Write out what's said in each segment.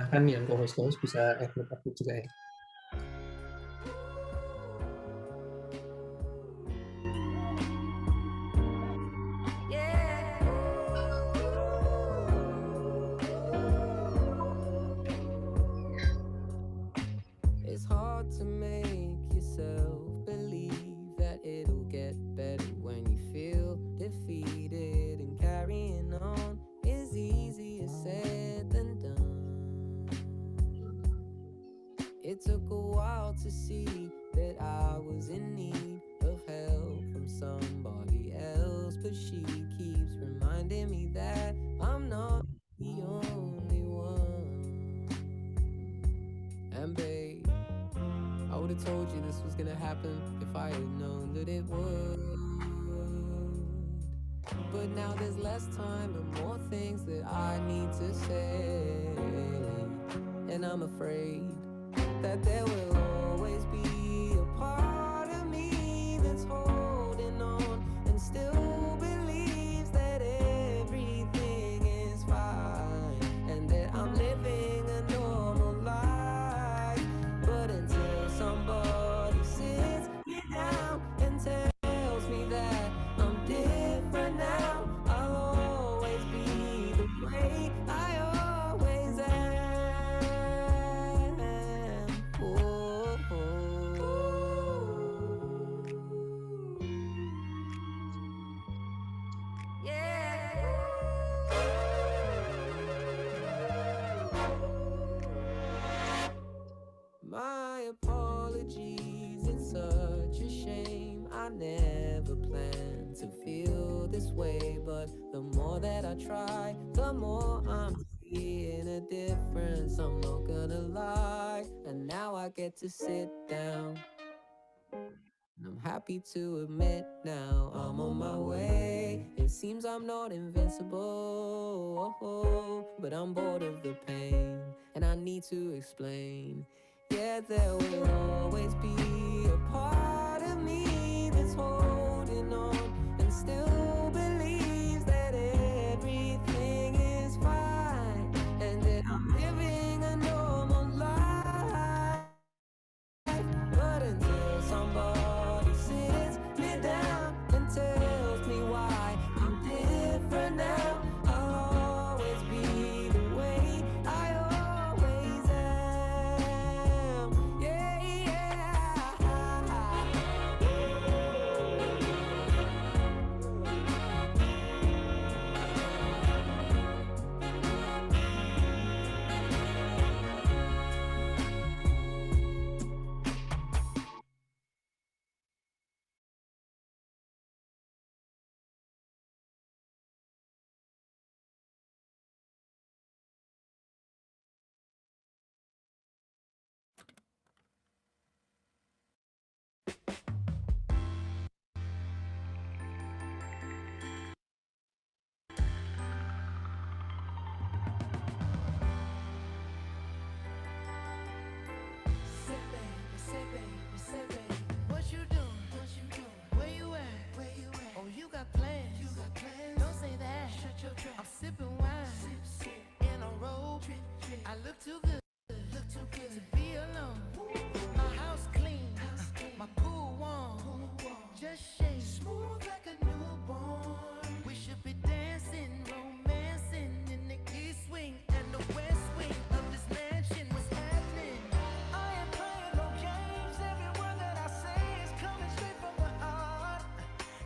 Bahkan yang co-host bisa include aku juga ya. It's hard to make yourself believe that it'll get better when you feel defeated, and carrying on is easier said than done. It took a while to see that I was in need of help from somebody else, but she keeps reminding me that I'm not the only one. And babe, I would've told you this was gonna happen if I had known that it would. But now there's less time and more things that I need to say, and I'm afraid that there will always be a part of me that's holding on and still believes that everything is fine and that I'm living a normal life. But until somebody sits me down and tells me that I'm different now, I'll always be the way I always am. Oh, yeah. My apologies, it's such a shame. I never planned to feel this way, but the more that I try, the more I'm seeing a difference. I'm not gonna lie, and now I get to sit down. And I'm happy to admit now I'm on my way. It seems I'm not invincible, but I'm bored of the pain, and I need to explain. Yeah, there will always be a part of me that's holding on and still believes that everything is fine and that I'm living a normal life. But until somebody sits me down and tells me why I'm different now, I'll always be the way I always am. Yeah, Say baby, say baby, what you doing? What you doing? Where you at? Where you at? Oh, you got plans? You got plans? Don't say that. Shut your trap. I'm sipping wine, sip in a robe. I look too good, to be alone. My house clean, my pool warm, just shake smooth like a newborn. We should be dancing, romancing in the east wing and the west wing of this mansion. What's happening? I ain't playing no games. Every word that I say is coming straight from the heart.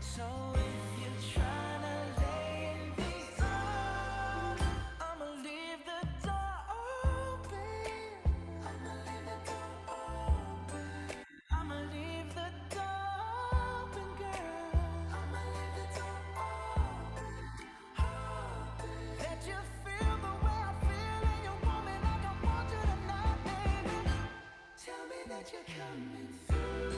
So if you're trying to lay in these arms, I'ma leave the door open. I'ma leave the door open. I'ma leave the door open, girl. I'ma leave the door open. That you feel the way I feel and you want me like I want you tonight, baby. Tell me that you're coming through.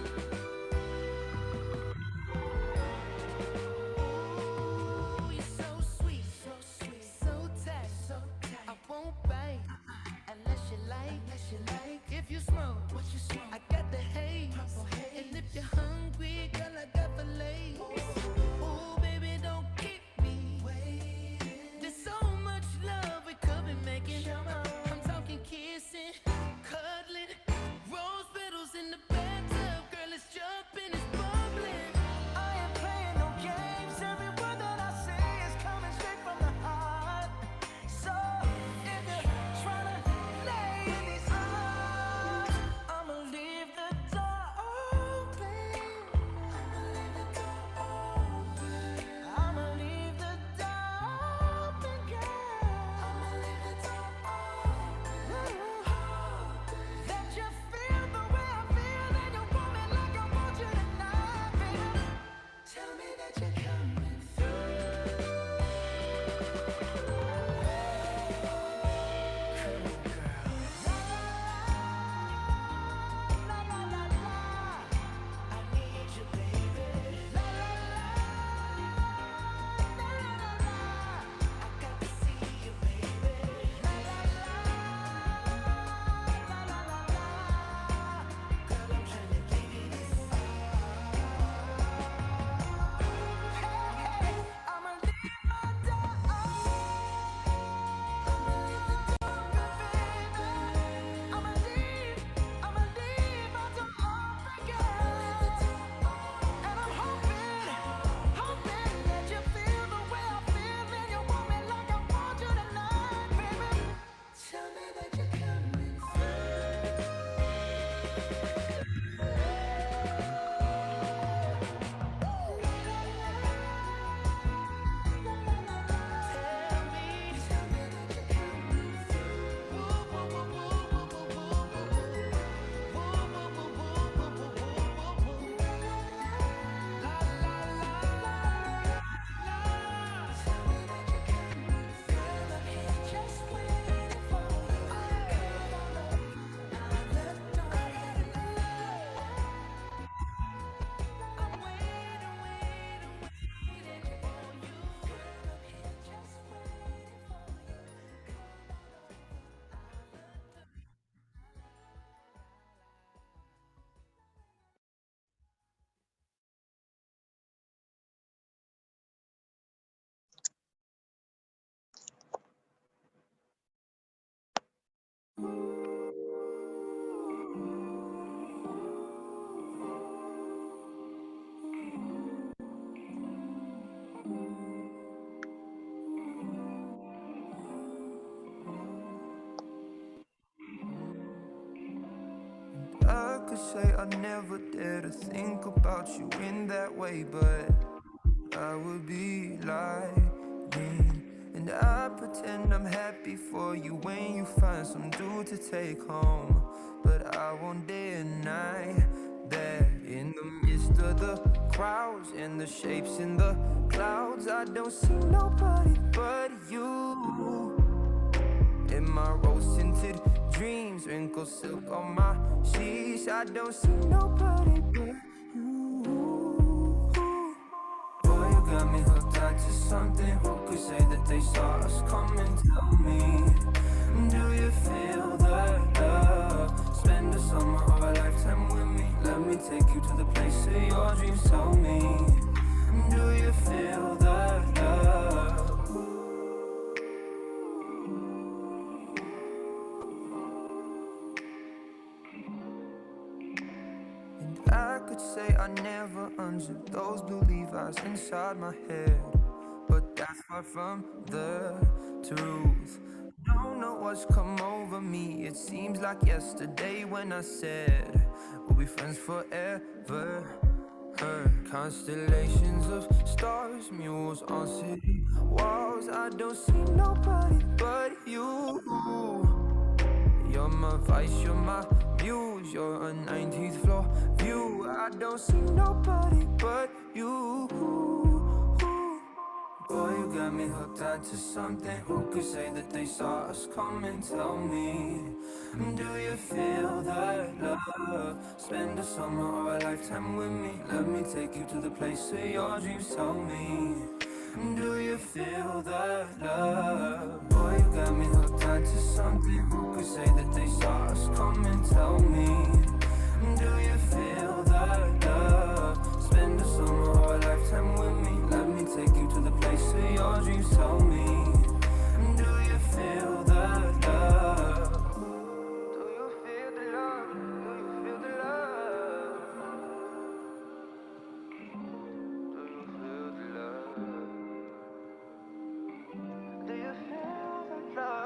Ooh, you're so sweet, so tight, I won't bite unless you like. If you smoke, what you smoke? I got the haze. And if you're hungry, girl, I got fillets. Ooh, baby, don't keep me waiting. There's so much love we could be making. I'm talking could say I never dare to think about you in that way, but I would be lying. And I pretend I'm happy for you when you find some dude to take home. But I won't deny that in the midst of the crowds and the shapes in the clouds, I don't see nobody but you. In my rose-tinted dreams, wrinkled silk on my sheets, I don't see nobody but you. Boy, you got me hooked on to something. Who could say that they saw us coming? Tell me, do you feel the love? Spend a summer or a lifetime with me. Let me take you to the place of your dreams. Tell me, do you feel the love? I could say I never unzipped those blue Levi's inside my head, but that's far from the truth. Don't know what's come over me. It seems like yesterday when I said we'll be friends forever. Heard constellations of stars, mules on city walls. I don't see nobody but you. You're my vice, you're my muse, you're a 19th floor view. I don't see nobody but you. Boy, you got me hooked on to something. Who could say that they saw us coming? Tell me, do you feel the love? Spend a summer or a lifetime with me. Let me take you to the place of your dreams. Tell me, do you feel the love? Boy, you got me hooked on to something. Who could say that they saw us coming? Tell me, do you feel the love? Spend a summer or a lifetime with me. Let me take you to the place of your dreams. Tell me, do you feel the love? Do you feel the love? Do you feel the love? Do you feel the love? Do you feel the love?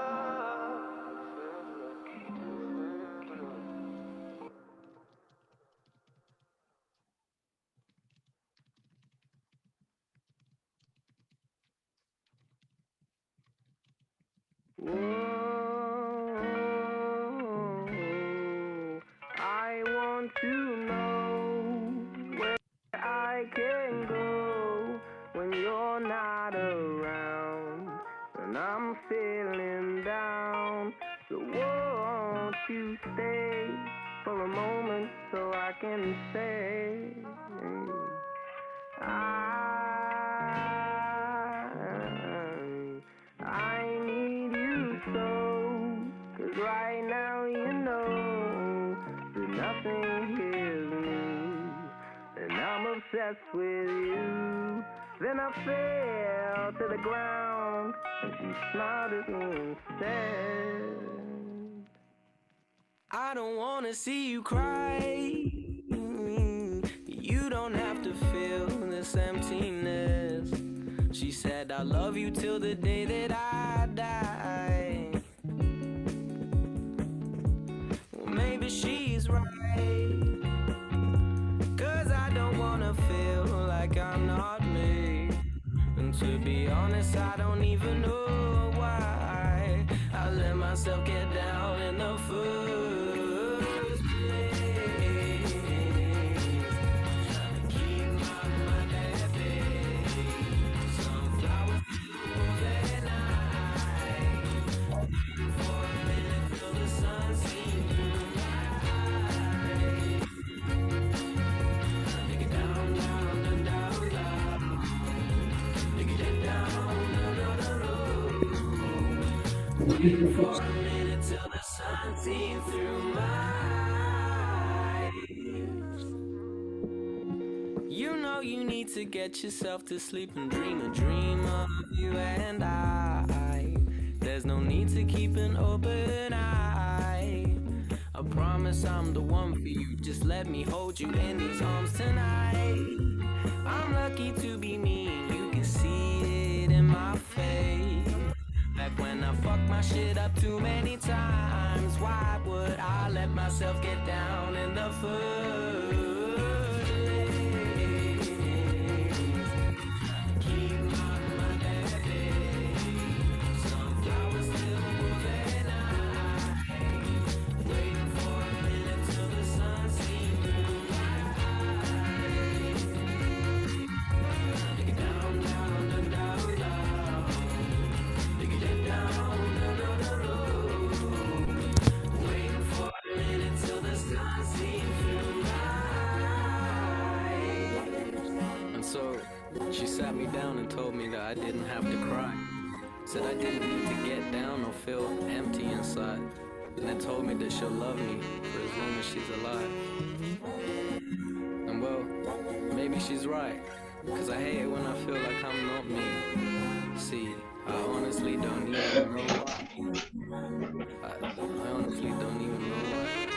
I want to know where I can go when you're not around, when I'm feeling down. So won't you stay for a moment so I can say I need you so, 'cause right now you know that nothing heals me, and I'm obsessed with you. Then I fell to the ground, and she smiled at me and said, I don't wanna see you cry. You don't have to feel this emptiness. She said, I love you till the day that I die. Well, maybe she's right, 'cause I don't wanna feel like I'm not me. And to be honest, I don't even know why I let myself get down in the first place. Trying to keep my mind at bay. Sunflower fields at night. For a minute, feel the sun seep through my eyes. Take it down, down, down, down, down. Take it down, down, down, down, for a minute till the sun seeps through my eyes. You know you need to get yourself to sleep and dream a dream of you and I. There's no need to keep an open eye. I promise I'm the one for you. Just let me hold you in these arms tonight. I'm lucky to be me, you can see it in my face. That like when I fuck my shit up too many times. Why would I let myself get down in the first place? Keep my mind at bay. Sunflowers still moving. Waiting for a minute till the sun seems through my eyes. Take it down, down, down, down, down. Take it down, down, down, down, down. Waiting for a minute till the sun seems through my eyes. And so she sat me down and told me that I didn't have to cry. Said I didn't need to get down or feel empty inside. And then told me that she'll love me for as long as she's alive. And well, maybe she's right, cause I hate it when I feel like I'm not me. See, I honestly don't even know why. I honestly don't even know why.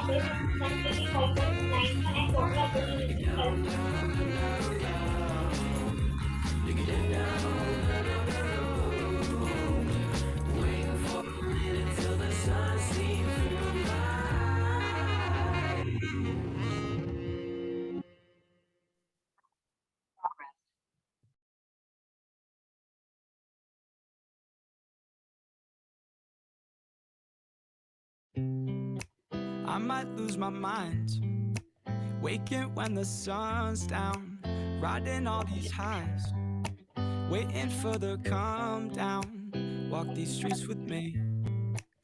The average population is 185.9 and total opportunity is 12. I might lose my mind, waking when the sun's down, riding all these highs, waiting for the calm down. Walk these streets with me,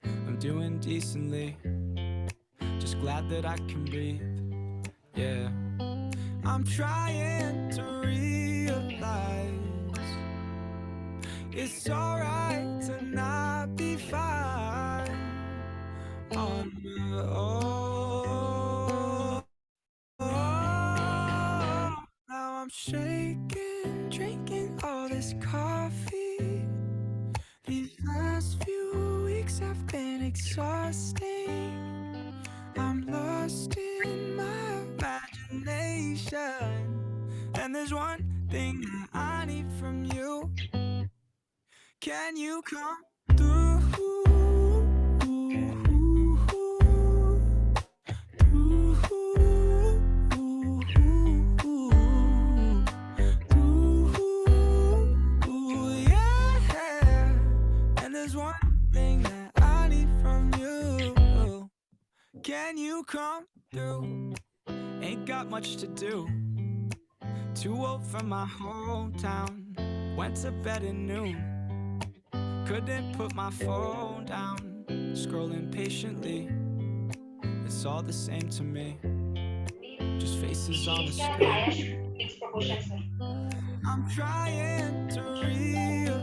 I'm doing decently, just glad that I can breathe. Yeah, I'm trying to realize it's alright to not be fine on my own. Now I'm shaking, drinking all this coffee. These last few weeks have been exhausting. I'm lost in my imagination, and there's one thing that I need from you. Can you come through? And there's one thing that I need from you. Can you come through? Ain't got much to do. Too old for my hometown. Went to bed at noon. Couldn't put my phone down. Scrolling patiently. It's all the same to me. Just faces on the screen. Proportion, sir. I'm trying to realize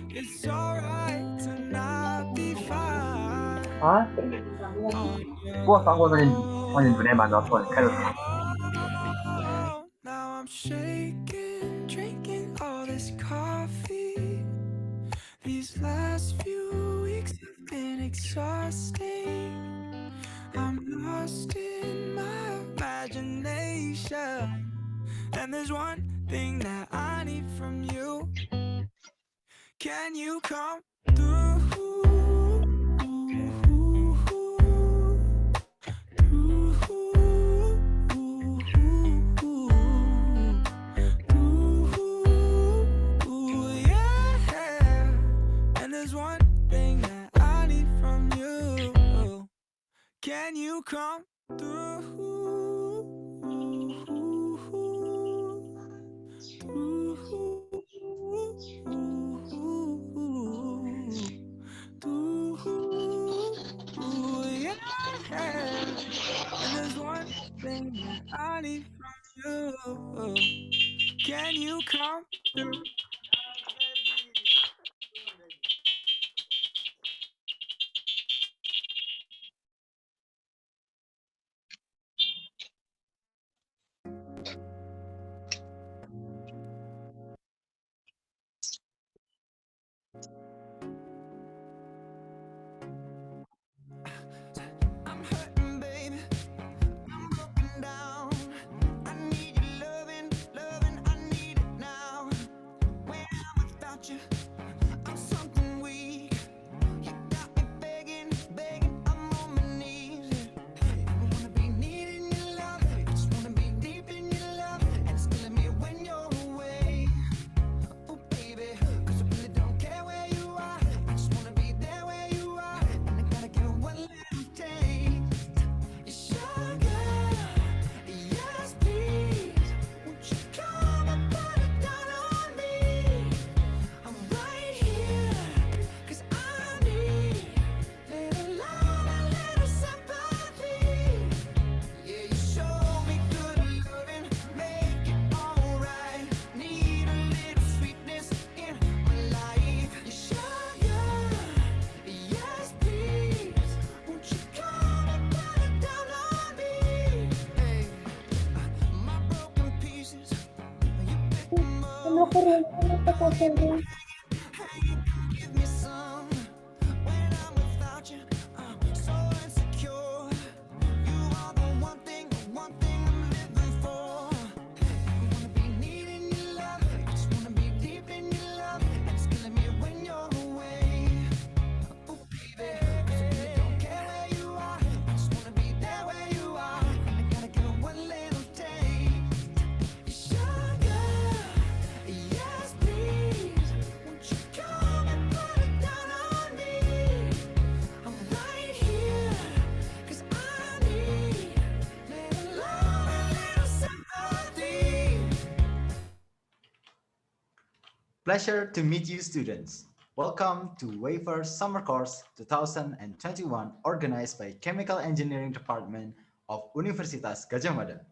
it's alright to not be fine. 아? 뭐 광고는 오늘 눈에만 넣고 그래서 Now I'm shaking, drinking all this coffee. These last few weeks have been exhausting. I'm lost in my imagination, and there's one thing that I need from you. Can you come through? And there's one thing that I need from you. Can you come through? And there's one thing that I need from you. Can you come through? Give me some when I'm without you. So insecure. You are the one thing I'm living for. I wanna be needing your love. I just wanna be deep in your love. And it's killing me when you're away. Oh baby, 'cause I really don't care where you are. I just wanna be there where you are. And I gotta give it one little taste. Sugar, yes please. Won't you come and put it down on me? I'm right here, 'cause I need little love and little sympathy. Pleasure to meet you, students. Welcome to WAFERS Summer Course 2021, organized by Chemical Engineering Department of Universitas Gadjah Mada.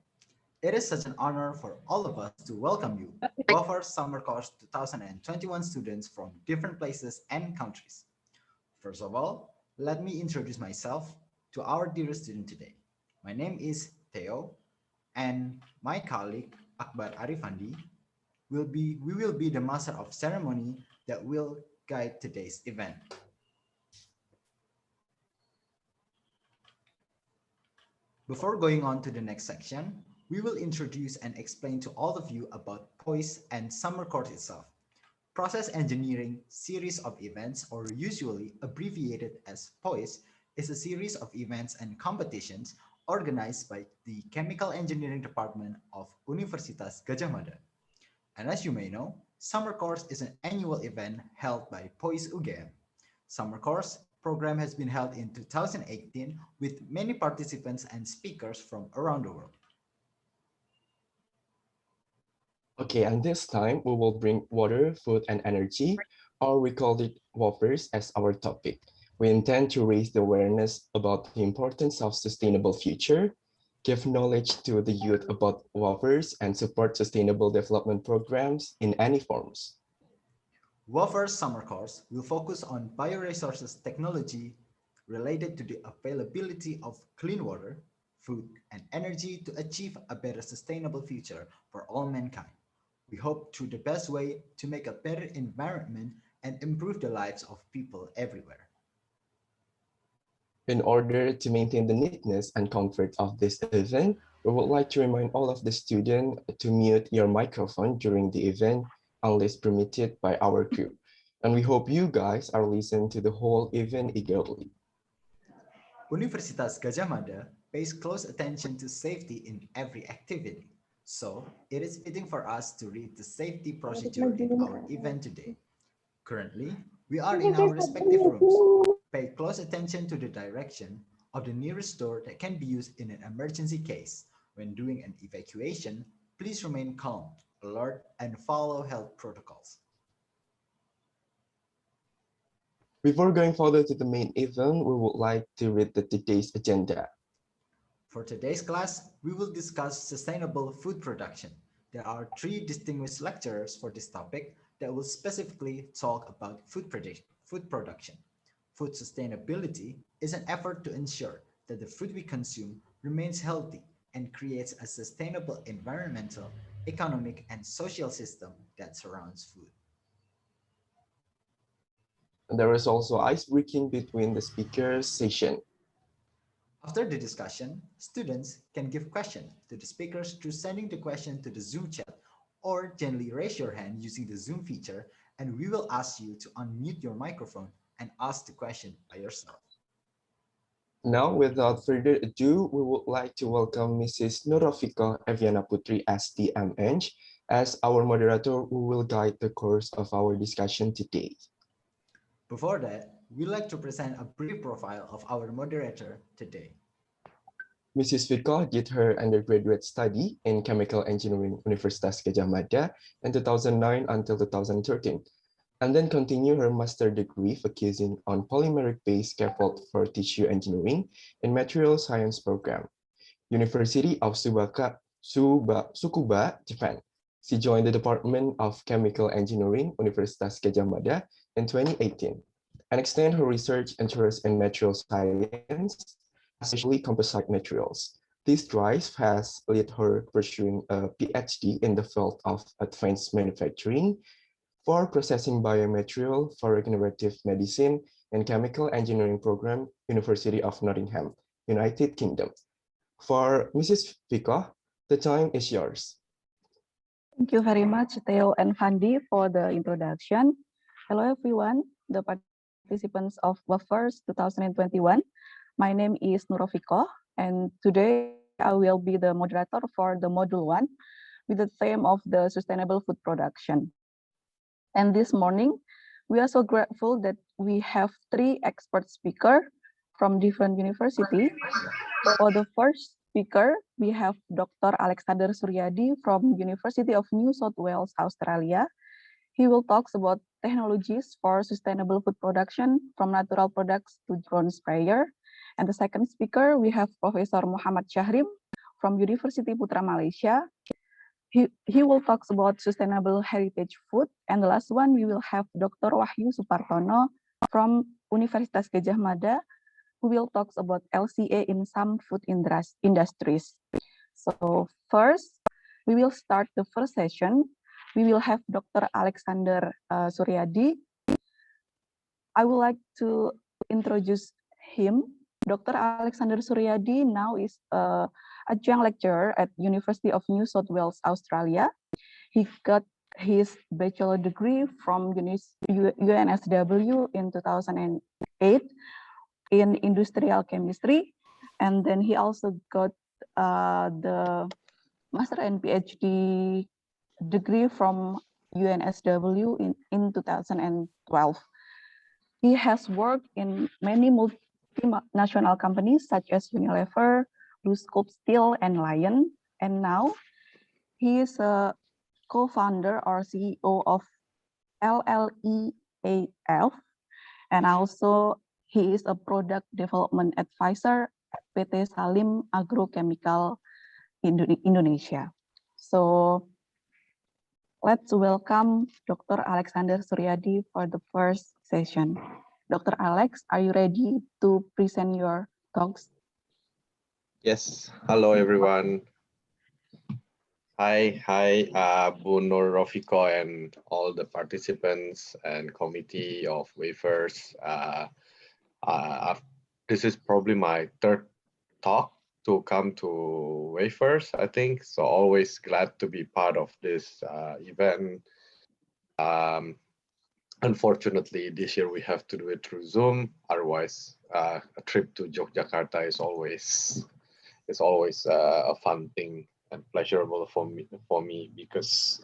It is such an honor for all of us to welcome you, WAFERS Summer Course 2021 students from different places and countries. First of all, let me introduce myself to our dear student today. My name is Theo, and my colleague Akbar Arifandi we will be the master of ceremony that will guide today's event. Before going on to the next section, we will introduce and explain to all of you about POISE and Summer Course itself. Process Engineering Series of Events, or usually abbreviated as POISE, is a series of events and competitions organized by the Chemical Engineering Department of Universitas Gadjah Mada. And as you may know, Summer Course is an annual event held by POISE UGM. Summer Course program has been held in 2018 with many participants and speakers from around the world. Okay, and this time we will bring water, food, and energy, or we call it WAFERS, as our topic. We intend to raise the awareness about the importance of sustainable future, give knowledge to the youth about WAFERS, and support sustainable development programs in any forms. WAFERS Summer Course will focus on bioresources technology related to the availability of clean water, food, and energy to achieve a better sustainable future for all mankind. We hope through the best way to make a better environment and improve the lives of people everywhere. In order to maintain the neatness and comfort of this event, we would like to remind all of the students to mute your microphone during the event unless permitted by our crew. And we hope you guys are listening to the whole event eagerly. Universitas Gadjah Mada pays close attention to safety in every activity. So it is fitting for us to read the safety procedure in our event today. Currently, we are in our respective rooms. Pay close attention to the direction of the nearest door that can be used in an emergency case. When doing an evacuation, please remain calm, alert, and follow health protocols. Before going further to the main event, we would like to read today's agenda. For today's class, we will discuss sustainable food production. There are 3 distinguished lecturers for this topic that will specifically talk about food production. Food sustainability is an effort to ensure that the food we consume remains healthy and creates a sustainable environmental, economic, and social system that surrounds food. There is also ice breaking between the speakers session. After the discussion, students can give questions to the speakers through sending the question to the Zoom chat or gently raise your hand using the Zoom feature, and we will ask you to unmute your microphone and ask the question by yourself. Now, without further ado, we would like to welcome Mrs. Nurafika Eviana Putri STMNG as our moderator who will guide the course of our discussion today. Before that, we'd like to present a brief profile of our moderator today. Mrs. Fika did her undergraduate study in Chemical Engineering Universitas Gadjah Mada in 2009 until 2013, and then continued her master degree focusing on polymeric-based scaffold for tissue engineering in Material Science program, University of Tsukuba, Japan. She joined the Department of Chemical Engineering Universitas Gadjah Mada in 2018 and extended her research interest in material science, especially composite materials. This drive has led her pursuing a PhD in the field of advanced manufacturing for processing biomaterial for regenerative medicine and chemical engineering program, University of Nottingham, United Kingdom. For Mrs. Vika, the time is yours. Thank you very much, Theo and Fandi, for the introduction. Hello, everyone, the participants of WAFERS 2021. My name is Nurofiko, and today I will be the moderator for the Module 1 with the theme of the sustainable food production. And this morning, we are so grateful that we have 3 expert speakers from different universities. For the first speaker, we have Dr. Alexander Suryadi from University of New South Wales, Australia. He will talk about technologies for sustainable food production from natural products to drone sprayer. And the second speaker, we have Professor Muhammad Syahrim from University Putra Malaysia. He will talk about sustainable heritage food. And the last one, we will have Dr. Wahyu Supartono from Universitas Gadjah Mada, who will talk about LCA in some food industries. So first, we will start the first session. We will have Dr. Alexander Suryadi. I would like to introduce him. Dr. Alexander Suryadi now is a adjunct lecturer at University of New South Wales, Australia. He got his bachelor degree from UNSW in 2008 in industrial chemistry, and then he also got the master and PhD degree from UNSW in 2012. He has worked in many multinational companies such as Unilever, BlueScope Steel, and Lion, and now he is a co-founder or CEO of LLEAF, and also he is a product development advisor at PT Salim Agrochemical Indonesia. So let's welcome Dr. Alexander Suryadi for the first session. Dr. Alex, are you ready to present your talks? Yes, hello everyone. Hi, Bu Nur Rofiko and all the participants and committee of WAFERS. This is probably my third talk to come to WAFERS, I think. So always glad to be part of this event. Unfortunately, this year we have to do it through Zoom. Otherwise, a trip to Yogyakarta is always a fun thing and pleasurable for me because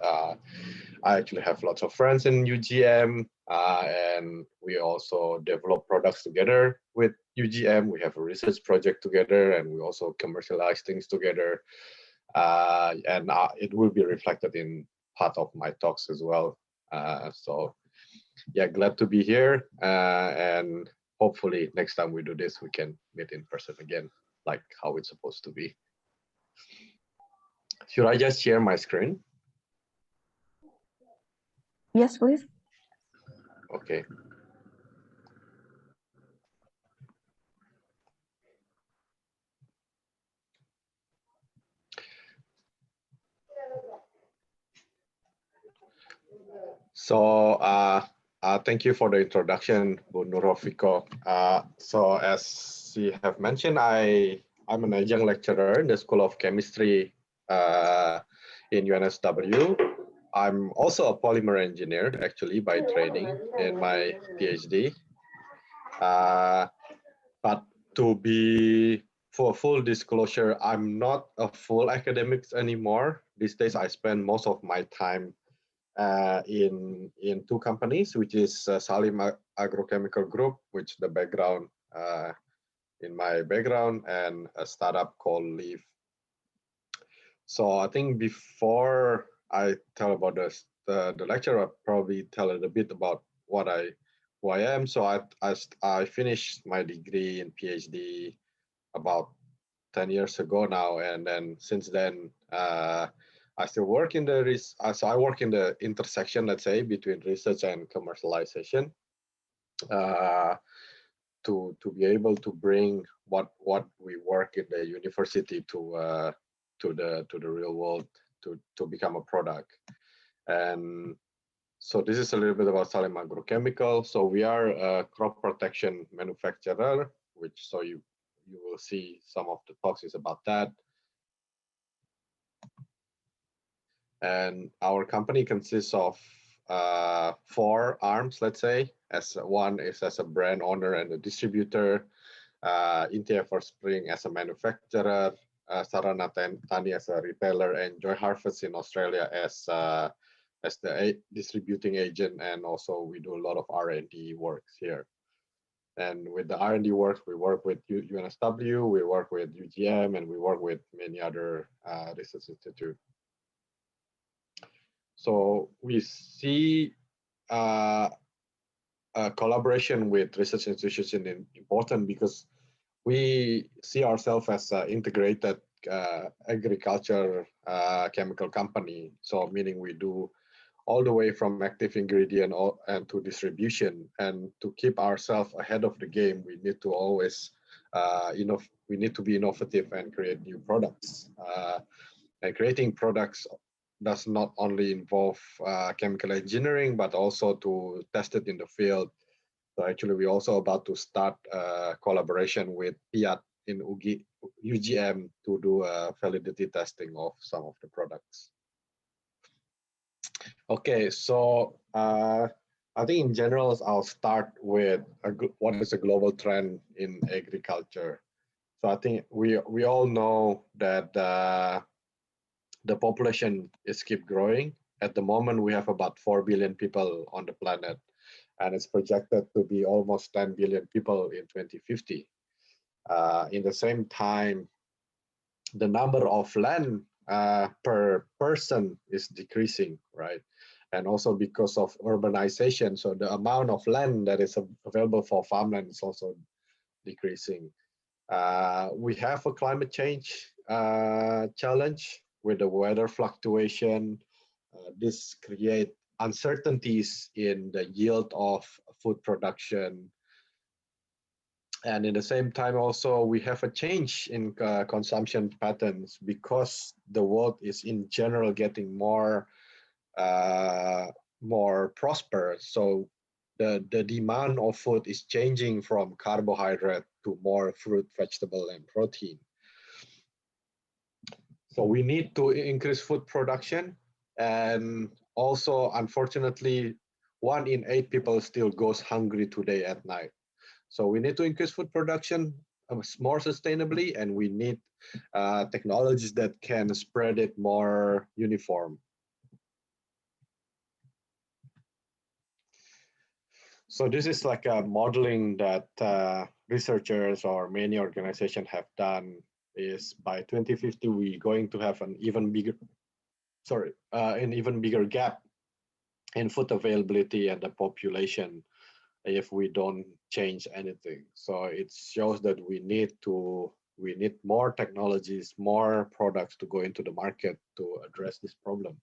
I actually have lots of friends in UGM, and we also develop products together with UGM. We have a research project together, and we also commercialize things together. And it will be reflected in part of my talks as well. So yeah, glad to be here, and hopefully next time we do this, we can meet in person again, like how it's supposed to be. Should I just share my screen? Yes, please. Okay. So thank you for the introduction, Bu Nurofiko. So as you have mentioned, I'm an adjunct lecturer in the School of Chemistry in UNSW. I'm also a polymer engineer, actually, by training in my PhD. But to be, for full disclosure, I'm not a full academic anymore. These days, I spend most of my time in 2 companies, which is Salim Agrochemical Group, which the background in my background, and a startup called Leaf. So I think before I tell about the lecture, I'll probably tell a little bit about who I am. So I finished my degree in PhD about 10 years ago now, and then since then I still work in the so I work in the intersection, let's say, between research and commercialization. to be able to bring what we work in the university to the real world to become a product. And so this is a little bit about Salim Agrochemical. So we are a crop protection manufacturer, which so you will see some of the talks is about that. And our company consists of 4 arms, let's say. As one is as a brand owner and a distributor, India for Spring as a manufacturer, Sarana Tani as a retailer, and Joy Harvest in Australia as the distributing agent, and also we do a lot of R&D works here. And with the R&D work, we work with UNSW, we work with UGM, and we work with many other research institutes. So we see collaboration with research institutions important because we see ourselves as an integrated agriculture chemical company. So meaning we do all the way from active ingredient and to distribution. And to keep ourselves ahead of the game, we need to always we need to be innovative and create new products. And creating products does not only involve chemical engineering, but also to test it in the field. So actually, we're also about to start a collaboration with PIAT in UGM to do validity testing of some of the products. Okay, so I think in general, I'll start with what is a global trend in agriculture. So I think we all know that the population is keep growing. At the moment, we have about 4 billion people on the planet, and it's projected to be almost 10 billion people in 2050. In the same time, the number of land per person is decreasing, right? And also because of urbanization, so the amount of land that is available for farmland is also decreasing. We have a climate change challenge with the weather fluctuation. This create uncertainties in the yield of food production. And in the same time, also, we have a change in consumption patterns because the world is in general getting more prosperous. So the demand of food is changing from carbohydrate to more fruit, vegetable, and protein. So we need to increase food production. And also, unfortunately, 1 in 8 people still goes hungry today at night. So we need to increase food production more sustainably, and we need technologies that can spread it more uniform. So this is like a modeling that researchers or many organizations have done. Is by 2050 we're going to have an even bigger gap in food availability and the population if we don't change anything. So it shows that we need more technologies, more products to go into the market to address this problem.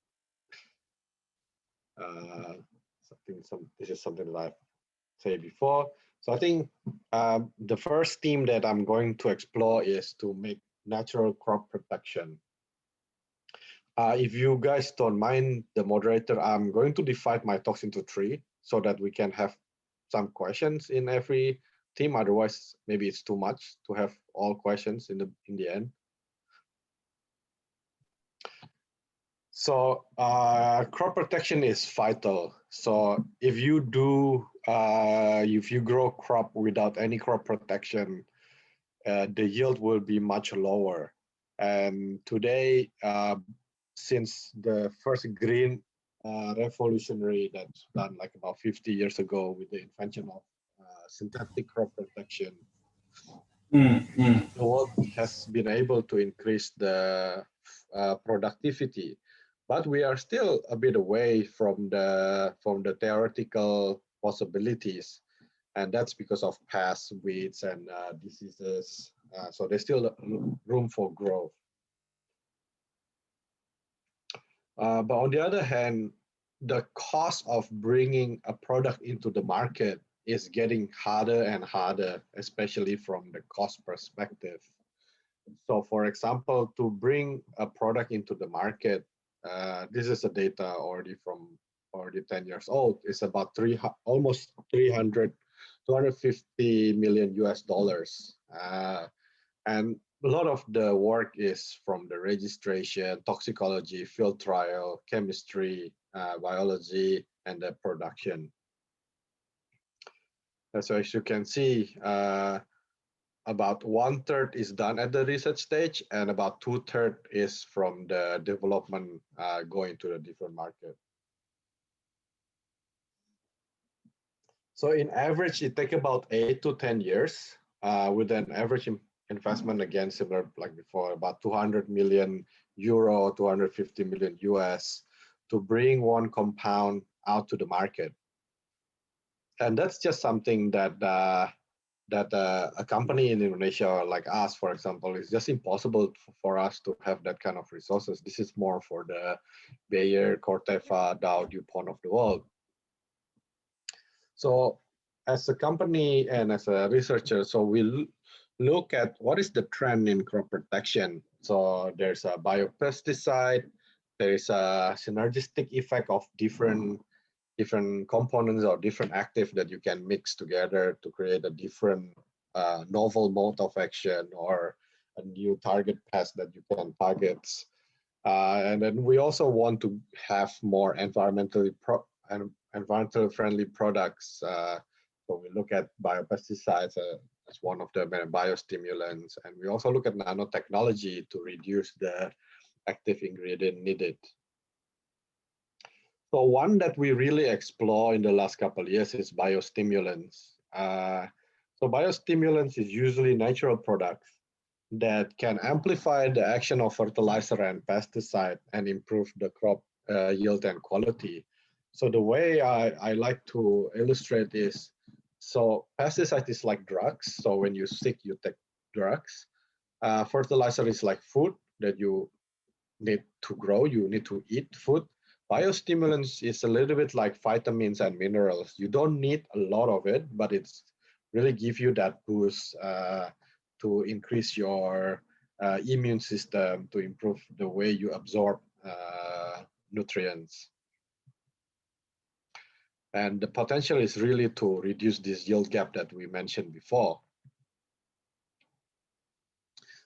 This is something that I've said before. So I think the first theme that I'm going to explore is to make natural crop protection. If you guys don't mind, the moderator, I'm going to divide my talks into 3 so that we can have some questions in every team. Otherwise, maybe it's too much to have all questions in the end. So crop protection is vital. So if you grow crop without any crop protection, the yield will be much lower. And today, since the first green revolutionary that's done like about 50 years ago with the invention of synthetic crop protection, the world has been able to increase the productivity, but we are still a bit away from the theoretical possibilities, and that's because of pests, weeds, and diseases. So there's still room for growth. But on the other hand, the cost of bringing a product into the market is getting harder and harder, especially from the cost perspective. So for example, to bring a product into the market, this is a data already from already 10 years old. It's about almost 250 million US dollars. And a lot of the work is from the registration, toxicology, field trial, chemistry, biology, and the production. So as you can see, about 1/3 is done at the research stage, and about 2/3 is from the development going to the different market. So in average, it takes about 8 to 10 years with an average investment, again, similar like before, about 200 million euro, 250 million US to bring one compound out to the market. And that's just something that a company in Indonesia like us, for example, is just impossible for us to have that kind of resources. This is more for the Bayer, Corteva, Dow, DuPont of the world. So as a company and as a researcher, so we look at what is the trend in crop protection. So there's a biopesticide, there is a synergistic effect of different components or different active that you can mix together to create a different novel mode of action or a new target pest that you can target. And then we also want to have more environmentally friendly products. So we look at biopesticides as one of the biostimulants, and we also look at nanotechnology to reduce the active ingredient needed. So one that we really explore in the last couple of years is biostimulants. So biostimulants is usually natural products that can amplify the action of fertilizer and pesticide and improve the crop yield and quality. So the way I like to illustrate is, so pesticide is like drugs. So when you're sick, you take drugs. Fertilizer is like food that you need to grow, you need to eat food. Biostimulants is a little bit like vitamins and minerals. You don't need a lot of it, but it's really give you that boost to increase your immune system, to improve the way you absorb nutrients. And the potential is really to reduce this yield gap that we mentioned before.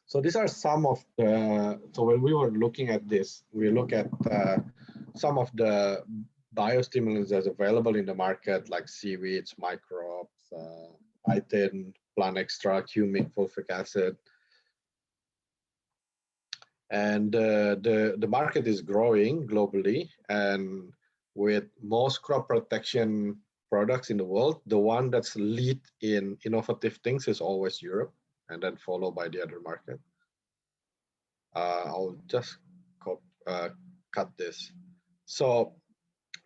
So these are some of the, so when we were looking at this, we look at some of the biostimulants that's available in the market, like seaweeds, microbes, chitin, plant extract, humic, fulvic acid. And the market is growing globally, and with most crop protection products in the world, the one that's lead in innovative things is always Europe, and then followed by the other market. I'll just cut this. So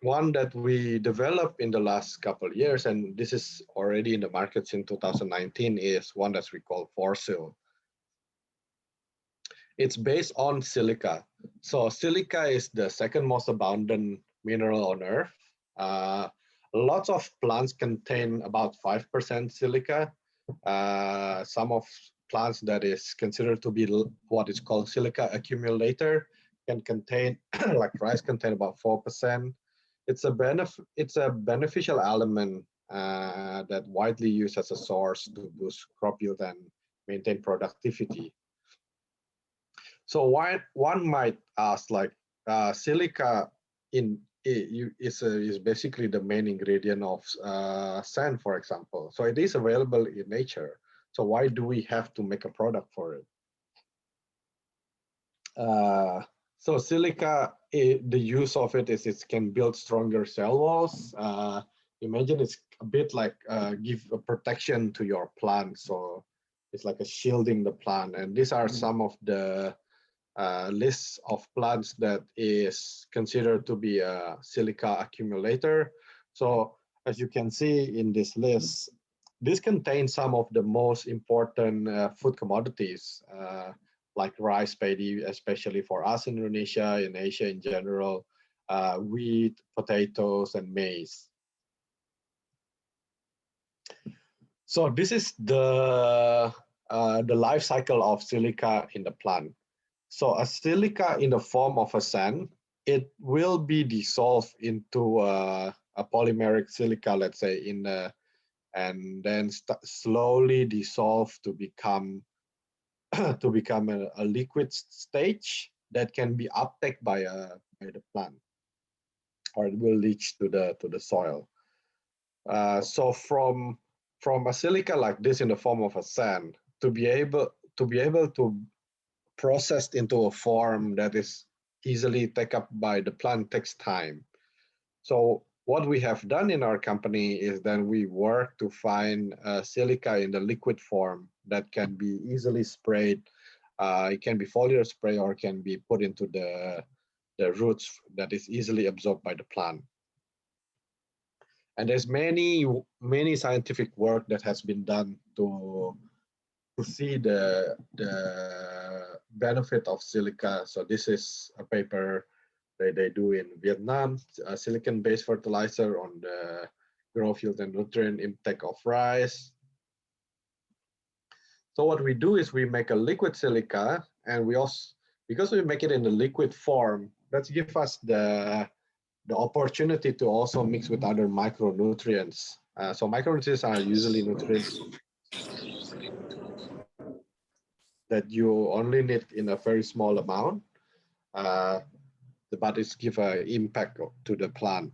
one that we developed in the last couple of years, and this is already in the market since 2019, is one that we call Forsil. It's based on silica. So silica is the second most abundant mineral on Earth. Lots of plants contain about 5% silica. Some of plants that is considered to be what is called silica accumulator can contain, like rice contain about 4%. It's a beneficial element that widely used as a source to boost crop yield and maintain productivity. So one might ask, like, silica is basically the main ingredient of sand, for example. So it is available in nature. So why do we have to make a product for it? So silica, the use of it is it can build stronger cell walls. Imagine it's a bit like give a protection to your plant. So it's like a shielding the plant. And these are some of the lists of plants that is considered to be a silica accumulator. So as you can see in this list, this contains some of the most important food commodities, like rice, paddy, especially for us in Indonesia, in Asia in general, wheat, potatoes, and maize. So this is the life cycle of silica in the plant. So a silica in the form of a sand, it will be dissolved into a polymeric silica, let's say, and then slowly dissolve to become a liquid stage that can be uptake by the plant, or it will leach to the soil. So from a silica like this in the form of a sand to be able to processed into a form that is easily taken up by the plant takes time. So what we have done in our company is that we work to find silica in the liquid form that can be easily sprayed. It can be foliar spray or can be put into the roots that is easily absorbed by the plant. And there's many scientific work that has been done to see the benefit of silica. So this is a paper that they do in Vietnam, a silicon-based fertilizer on the growth yield and nutrient intake of rice. So what we do is we make a liquid silica, and we also, because we make it in the liquid form, that gives us the opportunity to also mix with other micronutrients. So micronutrients are usually nutrients that you only need in a very small amount, but it's give an impact to the plant.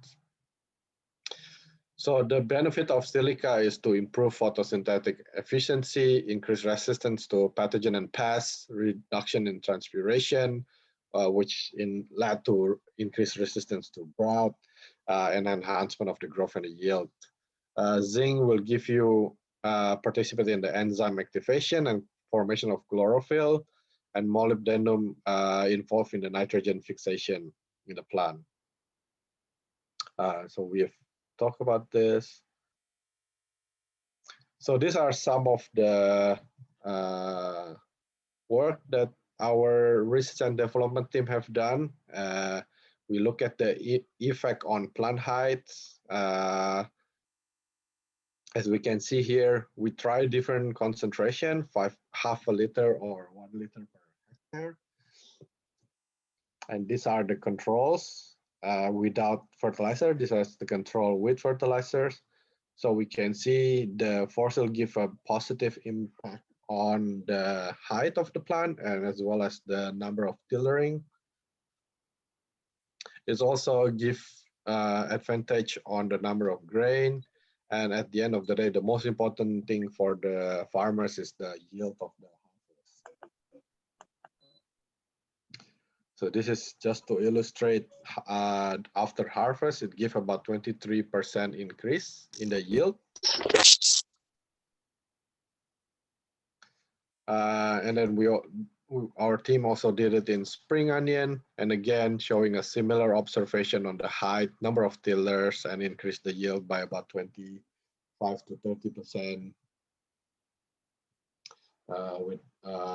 So the benefit of silica is to improve photosynthetic efficiency, increase resistance to pathogen and pests, reduction in transpiration, which led to increased resistance to drought, and enhancement of the growth and the yield. Zinc will give you participate in the enzyme activation and formation of chlorophyll, and molybdenum involved in the nitrogen fixation in the plant. So we have talked about this. So these are some of the work that our research and development team have done. We look at the effect on plant height. As we can see here, we try different concentration, half a liter or 1 liter per hectare. And these are the controls without fertilizer. These are the control with fertilizers. So we can see the force will give a positive impact on the height of the plant and as well as the number of tillering. It also give advantage on the number of grain. And at the end of the day, the most important thing for the farmers is the yield of the harvest. So this is just to illustrate after harvest, it gives about 23% increase in the yield. And then our team also did it in spring onion, and again showing a similar observation on the height, number of tillers, and increase the yield by about 25 to 30%.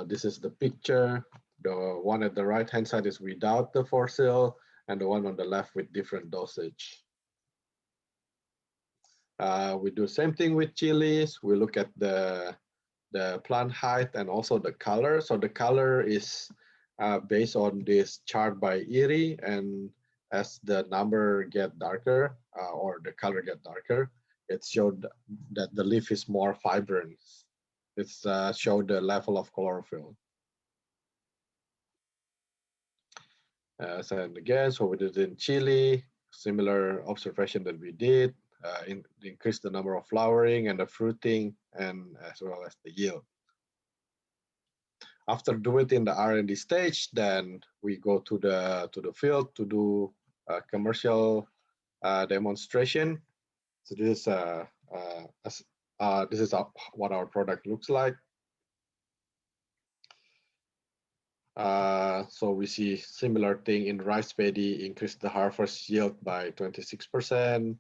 This is the picture. The one at the right hand side is without the forcil, and the one on the left with different dosage. We do the same thing with chilies. We look at the plant height and also the color. So the color is based on this chart by Erie, and as the number get darker or the color get darker, it showed that the leaf is more vibrant. It's showed the level of chlorophyll. So again, so we did in chili, similar observation that we did, increase the number of flowering and the fruiting, and as well as the yield. After do it in the R&D stage, then we go to the field to do a commercial demonstration. So this is what our product looks like. So we see similar thing in rice paddy, increase the harvest yield by 26%.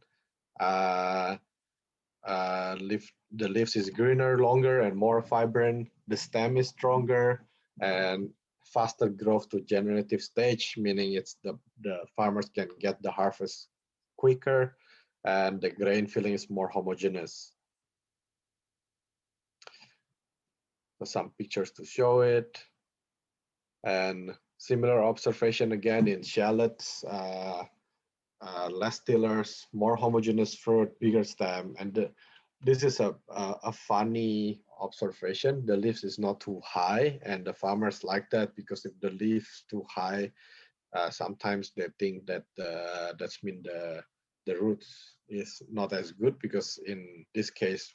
The leaves is greener, longer, and more vibrant. The stem is stronger and faster growth to generative stage, meaning it's the farmers can get the harvest quicker, and the grain filling is more homogeneous. some pictures to show it. And similar observation again in shallots, less tillers, more homogeneous fruit, bigger stem. And this is a funny observation. The leaves is not too high, and the farmers like that because if the leaves too high, sometimes they think that that's mean the roots is not as good, because in this case,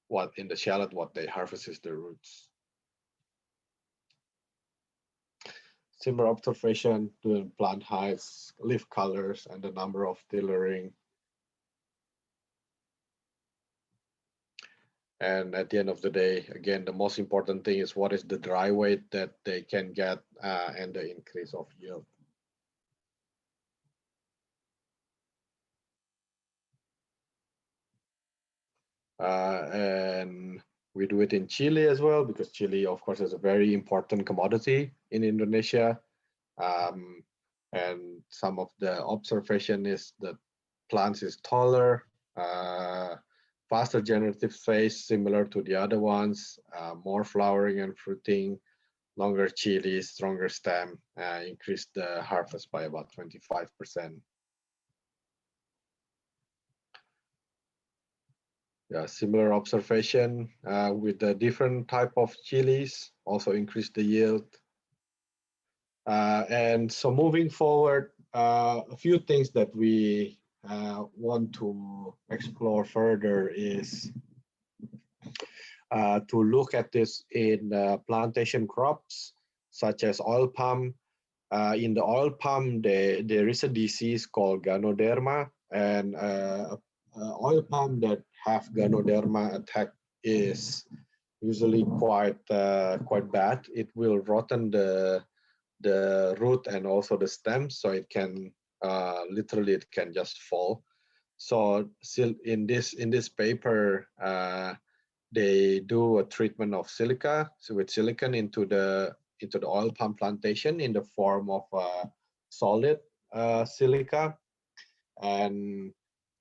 what in the shallot what they harvest is the roots. Similar observation to plant heights, leaf colors, and the number of tillering. And at the end of the day, again, the most important thing is what is the dry weight that they can get and the increase of yield. And we do it in Chile as well, because Chile, of course, is a very important commodity in Indonesia. And some of the observation is that plants is taller, faster generative phase, similar to the other ones, more flowering and fruiting, longer chili, stronger stem, increase the harvest by about 25%. Yeah, similar observation with the different type of chilies, also increase the yield. And so moving forward, a few things that we want to explore further is to look at this in plantation crops, such as oil palm. In the oil palm, there is a disease called Ganoderma, and oil palm that have Ganoderma attack is usually quite bad. It will rotten the root and also the stem, so it can literally it can just fall. So still in this paper, they do a treatment of silica, so with silicon into the oil palm plantation in the form of solid silica. And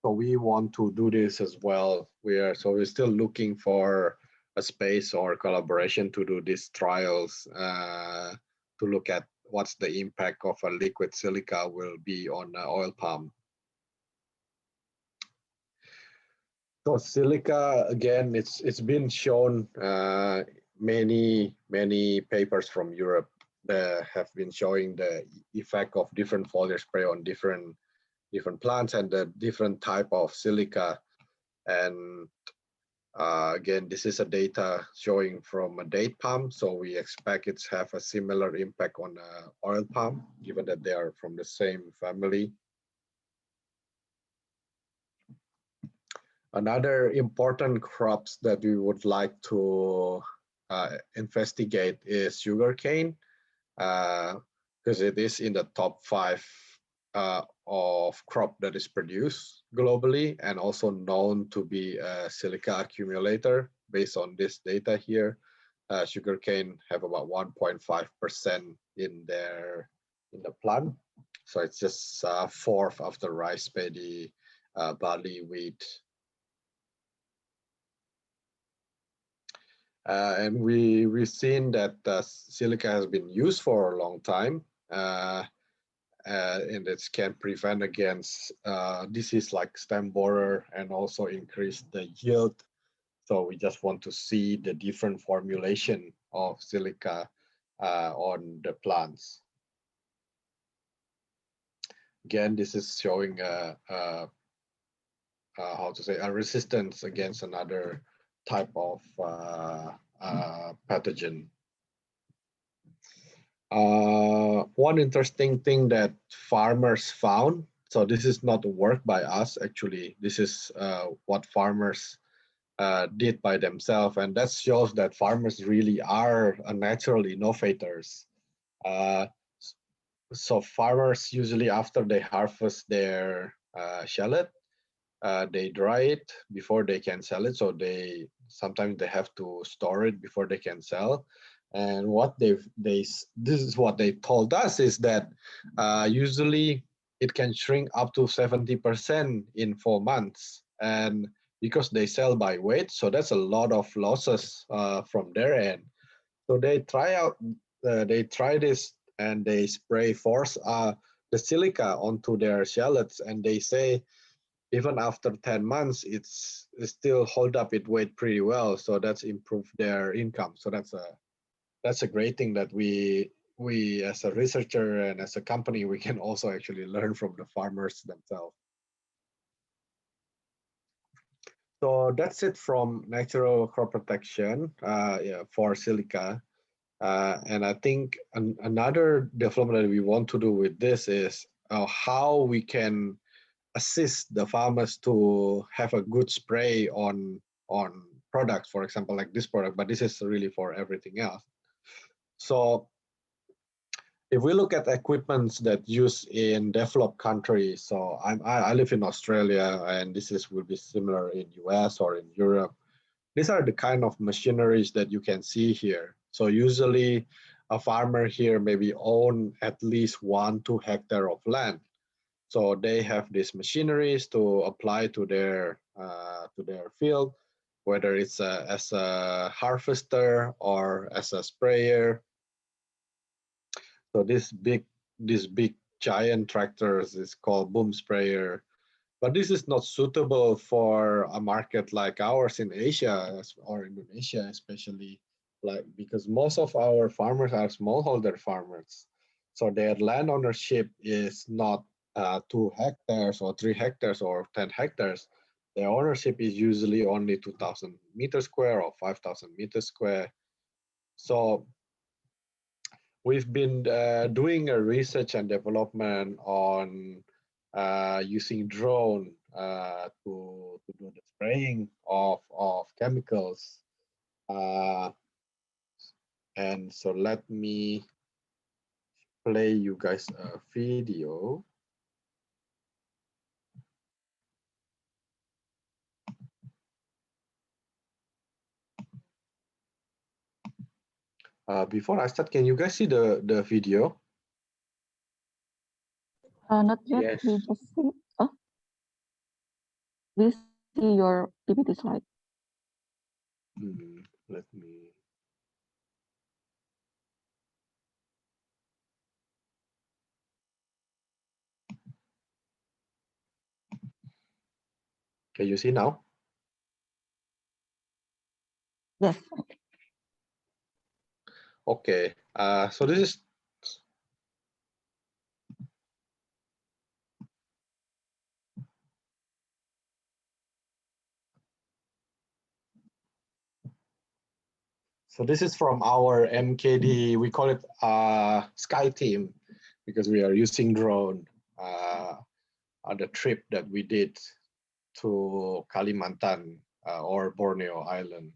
so we want to do this as well. We're still looking for a space or collaboration to do these trials to look at what's the impact of a liquid silica will be on oil palm. So silica, again, it's been shown many papers from Europe that have been showing the effect of different foliar spray on different plants and the different type of silica. And again, this is a data showing from a date palm, so we expect it to have a similar impact on oil palm, given that they are from the same family. Another important crops that we would like to investigate is sugarcane, because it is in the top 5 of crop that is produced globally and also known to be a silica accumulator. Based on this data here, sugarcane have about 1.5% in the plant, so it's just 4th after rice, paddy, barley, wheat. And we've seen that silica has been used for a long time, and it can prevent against disease like stem borer and also increase the yield. So we just want to see the different formulation of silica on the plants. Again, this is showing how to say a resistance against another type of pathogen. One interesting thing that farmers found, so this is not work by us actually, this is what farmers did by themselves, and that shows that farmers really are natural innovators. So farmers usually after they harvest their shallot, they dry it before they can sell it, so sometimes they have to store it before they can sell. And what this is what they told us is that usually it can shrink up to 70% in 4 months, and because they sell by weight. So that's a lot of losses from their end. So they try this and they force the silica onto their shallots, and they say even after 10 months, it still hold up its weight pretty well. So that's improved their income. So that's a great thing that we as a researcher and as a company, we can also actually learn from the farmers themselves. So that's it from natural crop protection yeah, for silica. And I think another development that we want to do with this is how we can assist the farmers to have a good spray on products, for example, like this product, but this is really for everything else. So if we look at equipments that use in developed countries, so I live in Australia, and will be similar in US or in Europe. These are the kind of machineries that you can see here. So usually a farmer here maybe own at least 1-2 hectares of land. So they have these machineries to apply to their field, whether it's as a harvester or as a sprayer. So this big giant tractors is called boom sprayer, but this is not suitable for a market like ours in Asia or Indonesia, especially, like because most of our farmers are smallholder farmers, so their land ownership is not 2 hectares or 3 hectares or 10 hectares. Their ownership is usually only 2,000 meters square or 5,000 meters square. So we've been doing a research and development on using drone to do the spraying of chemicals. And so let me play you guys a video. Before I start, can you guys see the video? Not yet. Yes. We just see. Oh, we see your PPT slide. Let me. Can you see now? Yes. Okay. So this is. So this is from our MKD, we call it Sky Team, because we are using drone on the trip that we did to Kalimantan or Borneo Island.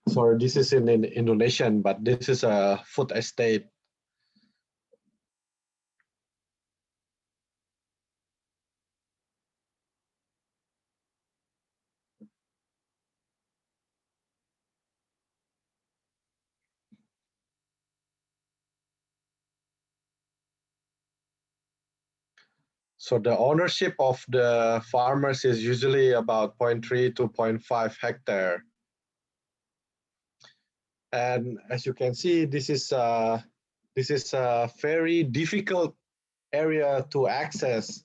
So this is in Indonesian, but this is a food estate. So the ownership of the farmers is usually about 0.3 to 0.5 hectare. And as you can see, this is a very difficult area to access.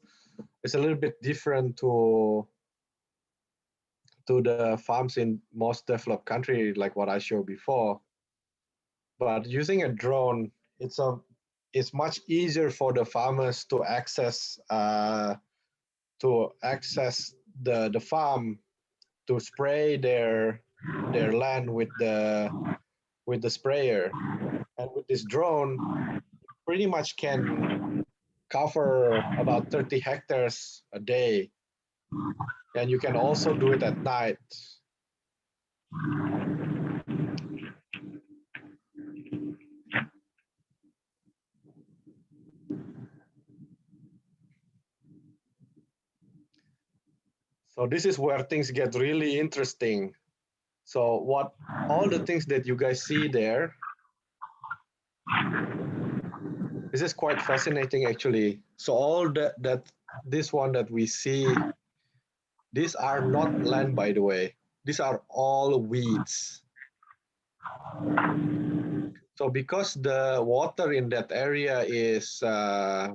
It's a little bit different to the farms in most developed countries, like what I showed before. But using a drone, it's much easier for the farmers to access the farm, to spray their land with the sprayer. And with this drone, pretty much can cover about 30 hectares a day. And you can also do it at night. So this is where things get really interesting. So all the things that you guys see there, This is quite fascinating actually. So all this one that we see, these are not land, by the way. These are all weeds. So because the water in that area is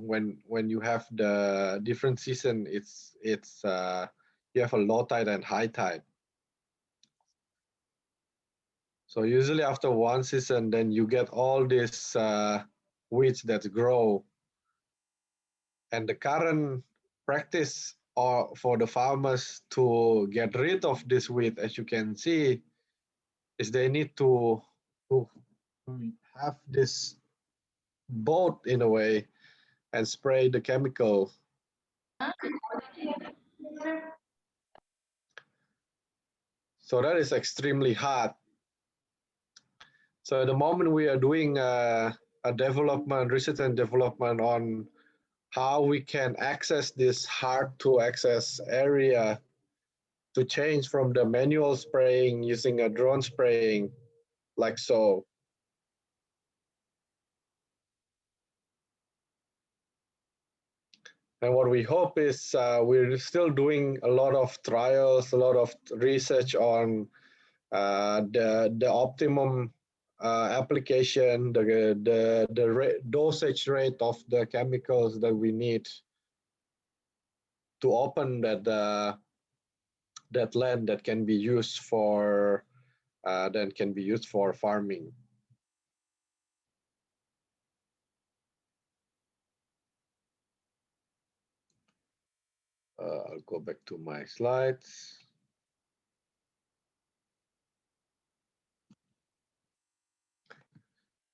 when you have the different season, it's you have a low tide and high tide. So usually after one season, then you get all these weeds that grow. And the current practice for the farmers to get rid of this weed, as you can see, is they need to have this boat in a way and spray the chemical. So that is extremely hard. So at the moment we are doing a development, research and development on how we can access this hard to access area to change from the manual spraying using a drone spraying like so. And what we hope is we're still doing a lot of trials, a lot of research on the optimum application, the dosage rate of the chemicals that we need to open that land that can be used for farming. I'll go back to my slides.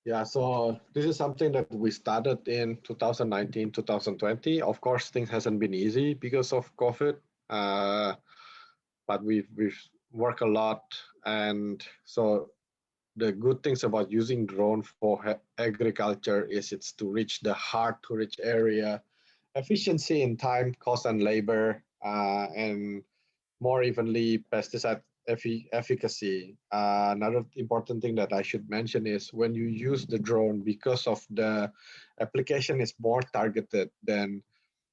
Yeah, so this is something that we started in 2019, 2020. Of course, things hasn't been easy because of COVID, but we've worked a lot. And so the good things about using drone for agriculture is it's to reach the hard to reach area, efficiency in time, cost, and labor, and more evenly pesticide efficacy. Another important thing that I should mention is when you use the drone, because of the application is more targeted, then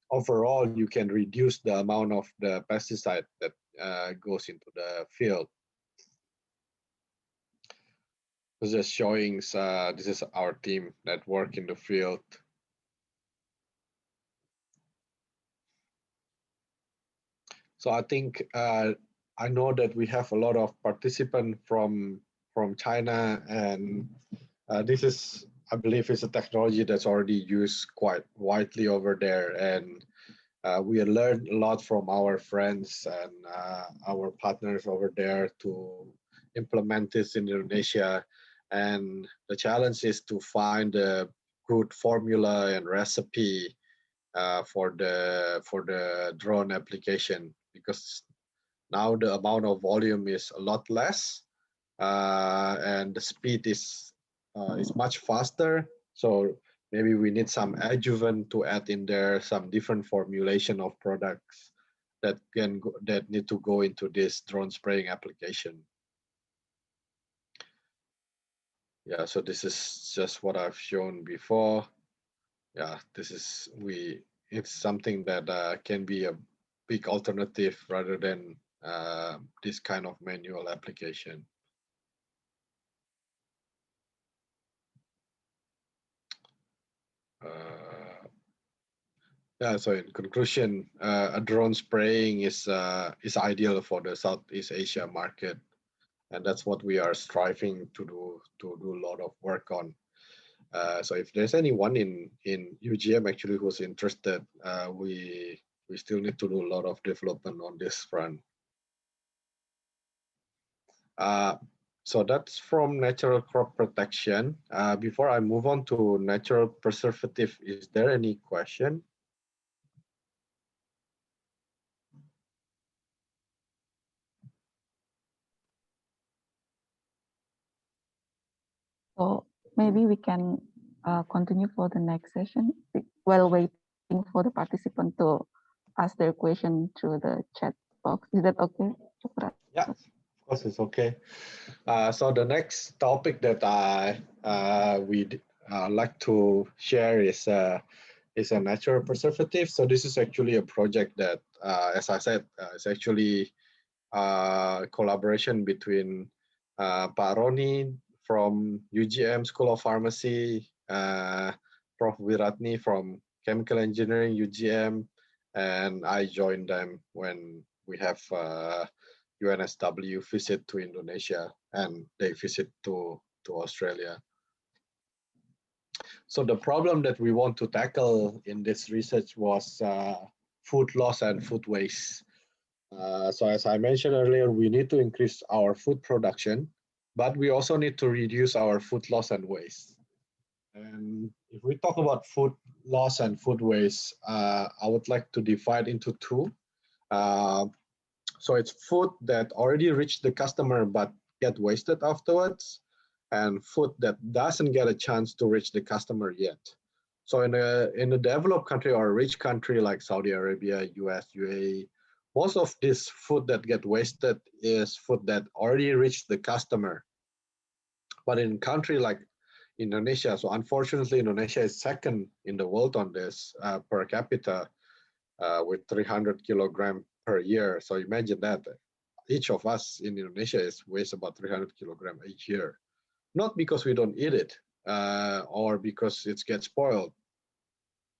overall you can reduce the amount of the pesticide that goes into the field. This is showing this is our team that work in the field. So I think I know that we have a lot of participants from China, and this is, I believe, is a technology that's already used quite widely over there, and we learned a lot from our friends and our partners over there to implement this in Indonesia. And the challenge is to find a good formula and recipe for the drone application, because now the amount of volume is a lot less and the speed is much faster. So maybe we need some adjuvant to add in there, some different formulation of products that need to go into this drone spraying application. Yeah, so this is just what I've shown before. Yeah, this is it's something that can be a big alternative rather than this kind of manual application. Yeah, so in conclusion, a drone spraying is ideal for the Southeast Asia market, and that's what we are striving to do a lot of work on. So if there's anyone in UGM actually who's interested, we still need to do a lot of development on this front. So that's from natural crop protection. Before I move on to natural preservative, is there any question? So maybe we can continue for the next session while waiting for the participant to ask their question through the chat box. Is that okay? Yeah, of course it's okay. So the next topic that like to share is a natural preservative. So this is actually a project that, as I said, it's actually collaboration between Pak Roni from UGM School of Pharmacy, Prof. Wiratni from Chemical Engineering UGM, and I joined them when we have UNSW visit to Indonesia and they visit to Australia. So the problem that we want to tackle in this research was food loss and food waste. So as I mentioned earlier, we need to increase our food production, but we also need to reduce our food loss and waste. And if we talk about food loss and food waste, I would like to divide into two. So it's food that already reached the customer but get wasted afterwards, and food that doesn't get a chance to reach the customer yet. So in a developed country or a rich country like Saudi Arabia, US, UAE, most of this food that get wasted is food that already reached the customer. But in a country like Indonesia, so unfortunately Indonesia is second in the world on this per capita with 300 kilogram per year. So imagine that each of us in Indonesia is weighs about 300 kilogram each year. Not because we don't eat it or because it gets spoiled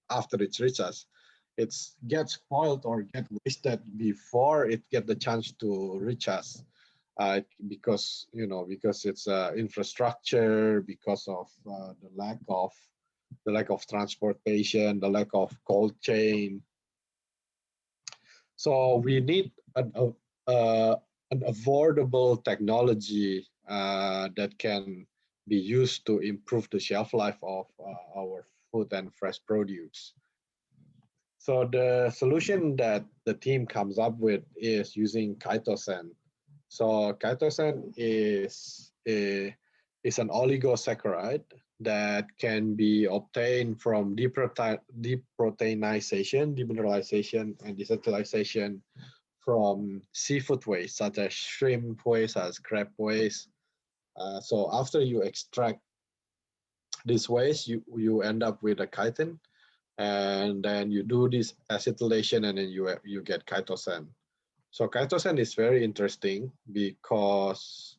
after it reaches us. It gets spoiled or get wasted before it get the chance to reach us. Because it's infrastructure, because of the lack of transportation, the lack of cold chain. So we need an affordable technology that can be used to improve the shelf life of our food and fresh produce. So the solution that the team comes up with is using chitosan. So chitosan is an oligosaccharide that can be obtained from deproteinization, demineralization, and desensitization from seafood waste, such as shrimp waste, as crab waste. So after you extract this waste, you end up with a chitin, and then you do this acetylation, and then you get chitosan. So chitosan is very interesting because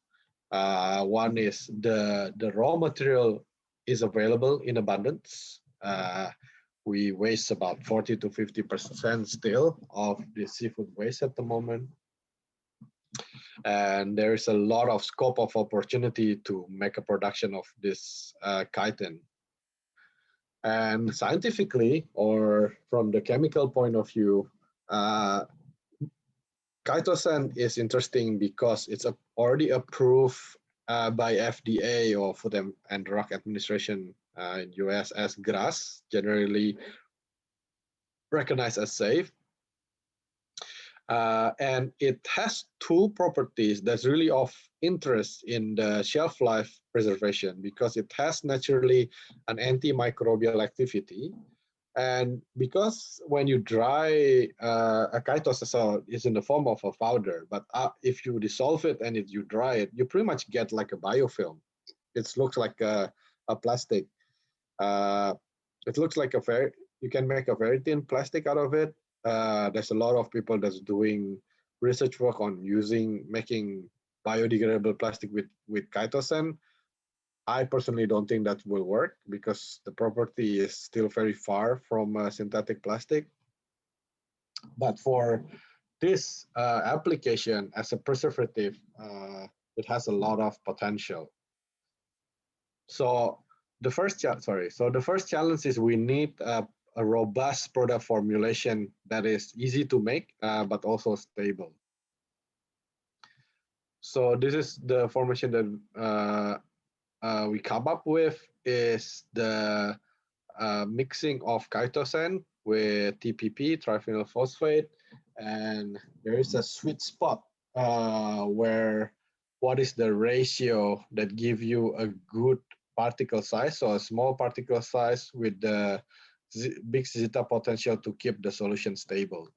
one is the raw material is available in abundance. We waste about 40 to 50% still of the seafood waste at the moment. And there is a lot of scope of opportunity to make a production of this chitin. And scientifically, or from the chemical point of view, chitosan is interesting because it's already approved by FDA or Food and Drug Administration in US as GRAS, generally recognized as safe. And it has two properties that's really of interest in the shelf life preservation because it has naturally an antimicrobial activity. And because when you dry a chitosan is in the form of a powder, but if you dissolve it and you dry it, you pretty much get like a biofilm. It looks like a plastic. It looks like you can make a very thin plastic out of it. There's a lot of people that's doing research work on making biodegradable plastic with chitosan. I personally don't think that will work because the property is still very far from synthetic plastic. But for this application as a preservative, it has a lot of potential. So the first challenge is we need a robust product formulation that is easy to make, but also stable. So this is the formulation that we come up with is the mixing of chitosan with TPP, triphenyl phosphate, and there is a sweet spot where what is the ratio that give you a good particle size, so a small particle size with the big zeta potential to keep the solution stable.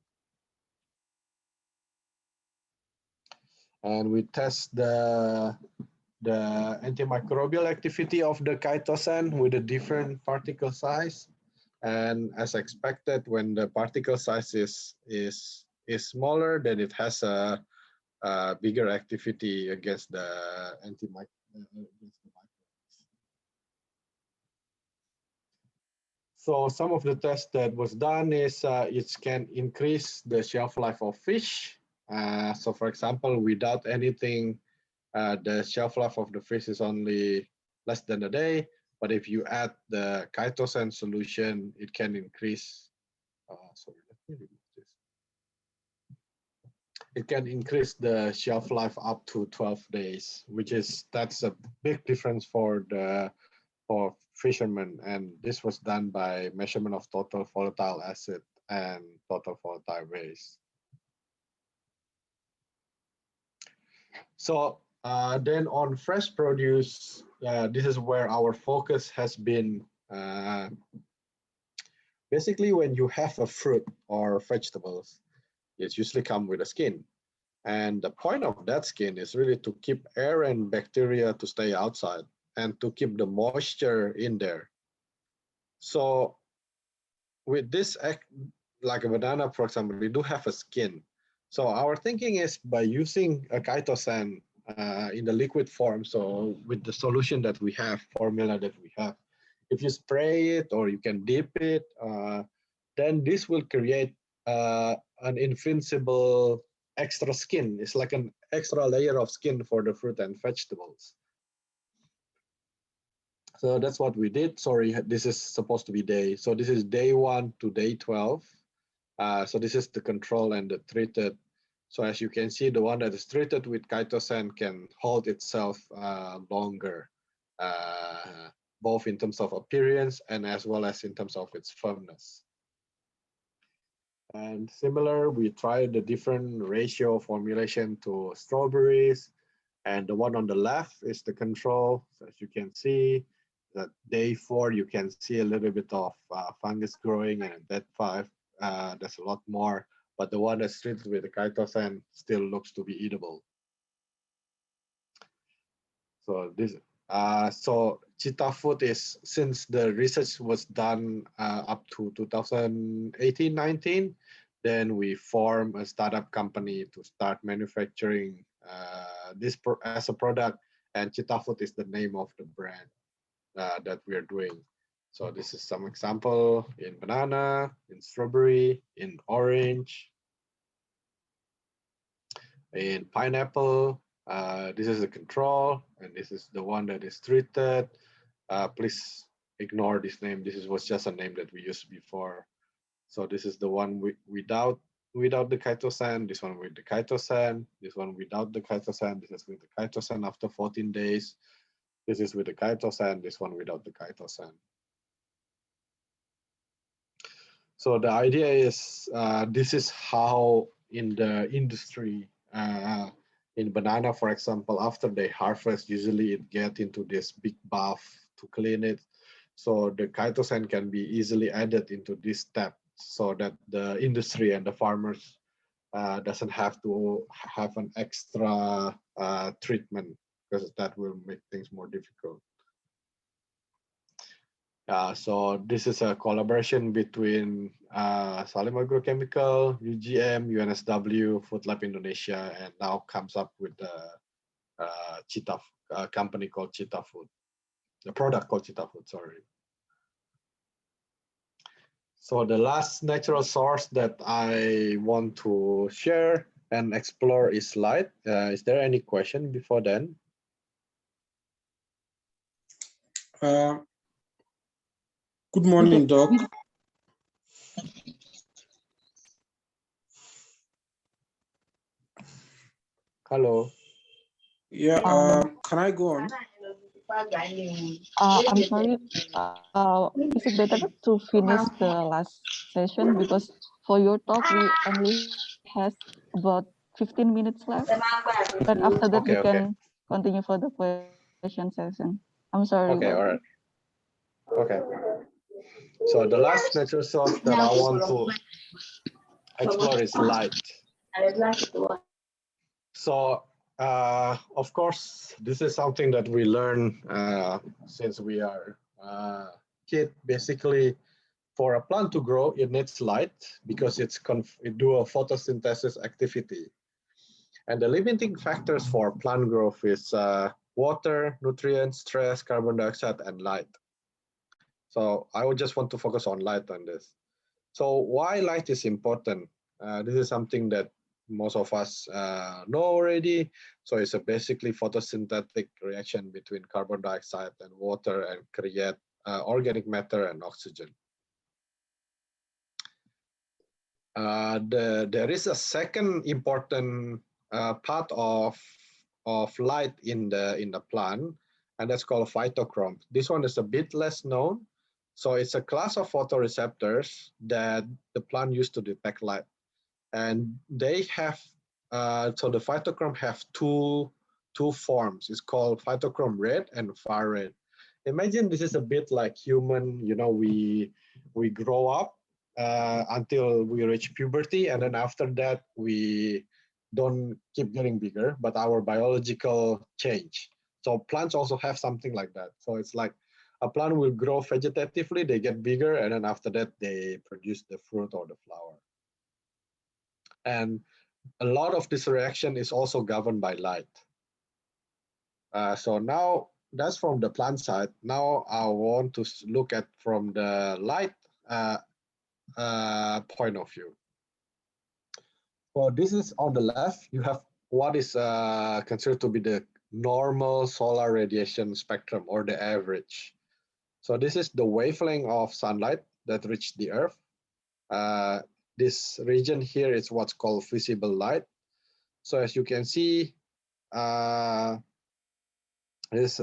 And we test the the antimicrobial activity of the chitosan with a different particle size. And as expected, when the particle size is smaller, then it has a bigger activity against the against the microbes. So some of the tests that was done is it can increase the shelf life of fish. So for example, without anything, the shelf life of the fish is only less than a day. But if you add the chitosan solution, it can increase. Sorry, let me remove this. It can increase the shelf life up to 12 days, that's a big difference for fishermen. And this was done by measurement of total volatile acid and total volatile waste. So then on fresh produce, this is where our focus has been. Basically, when you have a fruit or vegetables, it usually come with a skin. And the point of that skin is really to keep air and bacteria to stay outside and to keep the moisture in there. So with this, like a banana, for example, we do have a skin. So our thinking is by using a chitosan in the liquid form, so with the solution that we have, formula that we have, if you spray it or you can dip it, then this will create an invincible extra skin. It's like an extra layer of skin for the fruit and vegetables. So that's what we did. Sorry, this is supposed to be day. So this is day 1 to day 12. So this is the control and the treated. So as you can see, the one that is treated with chitosan can hold itself longer, both in terms of appearance and as well as in terms of its firmness. And similar, we tried the different ratio formulation to strawberries. And the one on the left is the control. So as you can see, that day 4, you can see a little bit of fungus growing, and at day 5, there's a lot more. But the one that's treated with the chitosan still looks to be eatable. So this, so Cheetah Food is, since the research was done up to 2018-19, then we formed a startup company to start manufacturing this as a product, and Cheetah Food is the name of the brand that we are doing. So this is some example in banana, in strawberry, in orange, in pineapple. This is the control, and this is the one that is treated. Please ignore this name. This was just a name that we used before. So this is the one without the chitosan. This one with the chitosan. This one without the chitosan. This is with the chitosan after 14 days. This is with the chitosan. This one without the chitosan. So the idea is this is how in the industry, in banana, for example, after they harvest, usually it get into this big bath to clean it. So the chitosan can be easily added into this step so that the industry and the farmers doesn't have to have an extra treatment, because that will make things more difficult. So this is a collaboration between Salim Agrochemical, UGM, UNSW, Food Lab Indonesia, and now comes up with the Cheetah company called Cheetah Food, the product called Cheetah Food, sorry. So the last natural source that I want to share and explore is light. Is there any question before then? Good morning, Doc. Hello. Yeah, can I go on? I'm sorry. Is it better to finish the last session, because for your talk we only has about 15 minutes left, and after that we can continue for the question session. I'm sorry. Okay, all right. Okay. So the last natural source that I want to explore is light. So Of course, this is something that we learn since we are kid. Basically, for a plant to grow, it needs light because it do a photosynthesis activity. And the limiting factors for plant growth is water, nutrients, stress, carbon dioxide, and light. So I would just want to focus on light on this. So why light is important? This is something that most of us know already. So it's a basically photosynthetic reaction between carbon dioxide and water and create organic matter and oxygen. There is a second important part of light in the plant, and that's called phytochrome. This one is a bit less known. So it's a class of photoreceptors that the plant used to detect light, and they have so the phytochrome have two forms. It's called phytochrome red and far red. Imagine this is a bit like human. You know, we grow up until we reach puberty, and then after that we don't keep getting bigger, but our biological change. So plants also have something like that. So it's like a plant will grow vegetatively, they get bigger, and then after that they produce the fruit or the flower. And a lot of this reaction is also governed by light. So now that's from the plant side. Now I want to look at from the light point of view. So this is on the left, you have what is considered to be the normal solar radiation spectrum or the average. So this is the wavelength of sunlight that reached the earth. This region here is what's called visible light. So as you can see, this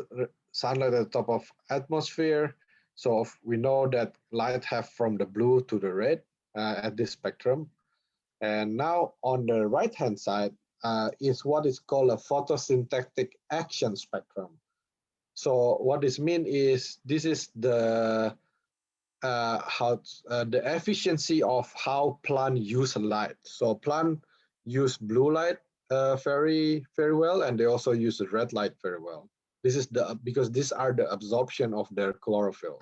sunlight at the top of atmosphere. So we know that light have from the blue to the red at this spectrum. And now on the right-hand side is what is called a photosynthetic action spectrum. So what this means is this is the the efficiency of how plant use light. So plant use blue light very well, and they also use the red light very well. This is because these are the absorption of their chlorophyll.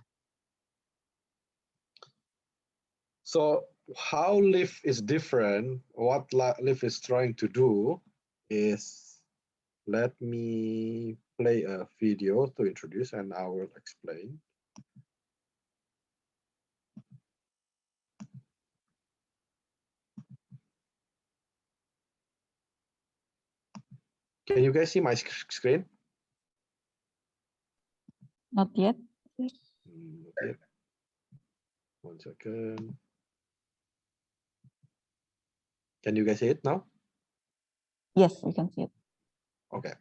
So how leaf is different, what leaf is trying to do is, let me play a video to introduce and I will explain. Can you guys see my screen? Not yet. Okay. 1 second. Can you guys see it now? Yes, we can see it. Okay.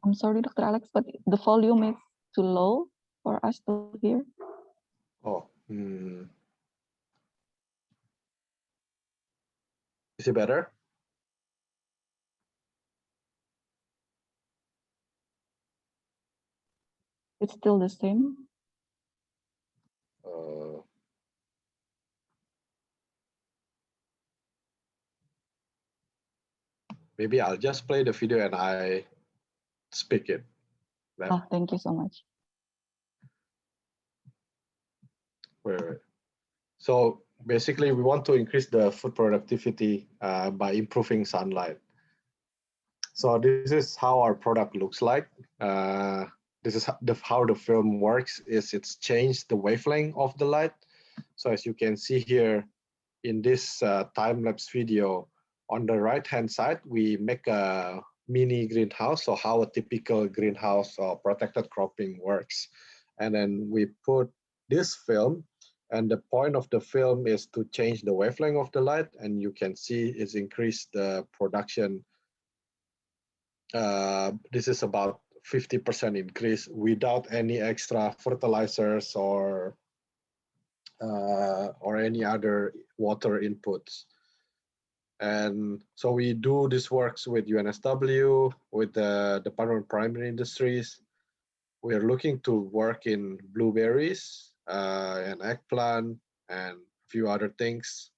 I'm sorry, Dr. Alex, but the volume is too low for us to hear. Oh, is it better? It's still the same. Maybe I'll just play the video and I speak it. Oh, thank you so much. Wait. So basically, we want to increase the food productivity by improving sunlight. So this is how our product looks like. This is how the film works. It's changed the wavelength of the light. So as you can see here in this time-lapse video, on the right-hand side, we make a mini greenhouse. So how a typical greenhouse or protected cropping works. And then we put this film, and the point of the film is to change the wavelength of the light, and you can see it's increased the production. This is about 50% increase without any extra fertilizers or or any other water inputs. And so we do this works with UNSW, with the Department of Primary Industries. We are looking to work in blueberries and eggplant and a few other things.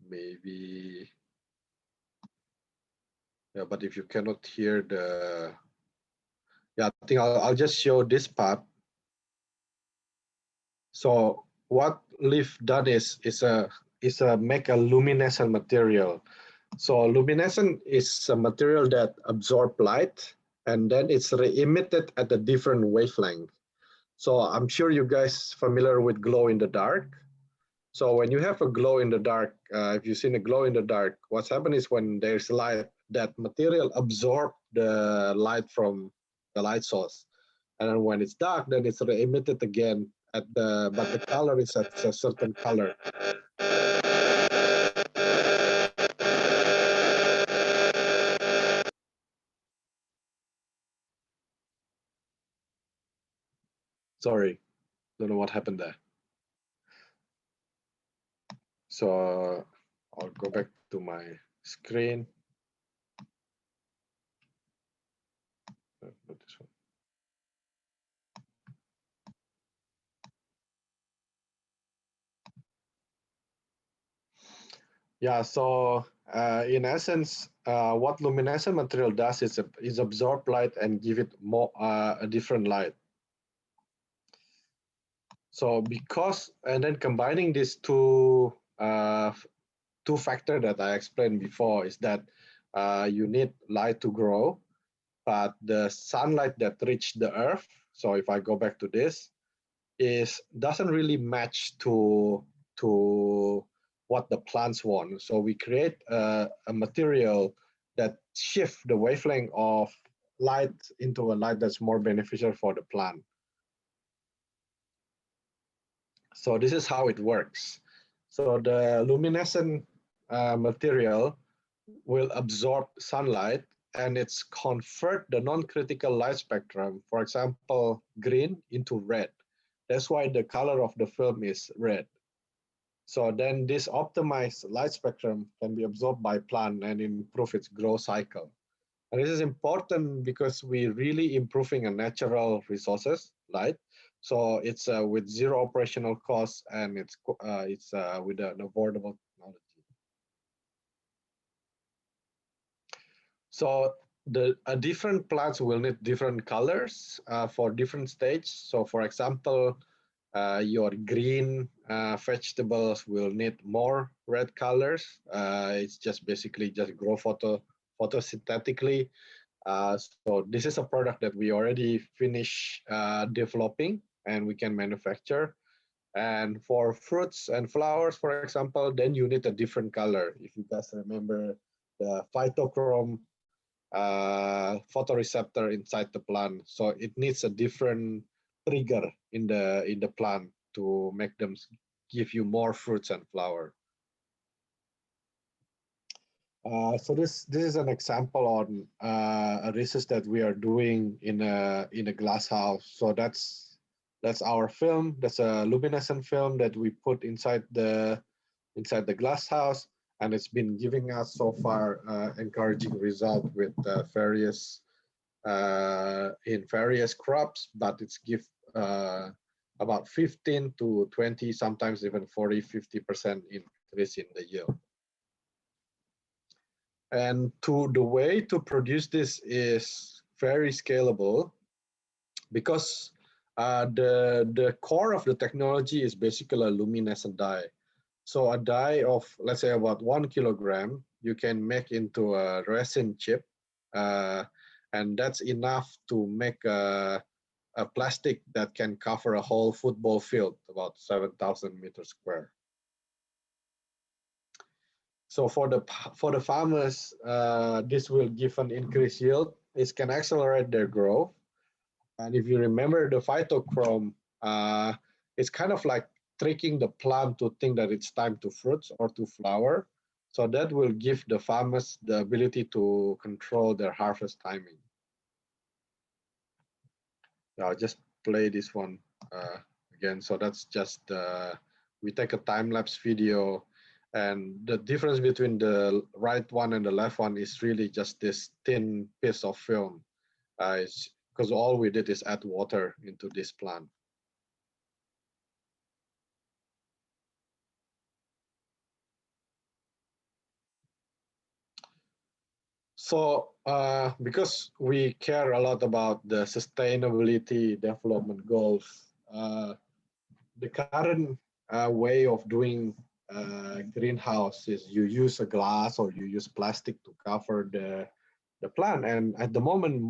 Maybe, yeah, but if you cannot hear the, yeah, I think I'll just show this part. So what Leaf done is make a luminescent material. So luminescent is a material that absorb light and then it's re-emitted at a different wavelength. So I'm sure you guys familiar with glow in the dark. So when you have a glow in the dark, if you've seen a glow in the dark, what's happened is when there's light, that material absorb the light from the light source. And then when it's dark, then it's re-emitted again at but the color is at a certain color. Sorry, don't know what happened there. So I'll go back to my screen. Not this one. Yeah, so in essence, what luminescent material does is absorb light and give it more a different light. So because, and then combining these two factors that I explained before is that you need light to grow, but the sunlight that reach the earth, so if I go back to this, doesn't really match to what the plants want. So we create a material that shift the wavelength of light into a light that's more beneficial for the plant. So this is how it works. So the luminescent material will absorb sunlight and it's convert the non-critical light spectrum, for example, green into red. That's why the color of the film is red. So then this optimized light spectrum can be absorbed by plant and improve its growth cycle. And this is important because we're really improving a natural resources, light. So it's with zero operational costs and it's with an affordable technology. So the different plants will need different colors for different stage. So for example, your green vegetables will need more red colors. It's just basically just grow photosynthetically. So this is a product that we already finished developing and we can manufacture. And for fruits and flowers, for example, then you need a different color. If you guys remember the phytochrome photoreceptor inside the plant, so it needs a different trigger in the plant to make them give you more fruits and flower. So this is an example on a research that we are doing in a glass house. So that's our film. That's a luminescent film that we put inside the glass house, and it's been giving us so far encouraging result with various crops, but it's give about 15 to 20, sometimes even 40-50% increase in the yield. And the way to produce this is very scalable because the core of the technology is basically a luminescent dye. So a dye of, let's say, about 1 kilogram, you can make into a resin chip, and that's enough to make a plastic that can cover a whole football field, about 7,000 meters square. So for the farmers, this will give an increased yield. This can accelerate their growth. And if you remember the phytochrome, it's kind of like tricking the plant to think that it's time to fruits or to flower. So that will give the farmers the ability to control their harvest timing. I'll just play this one again. So that's just we take a time-lapse video, and the difference between the right one and the left one is really just this thin piece of film. Because all we did is add water into this plant. So because we care a lot about the sustainability development goals, the current way of doing greenhouse is you use a glass or you use plastic to cover the plant. And at the moment,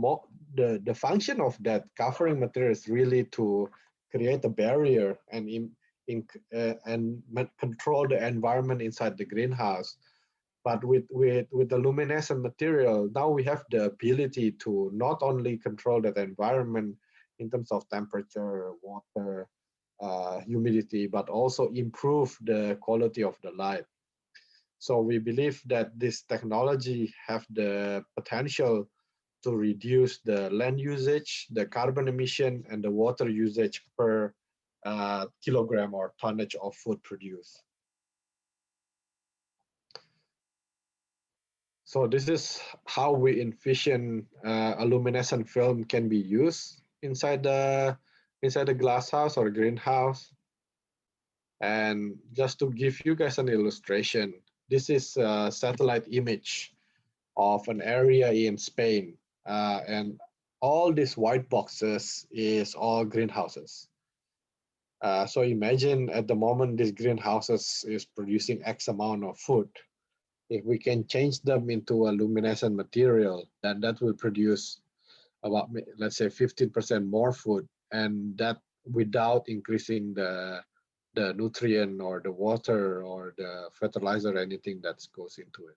the function of that covering material is really to create a barrier and control the environment inside the greenhouse. But with the luminescent material, now we have the ability to not only control that environment in terms of temperature, water, humidity, but also improve the quality of the light. So we believe that this technology have the potential to reduce the land usage, the carbon emission, and the water usage per kilogram or tonnage of food produced. So this is how we envision a luminescent film can be used inside the glass house or greenhouse. And just to give you guys an illustration, this is a satellite image of an area in Spain, and all these white boxes is all greenhouses. So imagine at the moment this greenhouses is producing X amount of food. If we can change them into a luminescent material, then that will produce about, let's say, 15% more food, and that without increasing the nutrient or the water or the fertilizer, anything that goes into it.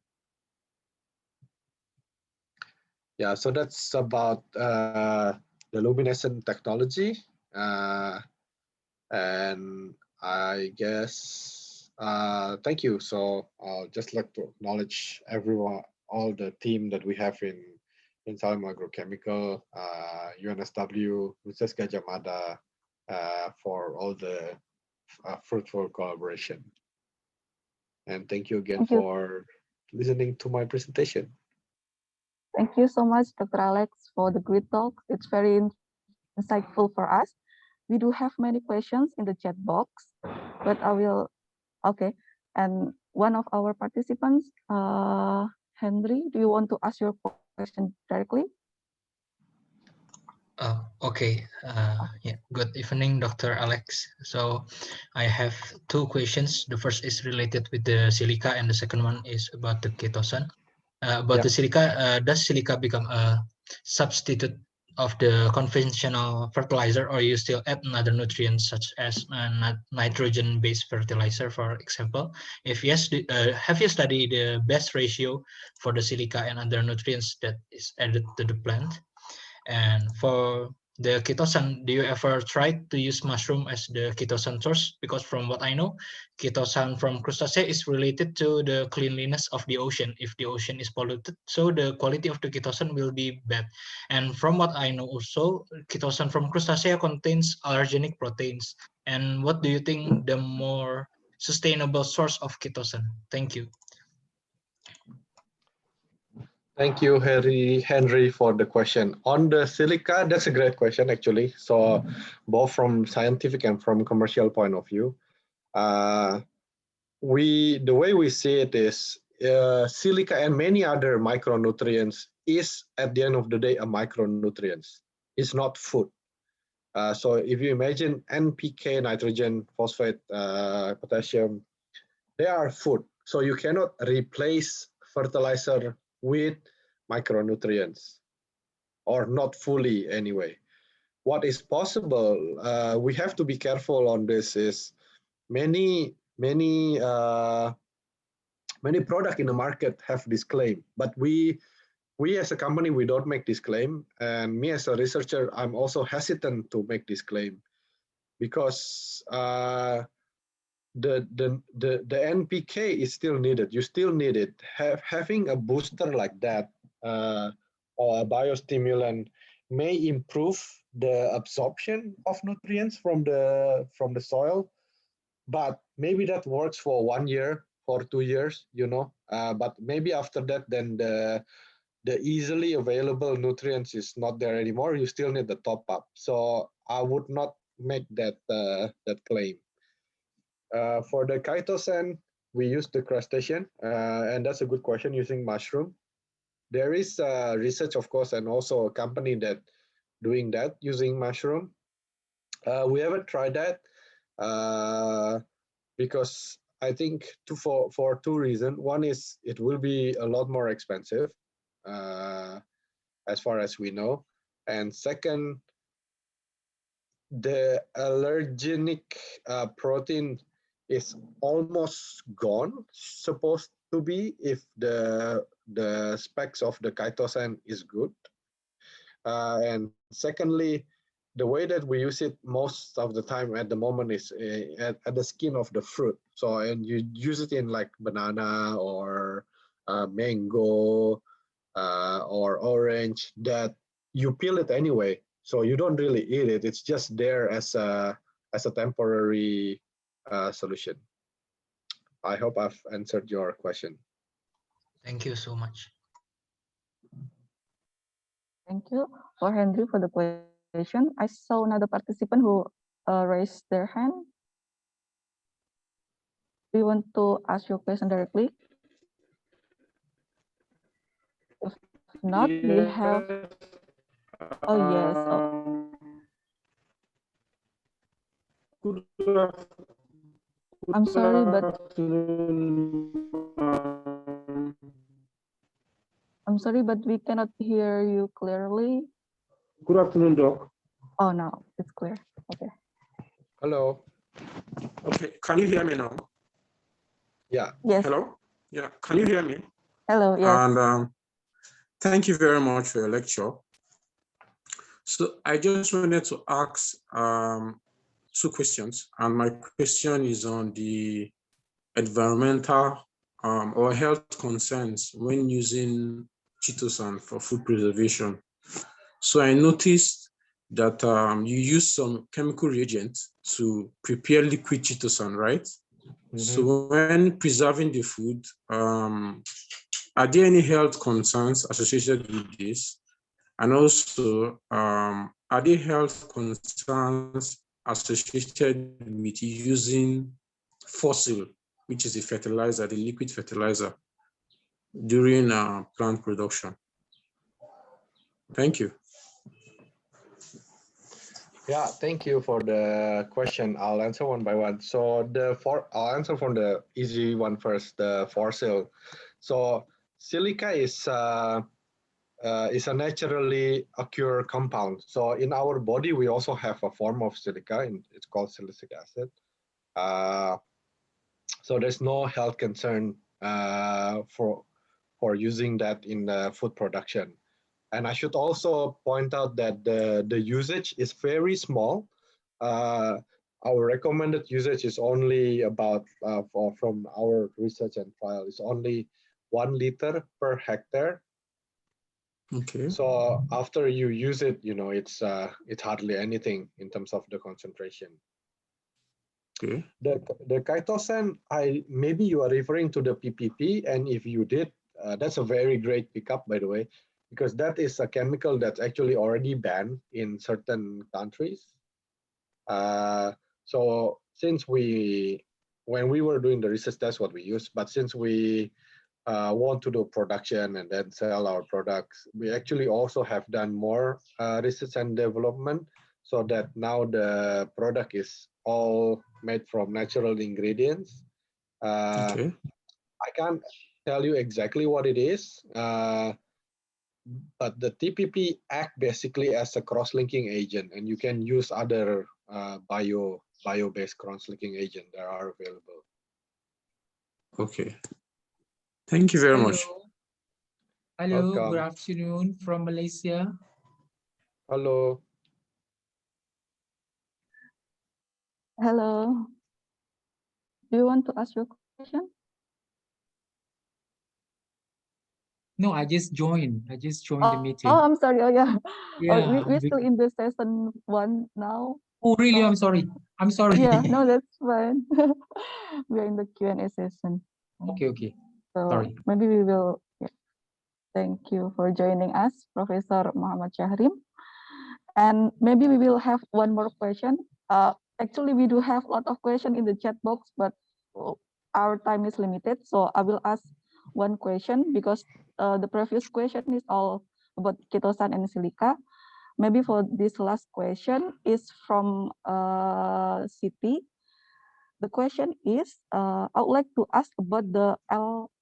Yeah, so that's about the luminescent technology. And I guess, thank you. So I'll just like to acknowledge everyone, all the team that we have in Salam Agrochemical, UNSW, Universitas Gajah Mada, for all the fruitful collaboration. And thank you again for listening to my presentation. Thank you so much, Dr. Alex, for the great talk. It's very insightful for us. We do have many questions in the chat box, but I will, okay. And one of our participants, Henry, do you want to ask your question directly? Okay. Yeah. Good evening, Dr. Alex. So I have two questions. The first is related with the silica, and the second one is about the ketosan. About the silica, does silica become a substitute of the conventional fertilizer, or you still add another nutrient such as nitrogen-based fertilizer, for example? If yes, have you studied the best ratio for the silica and other nutrients that is added to the plant? And for the ketosan, do you ever try to use mushroom as the ketosan source? Because from what I know, ketosan from crustacea is related to the cleanliness of the ocean. If the ocean is polluted, so the quality of the ketosan will be bad. And from what I know also, ketosan from crustacea contains allergenic proteins. And what do you think the more sustainable source of ketosan? Thank you. Thank you, Henry, for the question. On the silica, that's a great question, actually. So both from scientific and from commercial point of view, the way we see it is silica and many other micronutrients is, at the end of the day, a micronutrients. It's not food. So if you imagine NPK, nitrogen, phosphate, potassium, they are food. So you cannot replace fertilizer with micronutrients, or not fully anyway. What is possible, we have to be careful on this, is many products in the market have this claim, but we as a company, we don't make this claim. And me as a researcher, I'm also hesitant to make this claim, because the NPK is still needed. You still need it. Having a booster like that, or a biostimulant, may improve the absorption of nutrients from the soil, but maybe that works for 1 year, for 2 years, but maybe after that, then the easily available nutrients is not there anymore. You still need the top up. So I would not make that claim. For the chitosan, we use the crustacean, and that's a good question using mushroom. There is research, of course, and also a company that doing that using mushroom. We haven't tried that because I think for two reasons. One is it will be a lot more expensive, as far as we know, and second, the allergenic protein is almost gone, supposed to be, if the specs of the chitosan is good. And secondly, the way that we use it most of the time at the moment is at the skin of the fruit. So, and you use it in like banana or mango or orange, that you peel it anyway. So you don't really eat it. It's just there as a temporary solution. I hope I've answered your question. Thank you so much. Thank you for Henry for the question. I saw another participant who raised their hand. Do you want to ask your question directly? If not, we have. Oh yes. Oh. I'm sorry, but we cannot hear you clearly. Good afternoon, Doc. Oh, no, it's clear. Okay. Hello. Okay, can you hear me now? Yeah. Yes. Hello? Yeah, can you hear me? Hello, yes. And thank you very much for your lecture. So I just wanted to ask two questions, and my question is on the environmental or health concerns when using chitosan for food preservation. So I noticed that you use some chemical reagents to prepare liquid chitosan, right? So when preserving the food, are there any health concerns associated with this? And also, are there health concerns associated with using fossil, which is the fertilizer, the liquid fertilizer, during plant production? Thank you. Yeah, thank you for the question. I'll answer one by one. So I'll answer from the easy one first, the fossil. So silica is a naturally occur compound. So in our body, we also have a form of silica, and it's called silicic acid. So there's no health concern for using that in the food production. And I should also point out that the usage is very small. Our recommended usage is only about, from our research and trial, is only 1 liter per hectare. Okay. So after you use it, it's hardly anything in terms of the concentration. Okay. The chitosan, maybe you are referring to the PPP, and if you did, that's a very great pickup, by the way, because that is a chemical that's actually already banned in certain countries. So since when we were doing the research, that's what we used. But since we want to do production and then sell our products, we actually also have done more research and development, so that now the product is all made from natural ingredients. Okay. I can't tell you exactly what it is, but the TPP act basically as a cross-linking agent, and you can use other bio-based cross-linking agent that are available. Okay. Thank you very much. Hello, Welcome. good afternoon from Malaysia. Hello. Hello. Do you want to ask your question? No, I just joined. I just joined the meeting. Oh, I'm sorry. Oh, yeah. Yeah. We're still in the session 1 now. Oh, really? So, I'm sorry. I'm sorry. yeah, no, that's fine. We're in the Q&A session. Okay. So Sorry. maybe we will, yeah. Thank you for joining us, Professor Muhammad Syahrim. And maybe we will have one more question. Actually, we do have a lot of questions in the chat box, but our time is limited. So I will ask one question because the previous question is all about ketosan and silica. Maybe for this last question is from Siti. The question is, I would like to ask about the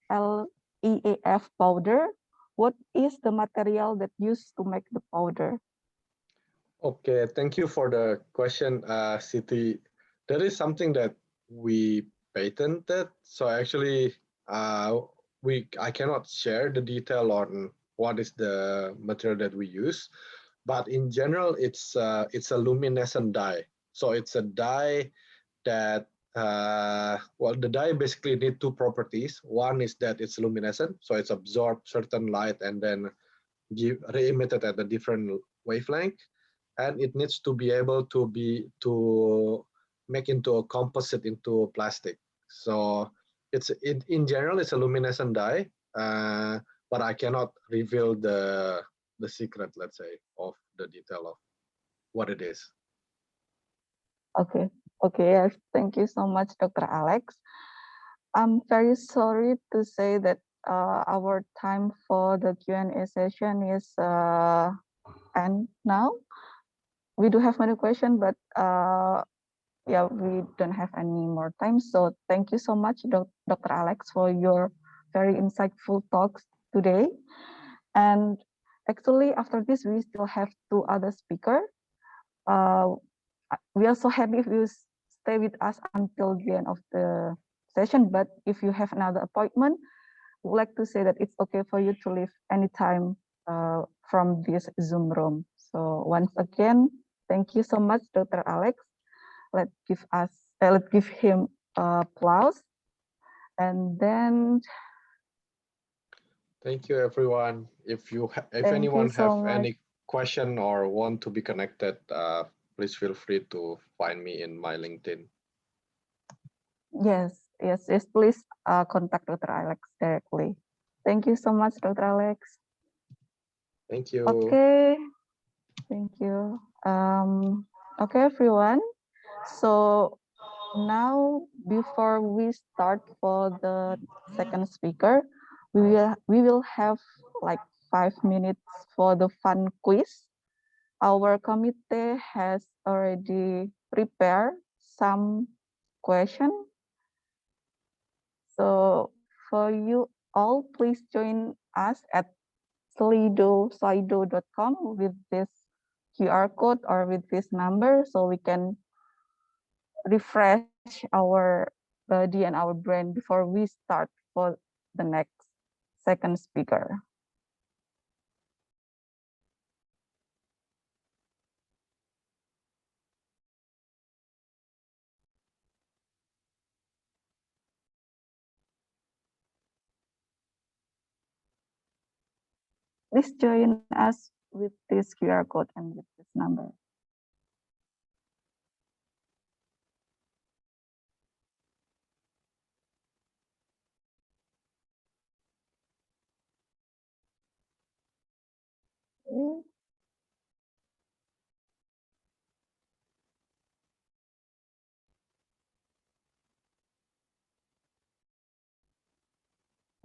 LLEAF powder. What is the material that used to make the powder? Okay, thank you for the question, Siti. That is something that we patented. So actually, I cannot share the detail on what is the material that we use, but in general, it's a luminescent dye. So it's a dye that the dye basically need two properties. One is that it's luminescent, so it's absorb certain light and then re-emitted at a different wavelength, and it needs to be able to make into a composite into plastic. So in general it's a luminescent dye, but I cannot reveal the secret, let's say, of the detail of what it is. Okay. Yes. Thank you so much, Dr. Alex. I'm very sorry to say that our time for the Q&A session is end now. We do have many questions, but yeah, we don't have any more time. So thank you so much, Dr. Alex, for your very insightful talks today. And actually, after this, we still have two other speakers. We are so happy if you stay with us until the end of the session. But if you have another appointment, I would like to say that it's okay for you to leave anytime from this Zoom room. So once again, thank you so much, Dr. Alex. Let's give him applause. And then thank you, everyone. If anyone have any question or want to be connected, please feel free to find me in my LinkedIn. Yes. Please contact Dr. Alex directly. Thank you so much, Dr. Alex. Thank you. Okay. Thank you. Okay, everyone. So now, before we start for the second speaker, we will have like 5 minutes for the fun quiz. Our committee has already prepared some questions. So for you all, please join us at slido.com with this QR code or with this number so we can refresh our body and our brain before we start for the next second speaker. Please join us with this QR code and with this number.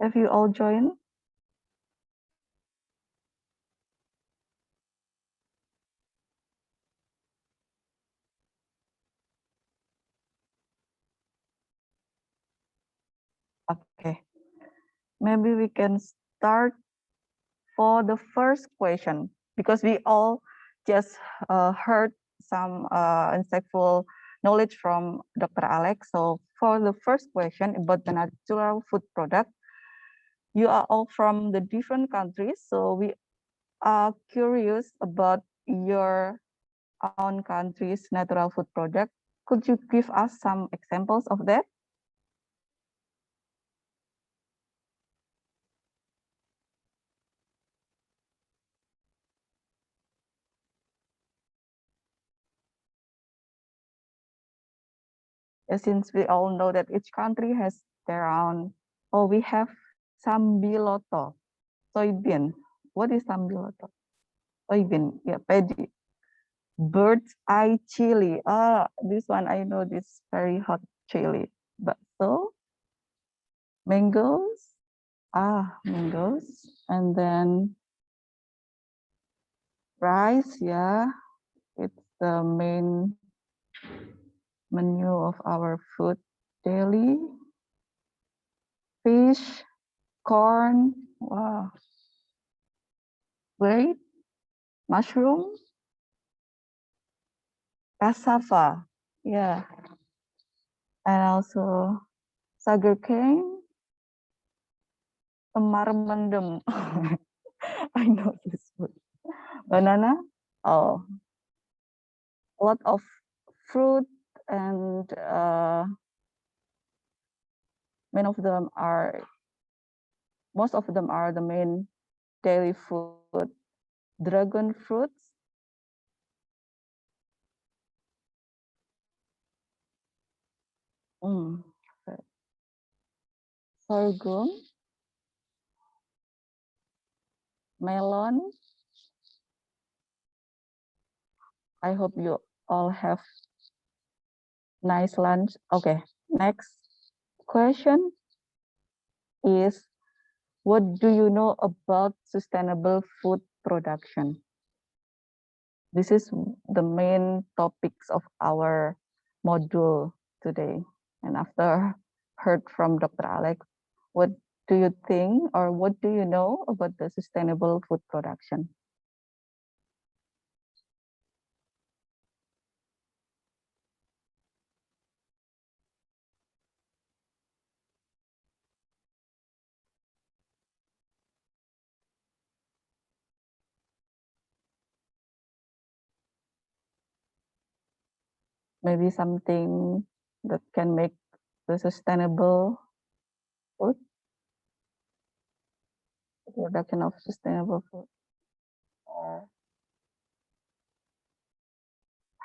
Have you all joined? Okay, maybe we can start for the first question because we all just heard some insightful knowledge from Dr. Alex. So for the first question about the natural food product, you are all from the different countries. So we are curious about your own country's natural food product. Could you give us some examples of that? Since we all know that each country has their own. Oh, we have sambiloto, soybean. What is sambiloto? Soybean, yeah, paddy. Bird's eye chili. Ah, this one I know, this very hot chili. Bakso, mangoes. Ah, mangoes. And then rice, yeah. It's the main menu of our food daily. Fish, corn, wow. Wheat, mushroom, cassava, yeah. And also sugarcane, temar mendem. I know this food. Banana, oh, a lot of fruit, and most of them are the main daily food. Dragon fruits, sorghum, melon. I hope you all have nice lunch. Okay, next question is, what do you know about sustainable food production? This is the main topics of our module today. And after heard from Dr. Alex, what do you think, or what do you know about the sustainable food production? Maybe something that can make the sustainable food, production of sustainable food.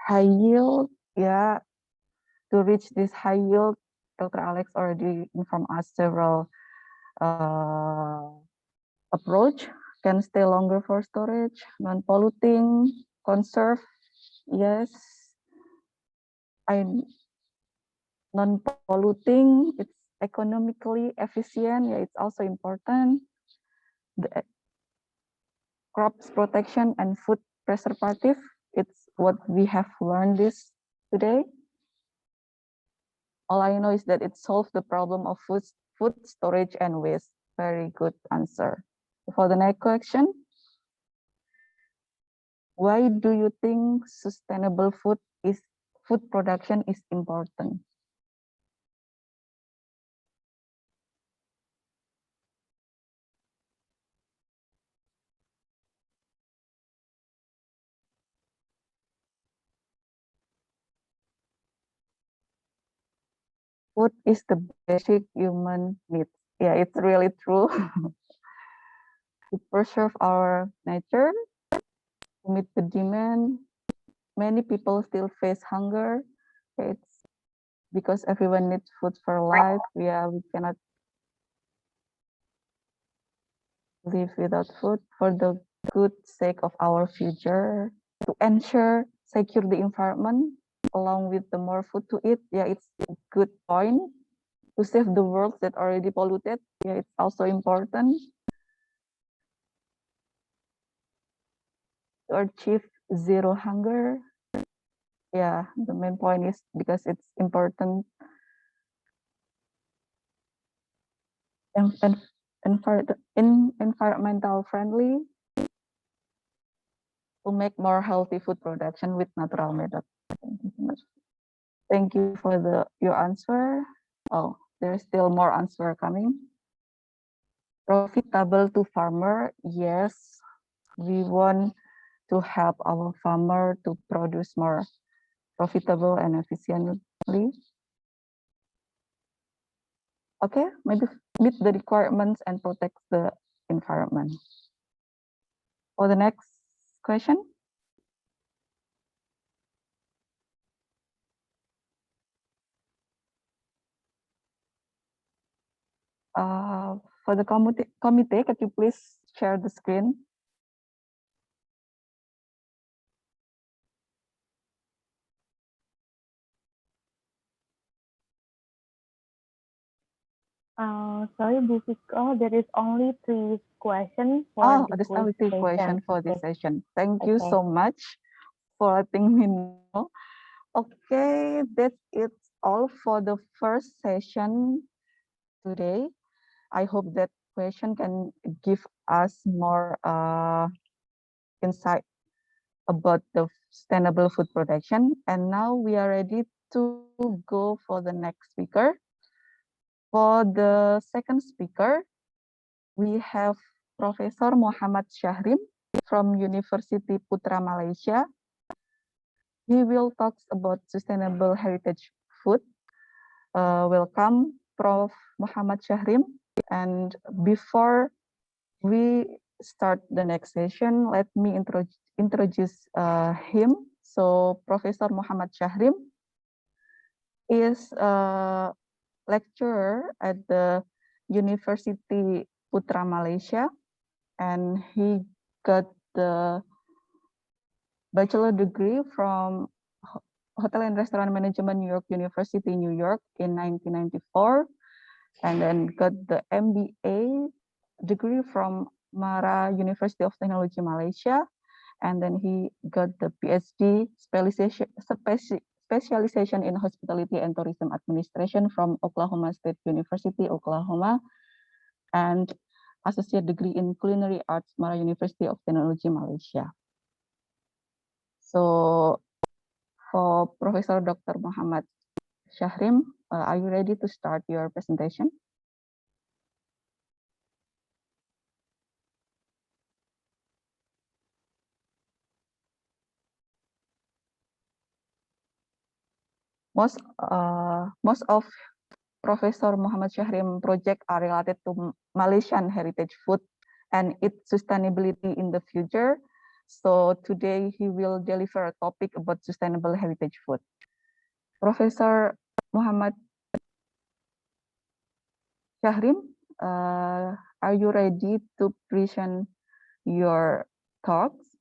High yield, yeah. To reach this high yield, Dr. Alex already informed us several approach. Can stay longer for storage, non-polluting, conserve, yes. Non-polluting, it's economically efficient, yeah, it's also important. The crops protection and food preservative, it's what we have learned this today. All I know is that it solves the problem of food storage and waste. Very good answer. For the next question, why do you think sustainable food production is important? Food is the basic human needs. Yeah, it's really true. To preserve our nature, to meet the demand, many people still face hunger. It's because everyone needs food for life. Yeah, we cannot live without food. For the good sake of our future, to ensure secure the environment, along with the more food to eat. Yeah, it's a good point. To save the world that already polluted. Yeah, it's also important. To achieve zero hunger. Yeah, the main point is because it's important and environmental friendly, to make more healthy food production with natural method. Thank you so much. Thank you for your answer. Oh, there's still more answer coming. Profitable to farmer, yes. We want to help our farmer to produce more profitable and efficiently. Okay, maybe meet the requirements and protect the environment. For the next question. For the committee, could you please share the screen? Sorry, Bu Fiko, there is only 3 questions for the there's quiz only 3 questions session. for this Okay. session. Thank you Okay. so much for letting me know. Okay, that's it all for the first session today. I hope that question can give us more insight about the sustainable food production. And now we are ready to go for the next speaker. For the second speaker, we have Professor Muhammad Syahrim from University Putra Malaysia. He will talk about sustainable heritage food. Welcome, Prof. Muhammad Syahrim. And before we start the next session, let me introduce him. So Professor Muhammad Syahrim is a lecturer at the University Putra Malaysia, and he got the bachelor degree from Hotel and Restaurant Management, New York University, New York in 1994, and then got the MBA degree from Mara University of Technology, Malaysia, and then he got the PhD specialization in Hospitality and Tourism Administration from Oklahoma State University, Oklahoma, and associate degree in Culinary Arts, Mara University of Technology, Malaysia. So for Professor Dr. Muhammad Syahrim, are you ready to start your presentation? Most of Professor Muhammad Syahrim project are related to Malaysian heritage food and its sustainability in the future. So today he will deliver a topic about sustainable heritage food. Professor Muhammad Syahrim, are you ready to present your talks?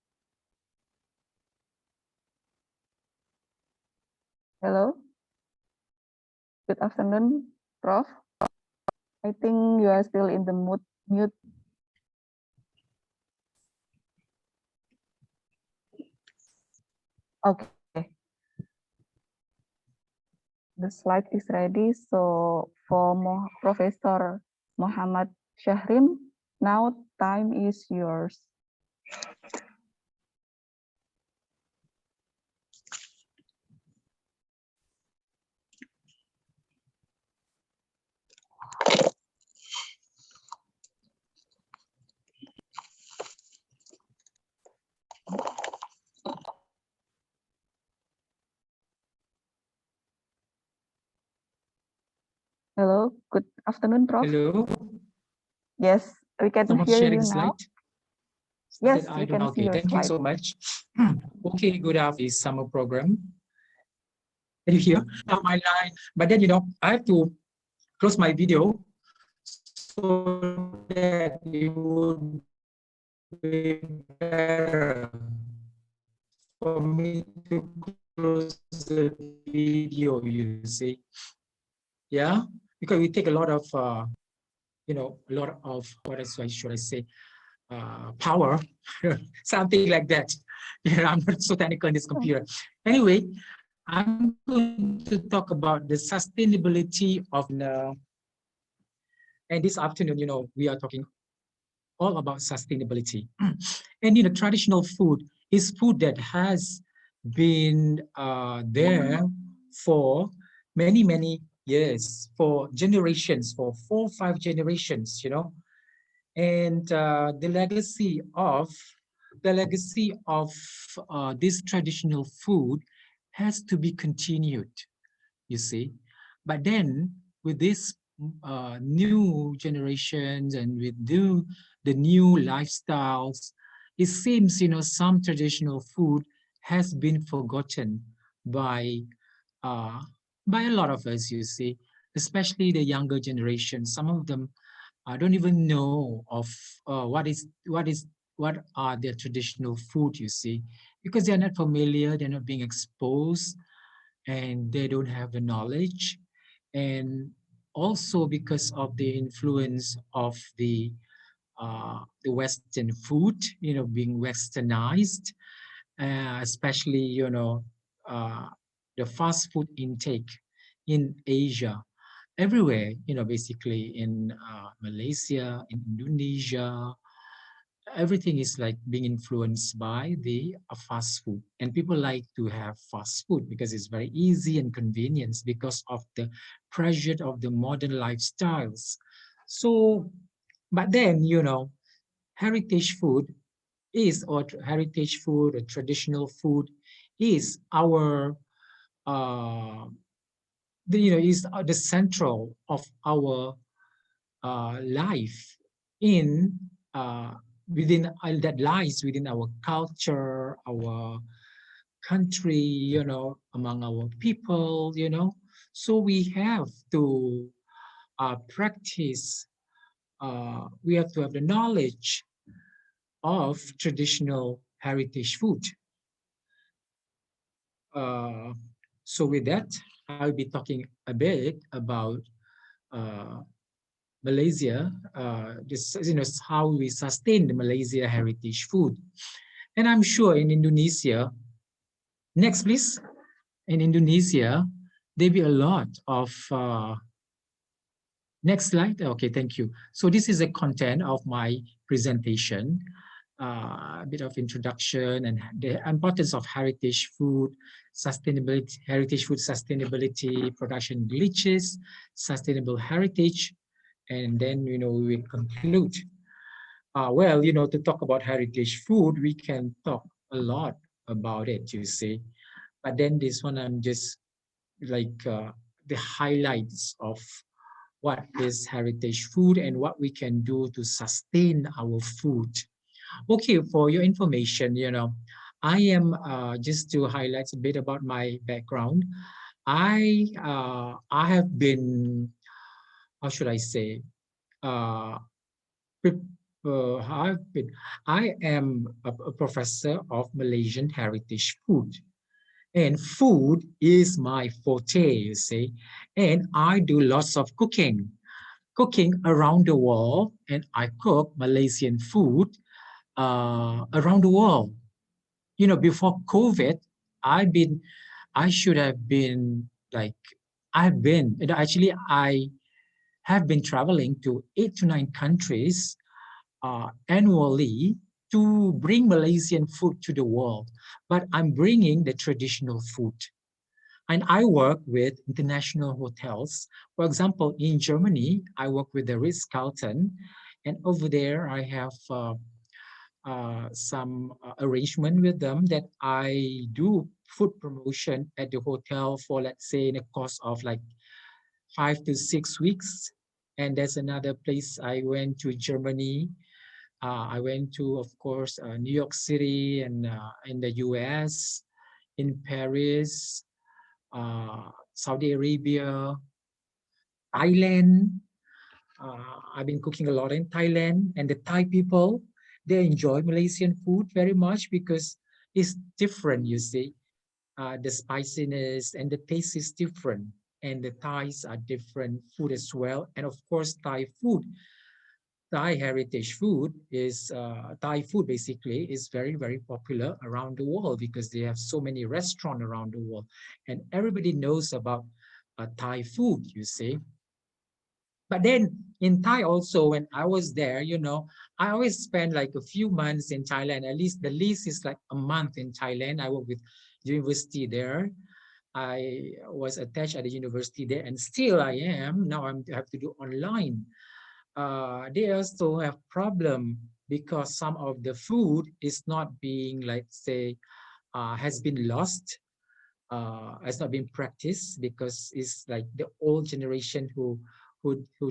Hello. Good afternoon, Prof. I think you are still in the mute. Okay. The slide is ready. So for Professor Muhammad Syahrim, now time is yours. Hello, good afternoon, Prof. Hello. Yes, we can Someone hear sharing you slide? now. Yes, I we don't can know. see Okay, your thank you slide. so much. Okay, good afternoon. Summer program. Can you hear my line? But then, I have to close my video so that it would be better for me to close the video, you see. Yeah, because we take a lot of, a lot of, what should I say, power, something like that. I'm not so technical in this computer. Anyway, I'm going to talk about the sustainability of, and this afternoon, we are talking all about sustainability. And, traditional food is food that has been there for many, many years, for generations, for 4 or 5 generations, and the legacy of this traditional food has to be continued, you see. But then with this new generations and with the new lifestyles, it seems, some traditional food has been forgotten by a lot of us, you see, especially the younger generation. Some of them don't even know of what are their traditional food, you see, because they're not familiar, they're not being exposed, and they don't have the knowledge. And also because of the influence of the Western food, being westernized, especially, the fast food intake in Asia, everywhere, basically in Malaysia, in Indonesia, everything is like being influenced by the fast food. And people like to have fast food because it's very easy and convenient because of the pressure of the modern lifestyles. So, but then, heritage food heritage food or traditional food is our is the central of our life in within that lies within our culture, our country, among our people, so we have to practice, we have to have the knowledge of traditional heritage food. Uh, so with that, I'll be talking a bit about uh, Malaysia, this, how we sustain the Malaysia heritage food. And I'm sure in Indonesia, next please, in Indonesia, there be a lot of, next slide, okay, thank you. So this is the content of my presentation, a bit of introduction and the importance of heritage food, sustainability, heritage food sustainability, production glitches, sustainable heritage, and then, we will conclude. Well, to talk about heritage food, we can talk a lot about it, you see. But then this one, I'm just like the highlights of what is heritage food and what we can do to sustain our food. Okay, for your information, I am just to highlight a bit about my background. I have been, how should I say, uh, I've been, I am a professor of Malaysian heritage food. And food is my forte, you see. And I do lots of cooking around the world. And I cook Malaysian food around the world. Before COVID, I should have been like, actually, I have been traveling to 8 to 9 countries annually to bring Malaysian food to the world, but I'm bringing the traditional food. And I work with international hotels. For example, in Germany, I work with the Ritz-Carlton, and over there I have some arrangement with them that I do food promotion at the hotel for, let's say, in a course of like 5 to 6 weeks. And there's another place I went to Germany. I went to, of course, New York City and in the US, in Paris, Saudi Arabia, Thailand. I've been cooking a lot in Thailand, and the Thai people, they enjoy Malaysian food very much because it's different, you see. The spiciness and the taste is different, and the Thais are different food as well. And of course, Thai heritage food is Thai food basically is very, very popular around the world because they have so many restaurants around the world, and everybody knows about Thai food, you see. But then in Thai also, when I was there, I always spend like a few months in Thailand. At least the least is like a month in Thailand. I work with university there. I was attached at the university there, and still I am. Now I have to do online. They also have problem because some of the food is not being, like, say, has been lost, has not been practiced because it's like the old generation who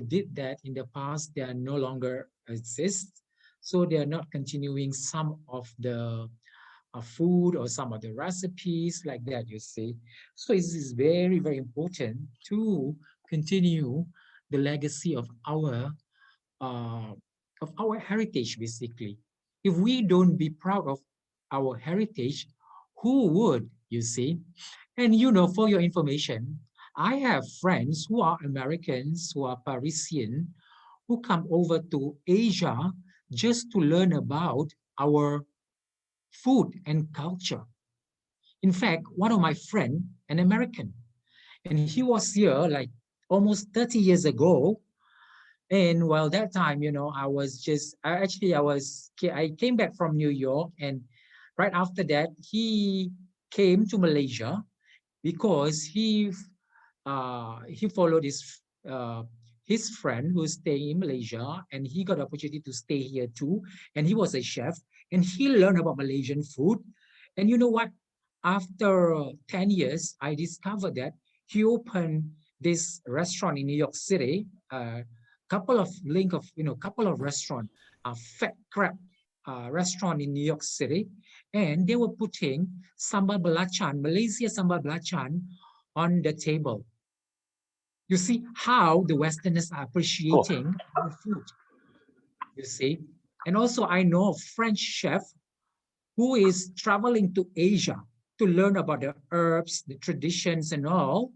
did that in the past, they are no longer exist. So they are not continuing some of the food or some of the recipes like that, you see. So it is very, very important to continue the legacy of our of our heritage, basically. If we don't be proud of our heritage, who would, you see? And you know, for your information, I have friends who are Americans, who are Parisian, who come over to Asia just to learn about our food and culture. In fact, one of my friend, an American, and he was here like almost 30 years ago. And while that time, you know, I came back from New York, and right after that, he came to Malaysia because he followed his friend who's staying in Malaysia, and he got the opportunity to stay here too. And he was a chef, and he learned about Malaysian food. And you know what? After 10 years, I discovered that he opened this restaurant in New York City. Couple of restaurant, Fat Crab restaurant in New York City, and they were putting sambal belacan, Malaysia sambal belacan, on the table. You see how the Westerners are appreciating our food. You see, and also I know a French chef who is traveling to Asia to learn about the herbs, the traditions, and all,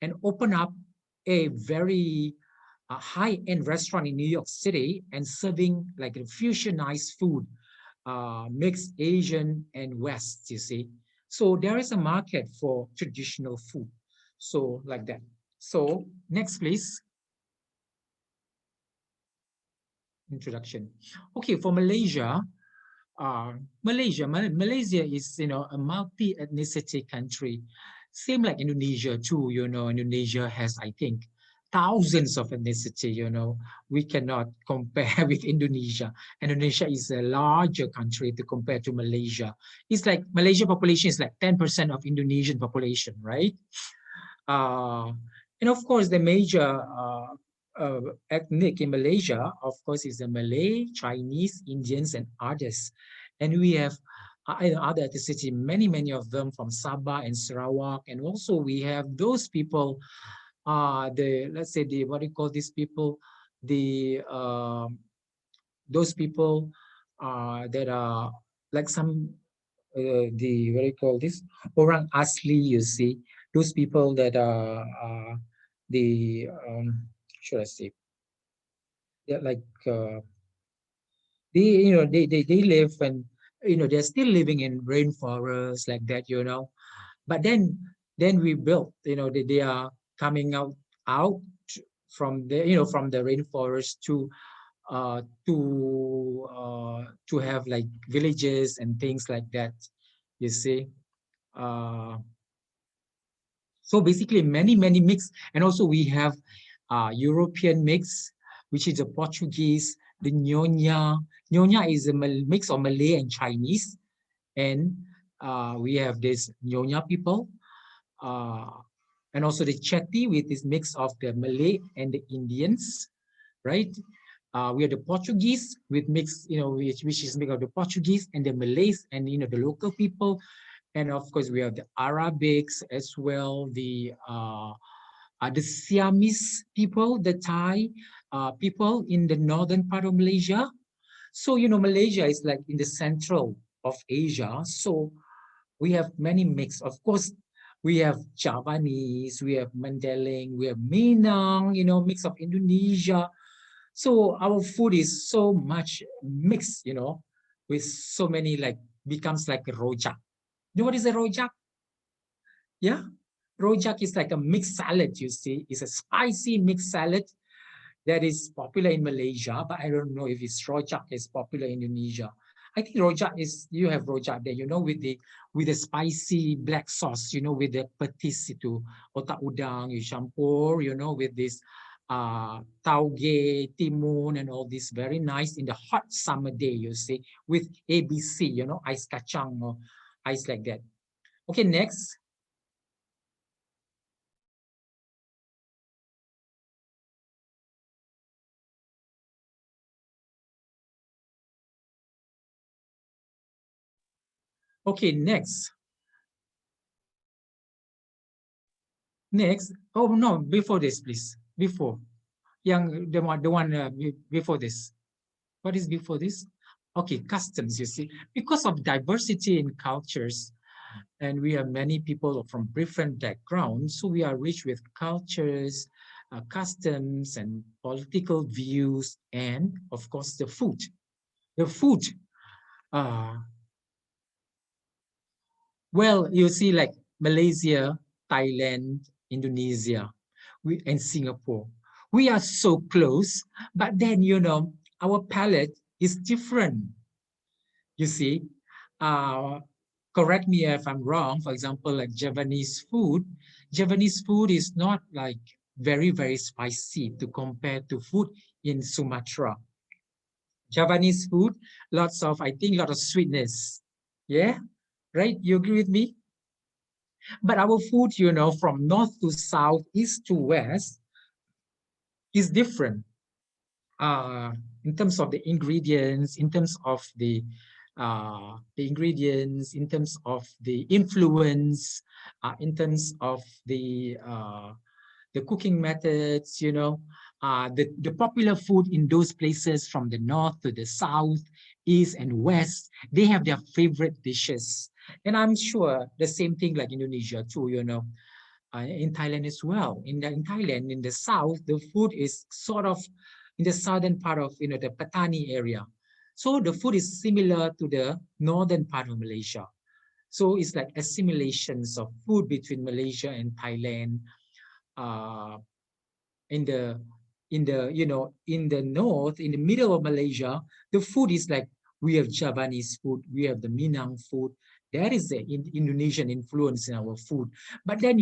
and open up a very high-end restaurant in New York City and serving like a fusionized food, mixed Asian and West, you see. So there is a market for traditional food. So like that. So next, please. Introduction. Okay, for Malaysia, Malaysia is, you know, a multi-ethnicity country, same like Indonesia too. You know, Indonesia has, I think, thousands of ethnicity. You know, we cannot compare with Indonesia. Indonesia is a larger country to compare to Malaysia. It's like Malaysia population is like 10% of Indonesian population, right? And of course, the major ethnic in Malaysia, of course, is the Malay, Chinese, Indians, and others. And we have other ethnicity, many of them from Sabah and Sarawak. And also we have those people, let's say what do you call these people? Those people that are like some, what do you call this? Orang Asli, you see. Those people that are should I say, they're like, they live, and, you know, they're still living in rainforests like that, you know. But then we built, you know, they are coming out from the, you know, from the rainforest to have like villages and things like that, you see. So basically many mix, and also we have European mix, which is the Portuguese, the Nyonya. Nyonya is a mix of Malay and Chinese, and we have this Nyonya people, and also the Chetty with this mix of the Malay and the Indians, right? We have the Portuguese with mix, you know, which is mix of the Portuguese and the Malays and, you know, the local people. And of course, we have the Arabics as well, the Siamese people, the Thai people in the northern part of Malaysia. So, you know, Malaysia is like in the central of Asia. So we have many mix. Of course, we have Javanese, we have Mandailing, we have Minang, you know, mix of Indonesia. So our food is so much mixed, you know, with so many, like, becomes like a rojak. You know what is a rojak? Yeah, rojak is like a mixed salad, you see. It's a spicy mixed salad that is popular in Malaysia, but I don't know if it's rojak is popular in Indonesia. I think rojak is, you have rojak there, you know, with the spicy black sauce, you know, with the petis itu, otak udang, you campur, you know, with this tauge, timun, and all this, very nice in the hot summer day, you see, with ABC, you know, ice kacang or ice like that. Okay, next. Okay, next. Next. Oh, no, before this, please. Before. the one before this. What is before this? Okay, customs, you see. Because of diversity in cultures, and we have many people from different backgrounds, so we are rich with cultures, customs, and political views, and of course the food. The food, well, you see, like Malaysia, Thailand, Indonesia, and Singapore. We are so close, but then, our palate is different. You see, correct me if I'm wrong. For example, like Javanese food is not like very, very spicy to compare to food in Sumatra. Javanese food, I think, lot of sweetness. Yeah, right? You agree with me? But our food, from north to south, east to west, is different. In terms of the ingredients, in terms of the ingredients, in terms of the influence, in terms of the cooking methods, the popular food in those places from the north to the south, east and west, they have their favorite dishes. And I'm sure the same thing like Indonesia too, in Thailand as well. In Thailand, in the south, the food is sort of in the southern part of the Patani area. So the food is similar to the northern part of Malaysia. So it's like assimilations of food between Malaysia and Thailand. In the north, in the middle of Malaysia, the food is like we have Javanese food, we have the Minang food. That is the Indonesian influence in our food. But then,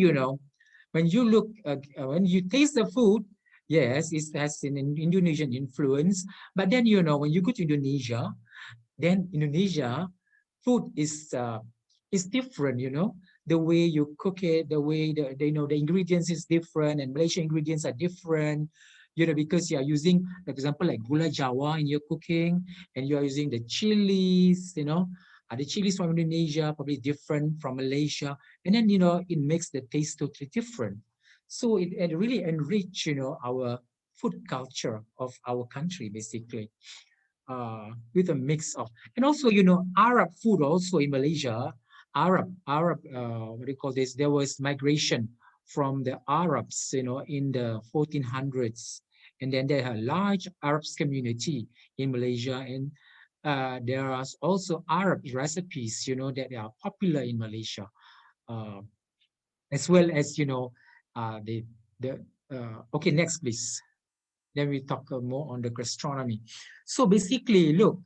when you look, when you taste the food, yes, it has an Indonesian influence. But then, when you go to Indonesia, then Indonesia food is different, the way you cook it, the way the ingredients is different, and Malaysian ingredients are different, because you are using, for example, like gula Jawa in your cooking, and you are using the chilies, the chilies from Indonesia probably different from Malaysia, and then it makes the taste totally different. So it really enrich our food culture of our country basically. With a mix of, and also Arab food also in Malaysia. Arab what do you call this, there was migration from the Arabs in the 1400s, and then there are large Arabs community in Malaysia, and there are also Arab recipes that are popular in Malaysia, as well as okay, next please. Then we talk more on the gastronomy. So basically, look,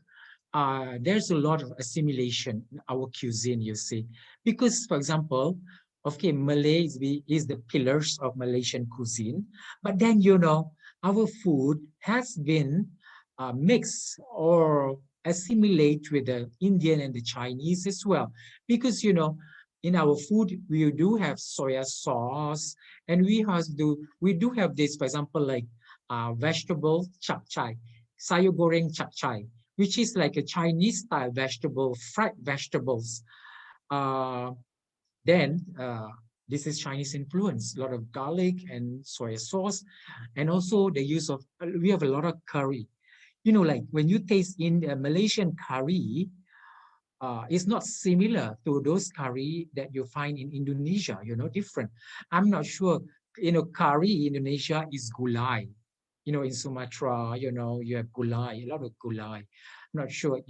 there's a lot of assimilation in our cuisine, you see. Because, for example, okay, Malay is the pillars of Malaysian cuisine. But then, our food has been mixed or assimilate with the Indian and the Chinese as well. Because, in our food, we do have soya sauce, and we do have this, for example, like vegetable chapchai, sayur goreng chapchai, which is like a Chinese style vegetable, fried vegetables. Then this is Chinese influence, a lot of garlic and soy sauce, and also the use of, we have a lot of curry. Like when you taste in Malaysian curry, it's not similar to those curry that you find in Indonesia, different. I'm not sure, curry in Indonesia is gulai. In Sumatra, you have gulai, a lot of gulai. I'm not sure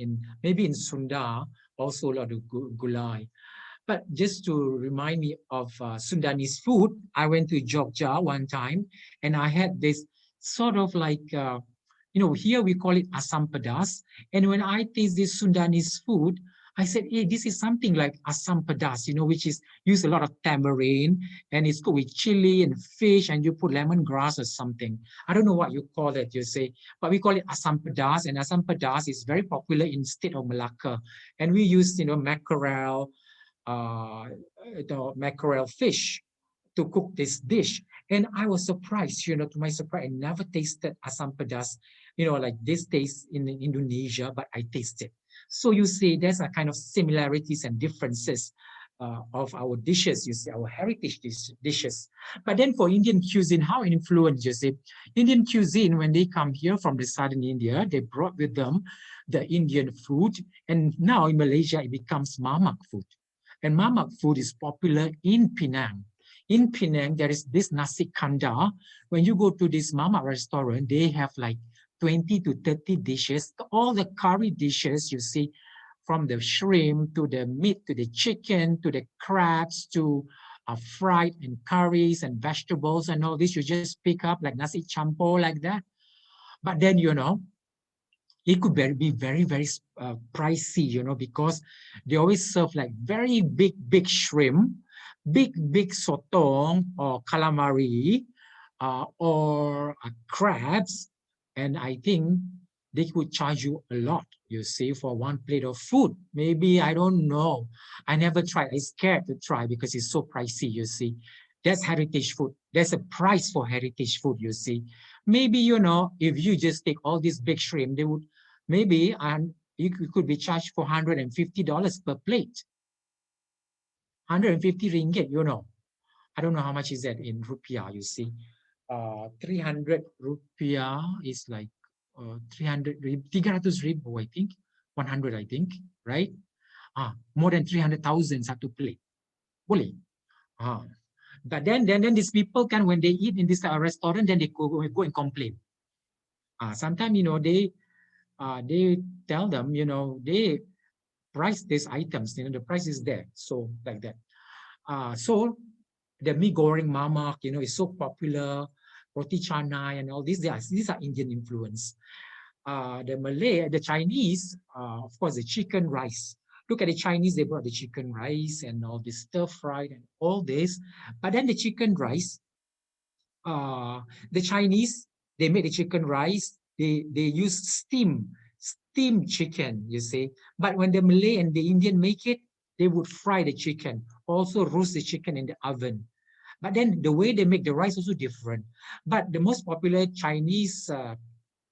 maybe in Sunda, also a lot of gulai. But just to remind me of Sundanese food, I went to Jogja one time, and I had this sort of like, here we call it asam pedas. And when I taste this Sundanese food, I said, hey, this is something like asam pedas, which is use a lot of tamarind, and it's cooked with chili and fish, and you put lemongrass or something. I don't know what you call it, you say, but we call it asam pedas, and asam pedas is very popular in state of Malacca. And we use, mackerel, the mackerel fish to cook this dish. And I was surprised, to my surprise, I never tasted asam pedas, like this taste in Indonesia, but I tasted. So you see, there's a kind of similarities and differences of our dishes, you see, our heritage dishes. But then for Indian cuisine, how influenced, you see, Indian cuisine, when they come here from the southern India, they brought with them the Indian food. And now in Malaysia, it becomes mamak food. And mamak food is popular in Penang. In Penang, there is this nasi kandar. When you go to this mamak restaurant, they have like 20 to 30 dishes, all the curry dishes, you see, from the shrimp to the meat to the chicken to the crabs to fried and curries and vegetables and all this. You just pick up like nasi campur like that. But then, you know, it could be very pricey, you know, because they always serve like very big shrimp, big sotong or calamari or crabs. And I think they could charge you a lot, you see, for one plate of food. Maybe, I don't know. I never tried. I'm scared to try because it's so pricey, you see. That's heritage food. There's a price for heritage food, you see. Maybe, you know, if you just take all these big shrimp, they would maybe, and you could be charged for $150 per plate. 150 ringgit, you know. I don't know how much is that in rupiah, you see. 300 rupiah is like 300 ribu, I think. 100, I think, right? More than 300,000 satu plate. Boleh. But then these people can, when they eat in this restaurant, then they go and complain. Sometimes, you know, they tell them, you know, they price these items, you know, the price is there. So like that. So the mee goreng mamak, you know, is so popular. Roti canai and all these are Indian influence. The Malay, the Chinese, of course, the chicken rice. Look at the Chinese, they brought the chicken rice and all this stir fried and all this. But then the chicken rice, the Chinese, they make the chicken rice, they use steamed chicken, you see. But when the Malay and the Indian make it, they would fry the chicken, also roast the chicken in the oven. But then the way they make the rice also different. But the most popular Chinese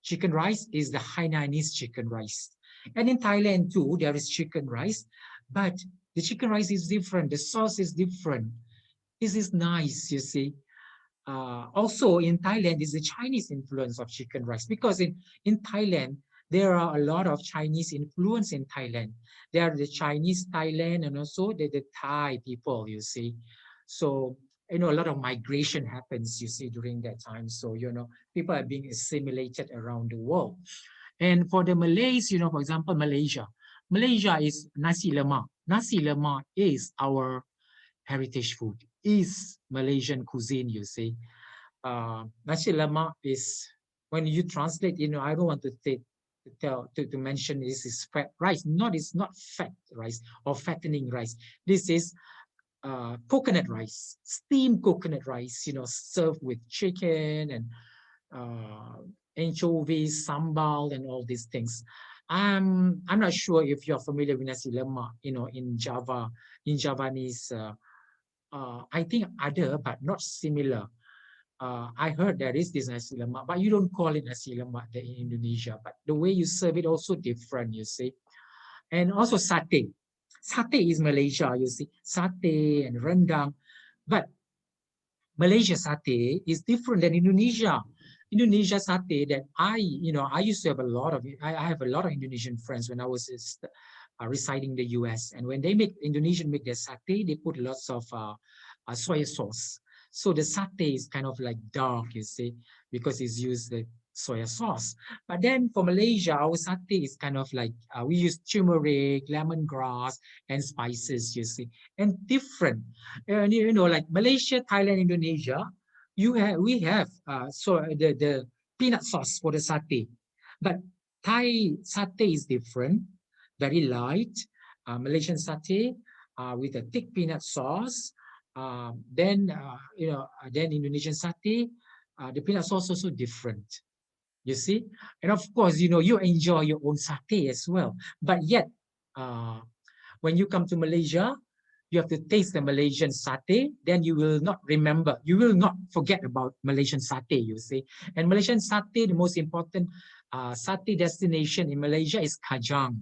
chicken rice is the Hainanese chicken rice. And in Thailand too, there is chicken rice, but the chicken rice is different. The sauce is different. This is nice, you see. Also in Thailand is the Chinese influence of chicken rice, because in Thailand, there are a lot of Chinese influence in Thailand. There are the Chinese Thailand and also the Thai people, you see. So, you know, a lot of migration happens, you see, during that time. So, you know, people are being assimilated around the world. And for the Malays, you know, for example, Malaysia is nasi lemak. Nasi lemak is our heritage food, is Malaysian cuisine, you see. Nasi lemak is, when you translate, you know, I don't want to mention this is fat rice. It's not fat rice or fattening rice. This is coconut rice, steamed coconut rice, you know, served with chicken and anchovies, sambal, and all these things. I'm not sure if you're familiar with nasi lemak, you know, in Java, in Javanese. I think other, but not similar. I heard there is this nasi lemak, but you don't call it nasi lemak there in Indonesia. But the way you serve it also different, you see. And also satay. Satay is Malaysia, you see. Satay and rendang. But Malaysia satay is different than Indonesia. Indonesia satay that I used to have I have a lot of Indonesian friends when I was residing in the US. And when Indonesian make their satay, they put lots of soy sauce. So the satay is kind of like dark, you see, because it's used the soy sauce. But then for Malaysia, our satay is kind of like, we use turmeric, lemongrass, and spices, you see, and different. And, you know, like Malaysia, Thailand, Indonesia, we have the peanut sauce for the satay. But Thai satay is different, very light. Malaysian satay with a thick peanut sauce. Then Indonesian satay, the peanut sauce also different. You see, and of course, you know, you enjoy your own satay as well. But yet, when you come to Malaysia, you have to taste the Malaysian satay. Then you will not forget about Malaysian satay. You see, and Malaysian satay, the most important satay destination in Malaysia is Kajang.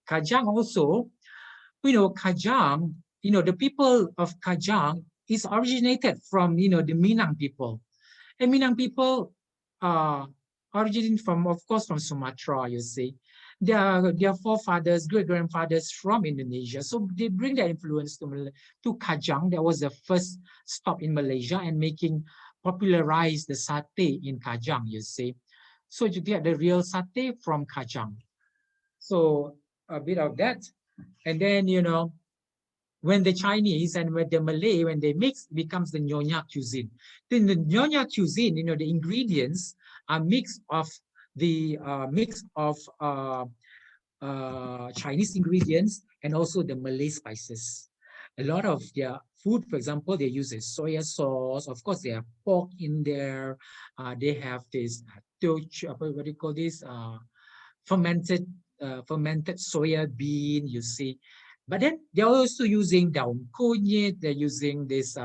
Kajang also, you know, Kajang the people of Kajang is originated from, the Minang people. And Minang people originating from, of course, from Sumatra, you see. Their forefathers, great-grandfathers from Indonesia. So they bring their influence to Kajang. That was the first stop in Malaysia and popularize the satay in Kajang, you see. So you get the real satay from Kajang. So a bit of that. And then, when the Chinese and when the Malay, when they mix, becomes the Nyonya cuisine. Then the Nyonya cuisine, the ingredients are mix of Chinese ingredients and also the Malay spices. A lot of their food, for example, they use a soya sauce. Of course, they have pork in there. They have this what do you call this? Fermented soya bean, you see. But then they're also using daun kunyit, they're using this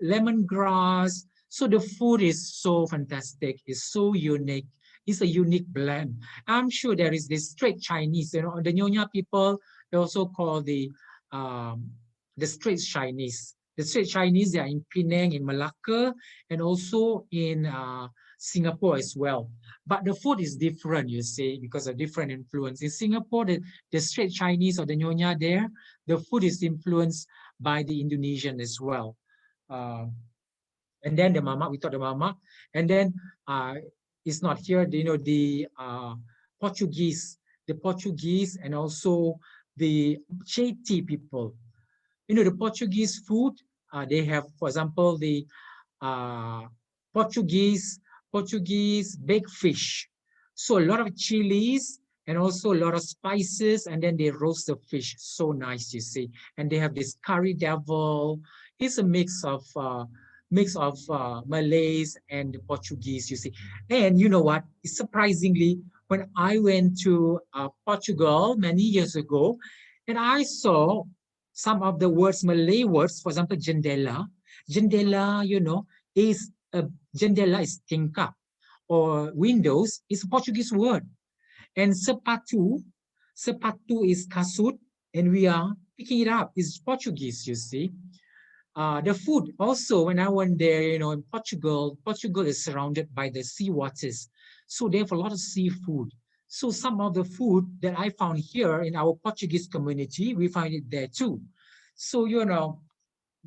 lemongrass. So the food is so fantastic, it's so unique. It's a unique blend. I'm sure there is this straight Chinese, the Nyonya people, they also call the straight Chinese. The straight Chinese, they are in Penang, in Malacca, and also in Singapore as well. But the food is different, you see, because of different influence. In Singapore, the straight Chinese or the Nyonya there, the food is influenced by the Indonesian as well. And then the mama, we thought the mama, and then it's not here, the Portuguese and also the Chetty people. The Portuguese food, they have, for example, the Portuguese baked fish. So a lot of chilies and also a lot of spices, and then they roast the fish. So nice, you see. And they have this curry devil. It's a mix of Malays and Portuguese, you see. And you know what? Surprisingly, when I went to Portugal many years ago, and I saw some of the words, Malay words, for example, jendela. Jendela, is jendela is tingkap, or windows is a Portuguese word. And sepatu is kasut, and we are picking it up. It's Portuguese, you see. The food also, when I went there, in Portugal is surrounded by the sea waters. So they have a lot of seafood. So some of the food that I found here in our Portuguese community, we find it there too. So,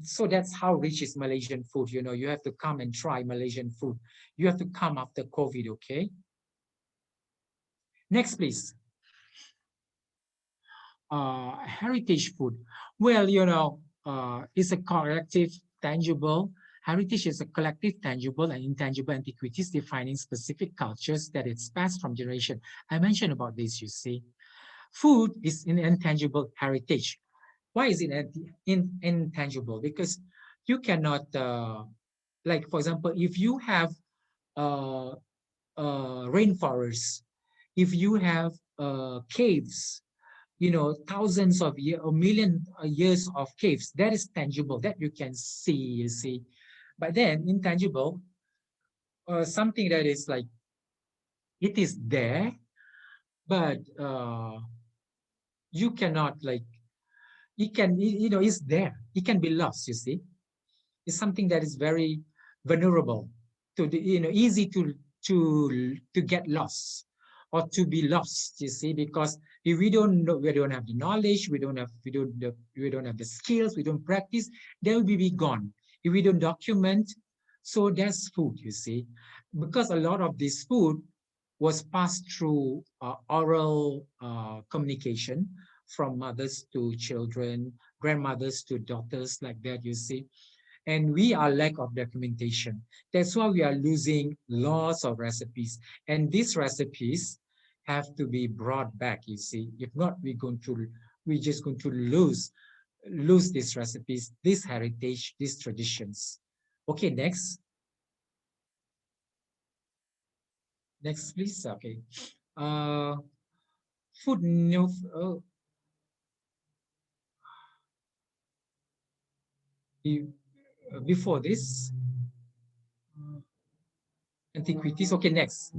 so that's how rich is Malaysian food. You have to come and try Malaysian food. You have to come after COVID, okay? Next, please. Heritage food. Well, it's a collective, tangible. Heritage is a collective, tangible, and intangible antiquities defining specific cultures that it's passed from generation. I mentioned about this, you see. Food is an intangible heritage. Why is it intangible? Because you cannot, like, for example, if you have rainforests, if you have caves, thousands of years or million years of caves, that is tangible, that you can see, you see. But then intangible, something that is like, it is there, but you cannot, like, it's there. It can be lost, you see. It's something that is very vulnerable to the, easy to get lost or to be lost, you see, because if we don't know, we don't have the knowledge, we don't have the skills, we don't practice, they will be gone. If we don't document, so that's food, you see, because a lot of this food was passed through oral communication from mothers to children, grandmothers to daughters, like that, you see. And we are lack of documentation. That's why we are losing lots of recipes. And these recipes have to be brought back, you see. If not, we're just going to lose these recipes, this heritage, these traditions. Okay, next. Next, please. Okay. Food before this, antiquities. Okay, next.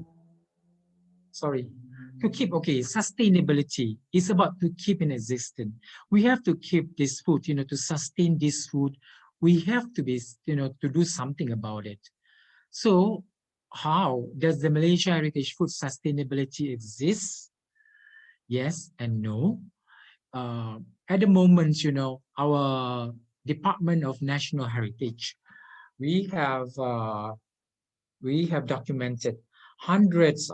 Sorry. to keep, okay, sustainability is about to keep in existence. We have to keep this food, to sustain this food. We have to be, to do something about it. So how does the Malaysia Heritage Food Sustainability exist? Yes and no. At the moment, our Department of National Heritage, we have documented hundreds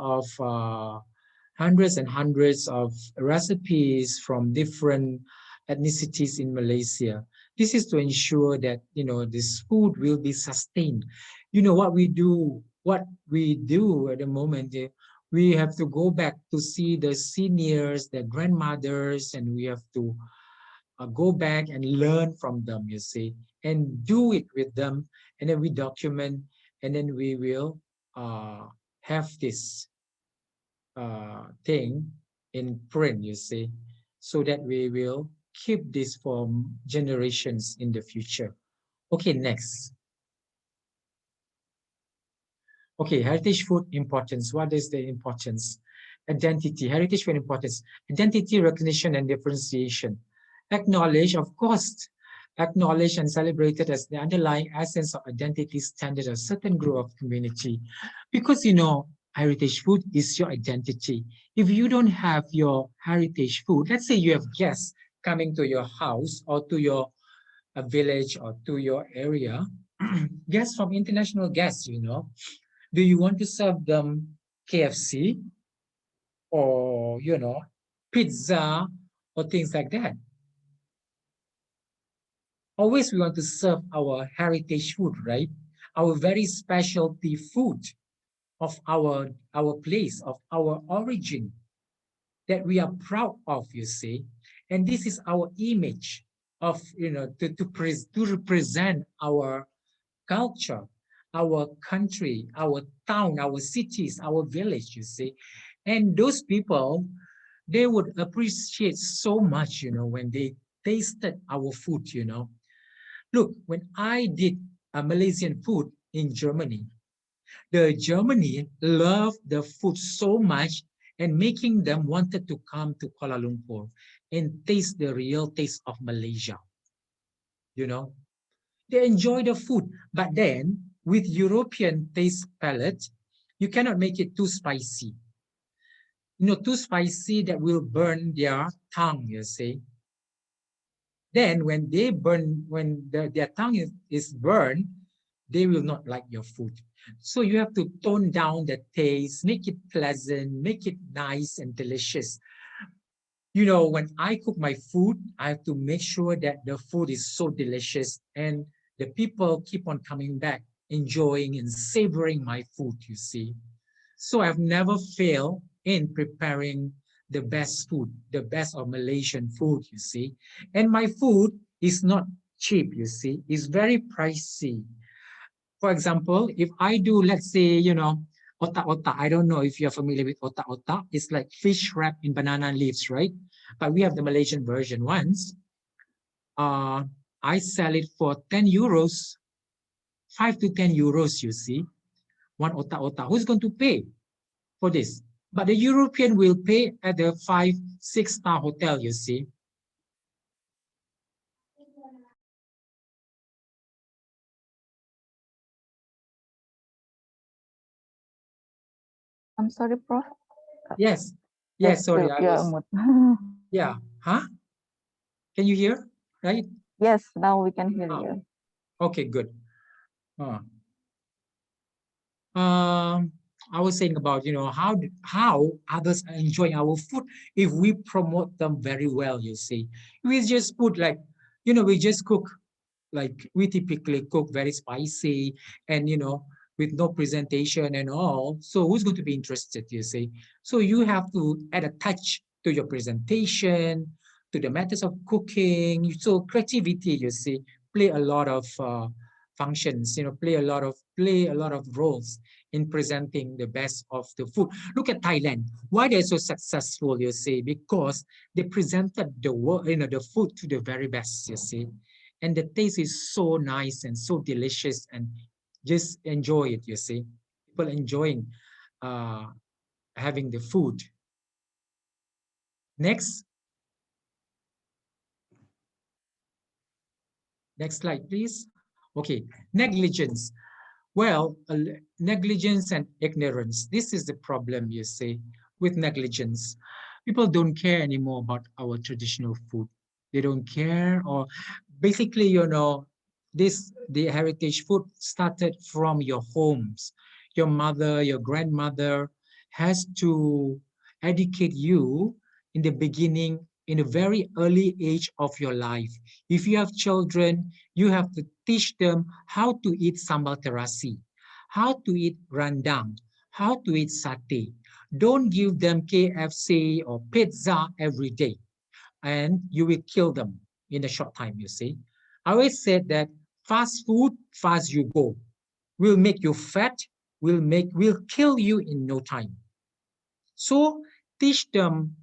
and hundreds of recipes from different ethnicities in Malaysia. This is to ensure that this food will be sustained. What we do at the moment, we have to go back to see the seniors, the grandmothers, and we have to go back and learn from them, you see, and do it with them, and then we document, and then we will have this thing in print, you see, so that we will keep this for generations in the future. Okay, next. Okay, heritage food importance. What is the importance? Identity, heritage food importance, identity, recognition, and differentiation. Acknowledge, of course, acknowledged and celebrated as the underlying essence of identity standard of certain group of community. Because, heritage food is your identity. If you don't have your heritage food, let's say you have guests coming to your house or to your village or to your area, guests from international guests, do you want to serve them KFC or, pizza or things like that? Always we want to serve our heritage food, right? Our very specialty food of our place, of our origin that we are proud of, you see. And this is our image of, to represent our culture, our country, our town, our cities, our village, you see. And those people, they would appreciate so much, when they tasted our food, Look, when I did a Malaysian food in Germany, the Germany loved the food so much and making them wanted to come to Kuala Lumpur and taste the real taste of Malaysia. They enjoy the food, but then with European taste palette, you cannot make it too spicy. Too spicy that will burn their tongue, you see. Then when they burn, when their tongue is burned, they will not like your food. So you have to tone down the taste, make it pleasant, make it nice and delicious. When I cook my food, I have to make sure that the food is so delicious and the people keep on coming back, enjoying and savoring my food, you see. So I've never failed in preparing the best food, the best of Malaysian food, you see. And my food is not cheap, you see. It's very pricey. For example, if I do, let's say, otak-otak. I don't know if you're familiar with otak-otak. It's like fish wrapped in banana leaves, right? But we have the Malaysian version once. I sell it for 10 euros, 5 to 10 euros, you see. One otak-otak. Who's going to pay for this? But the European will pay at the 5-6-star hotel, you see. I'm sorry, Prof. Yes. Yes, sorry. Yeah. Huh? Can you hear? Right? Yes, now we can hear you. Okay, good. I was saying about, how others are enjoying our food if we promote them very well, you see. We just put like, we just cook, like we typically cook very spicy and, with no presentation and all. So who's going to be interested, you see? So you have to add a touch to your presentation, to the methods of cooking. So creativity, you see, play a lot of functions, play a lot of roles in presenting the best of the food. Look at Thailand. Why they're so successful, you see? Because they presented the food to the very best, you see. And the taste is so nice and so delicious, and just enjoy it, you see. People enjoying having the food. Next. Next slide, please. Okay, negligence. Well, negligence and ignorance. This is the problem, you see, with negligence. People don't care anymore about our traditional food. They don't care, or basically, you know, the heritage food started from your homes. Your mother, your grandmother has to educate you in the beginning, in a very early age of your life. If you have children, you have to teach them how to eat sambal terasi, how to eat rendang, how to eat satay. Don't give them KFC or pizza every day, and you will kill them in a short time, you see. I always said that fast food, fast you go, will make you fat, will kill you in no time. So teach them,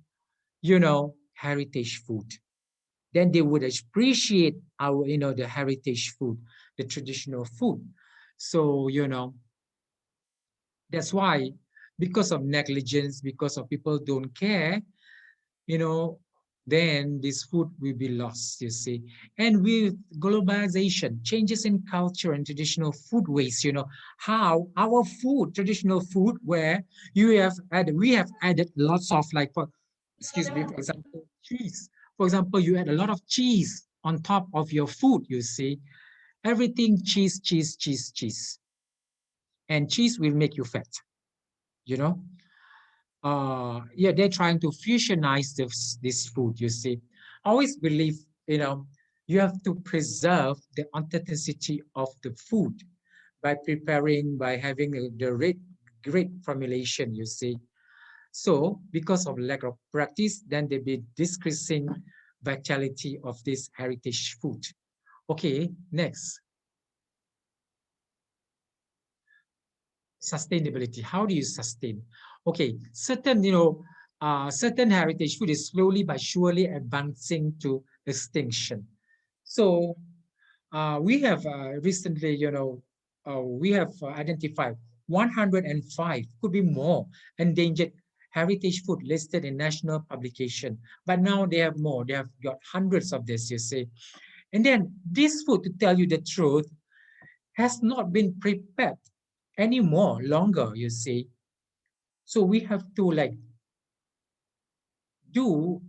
you know, heritage food. Then they would appreciate our, you know, the heritage food, the traditional food. So, you know, that's why, because of negligence, because of people don't care, you know, then this food will be lost, you see. And with globalization, changes in culture and traditional food ways, you know, how our food, traditional food, where we have added lots of, like, excuse me, for example, cheese. For example, you add a lot of cheese on top of your food, you see. Everything cheese, cheese, cheese, cheese. And cheese will make you fat, you know. Yeah, they're trying to fusionize this food, you see. I always believe, you know, you have to preserve the authenticity of the food by preparing, by having the great formulation, you see. So because of lack of practice, then they be decreasing vitality of this heritage food. Okay, next. Sustainability. How do you sustain? Okay, certain, you know, certain heritage food is slowly but surely advancing to extinction. So we have recently, you know, we have identified 105, could be more, endangered heritage food listed in national publication. But now they have more. They have got hundreds of this, you see. And then this food, to tell you the truth, has not been prepared anymore longer, you see. So we have to, like, do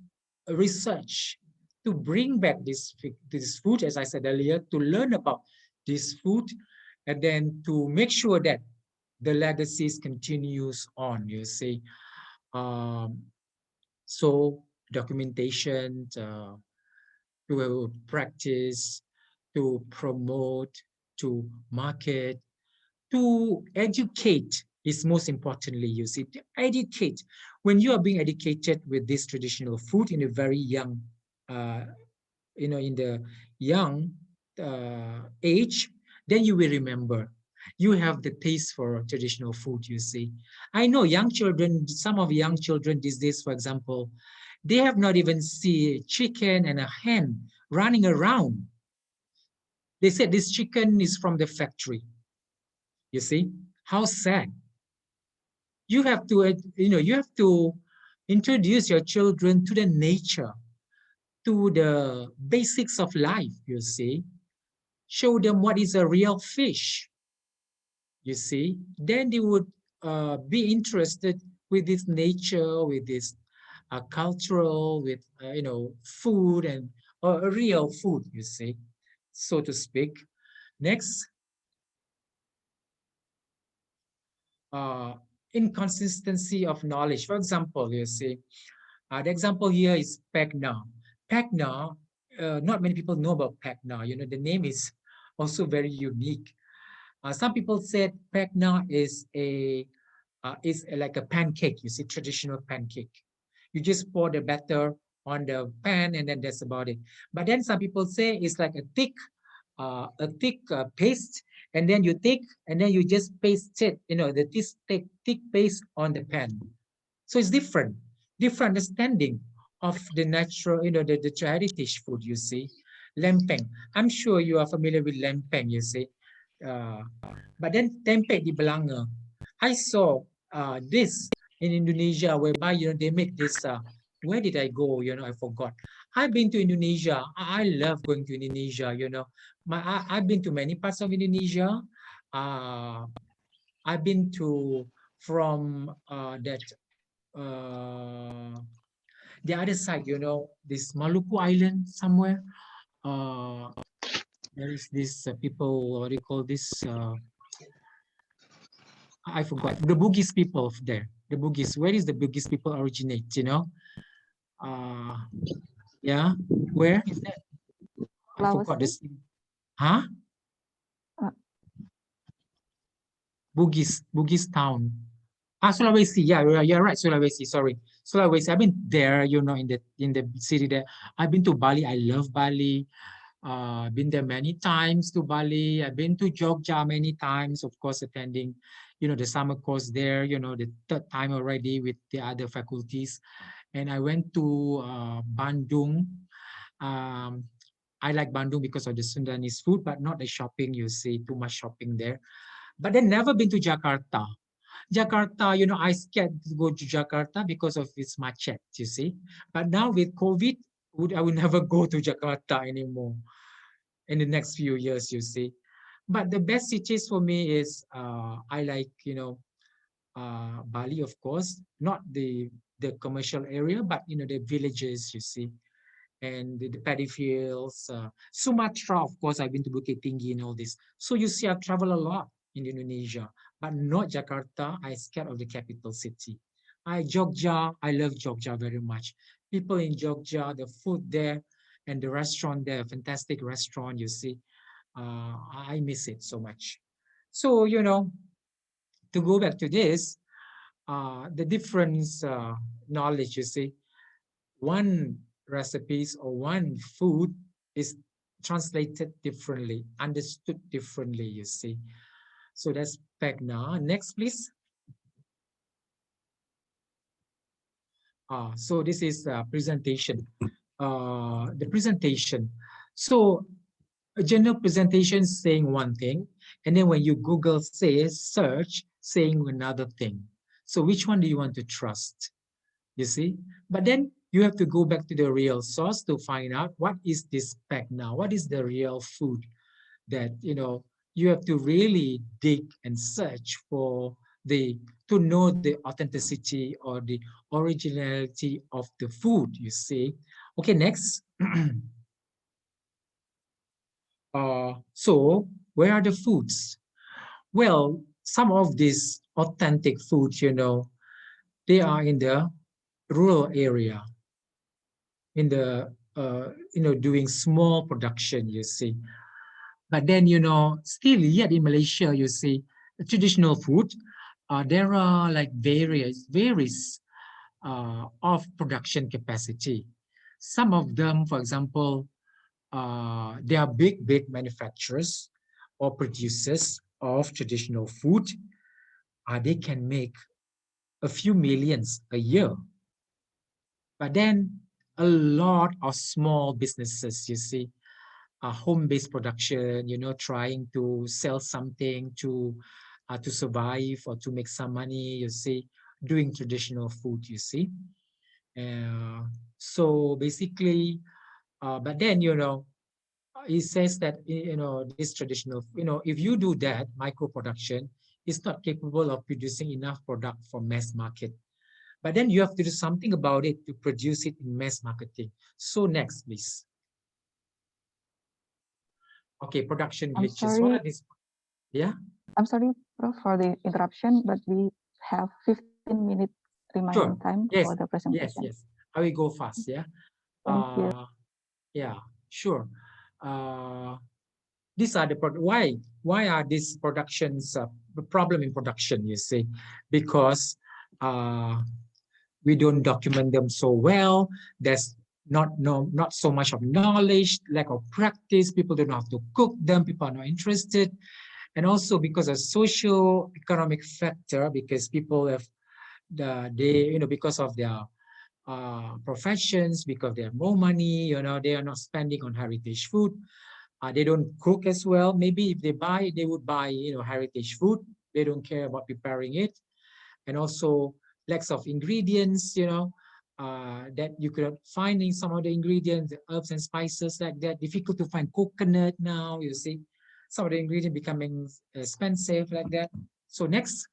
research to bring back this food, as I said earlier, to learn about this food, and then to make sure that the legacies continues on, you see. So documentation, to practice, to promote, to market, to educate is most importantly, you see, to educate. When you are being educated with this traditional food in a very young, you know, in the young age, then you will remember. You have the taste for traditional food, you see. I know young children, some of young children these days, for example, they have not even seen chicken and a hen running around. They said this chicken is from the factory. You see, how sad. You have to, you know, you have to introduce your children to the nature, to the basics of life, you see. Show them what is a real fish, you see. Then they would be interested with this nature, with this cultural, with, you know, food and real food, you see, so to speak. Next. Inconsistency of knowledge. For example, you see, the example here is PEGNA. PEGNA, not many people know about PEGNA. You know, the name is also very unique. Some people said PEGNA is like a pancake. You see, traditional pancake. You just pour the batter on the pan and then that's about it. But then some people say it's like a thick paste, and then you take and then you just paste it, you know, this thick paste on the pan. So it's different understanding of the natural, you know, the heritage food, you see. Lempeng, I'm sure you are familiar with lempeng, you see. But then tempe di belanga, I saw this in Indonesia, whereby, you know, they make this where did I go? You know, I forgot. I've been to Indonesia. I love going to Indonesia. You know, I've been to many parts of Indonesia. I've been to from the other side. You know, this Maluku Island somewhere. There is this people. What do you call this? I forgot the Bugis people there. The Bugis. Where is the Bugis people originate? You know. Yeah. Where is that? I forgot this. Huh? Bugis town. Sulawesi. Yeah, you're right. Sulawesi. Sorry, Sulawesi. I've been there. You know, in the city there. I've been to Bali. I love Bali. Been there many times to Bali. I've been to Jogja many times. Of course, attending, you know, the summer course there. You know, the third time already with the other faculties. And I went to Bandung. I like Bandung because of the Sundanese food, but not the shopping. You see, too much shopping there. But then never been to Jakarta. Jakarta, you know, I scared to go to Jakarta because of its macet, you see. But now with COVID, I would never go to Jakarta anymore in the next few years, you see. But the best cities for me is I like, you know, Bali, of course, not the commercial area, but you know, the villages, you see, and the paddy fields. Sumatra, of course, I've been to Bukit Tinggi and all this. So you see, I've traveled a lot in Indonesia, but not Jakarta. I'm scared of the capital city. Jogja, I love Jogja very much. People in Jogja, the food there and the restaurant there, fantastic restaurant, you see. I miss it so much. So, you know, to go back to this, the difference knowledge, you see, one recipes or one food is translated differently, understood differently, you see. So that's back now. Next, please. So this is presentation. The presentation. So a general presentation saying one thing, and then when you Google says search saying another thing. So which one do you want to trust? You see? But then you have to go back to the real source to find out what is this spec now? What is the real food that, you know, you have to really dig and search for to know the authenticity or the originality of the food, you see. Okay, next. So where are the foods? Well, some of these authentic foods, you know, they are in the rural area, in the, you know, doing small production, you see. But then, you know, still yet in Malaysia, you see, traditional food, there are like various of production capacity. Some of them, for example, they are big manufacturers or producers of traditional food. They can make a few millions a year. But then a lot of small businesses, you see, home-based production, you know, trying to sell something to survive or to make some money, you see, doing traditional food, you see. So basically, but then, you know, he says that, you know, this traditional, you know, if you do that, micro production is not capable of producing enough product for mass market. But then you have to do something about it to produce it in mass marketing. So next, please. Okay, production glitches. What are these? Yeah? I'm sorry, Prof, for the interruption, but we have 15 minutes remaining time for the presentation. Yes. I will go fast, yeah? Thank you. Yeah, sure. These are the why are these productions problem in production, you see? Because we don't document them so well. There's not so much of knowledge, lack of practice. People don't know how to cook them. People are not interested. And also because of socio-economic factor, because people have because of their professions, because they have more money, you know, they are not spending on heritage food. They don't cook as well. Maybe if they buy, they would buy, you know, heritage food. They don't care about preparing it. And also lacks of ingredients, you know, that you could find in some of the ingredients, the herbs and spices like that. Difficult to find coconut now, you see. Some of the ingredients becoming expensive like that. So next.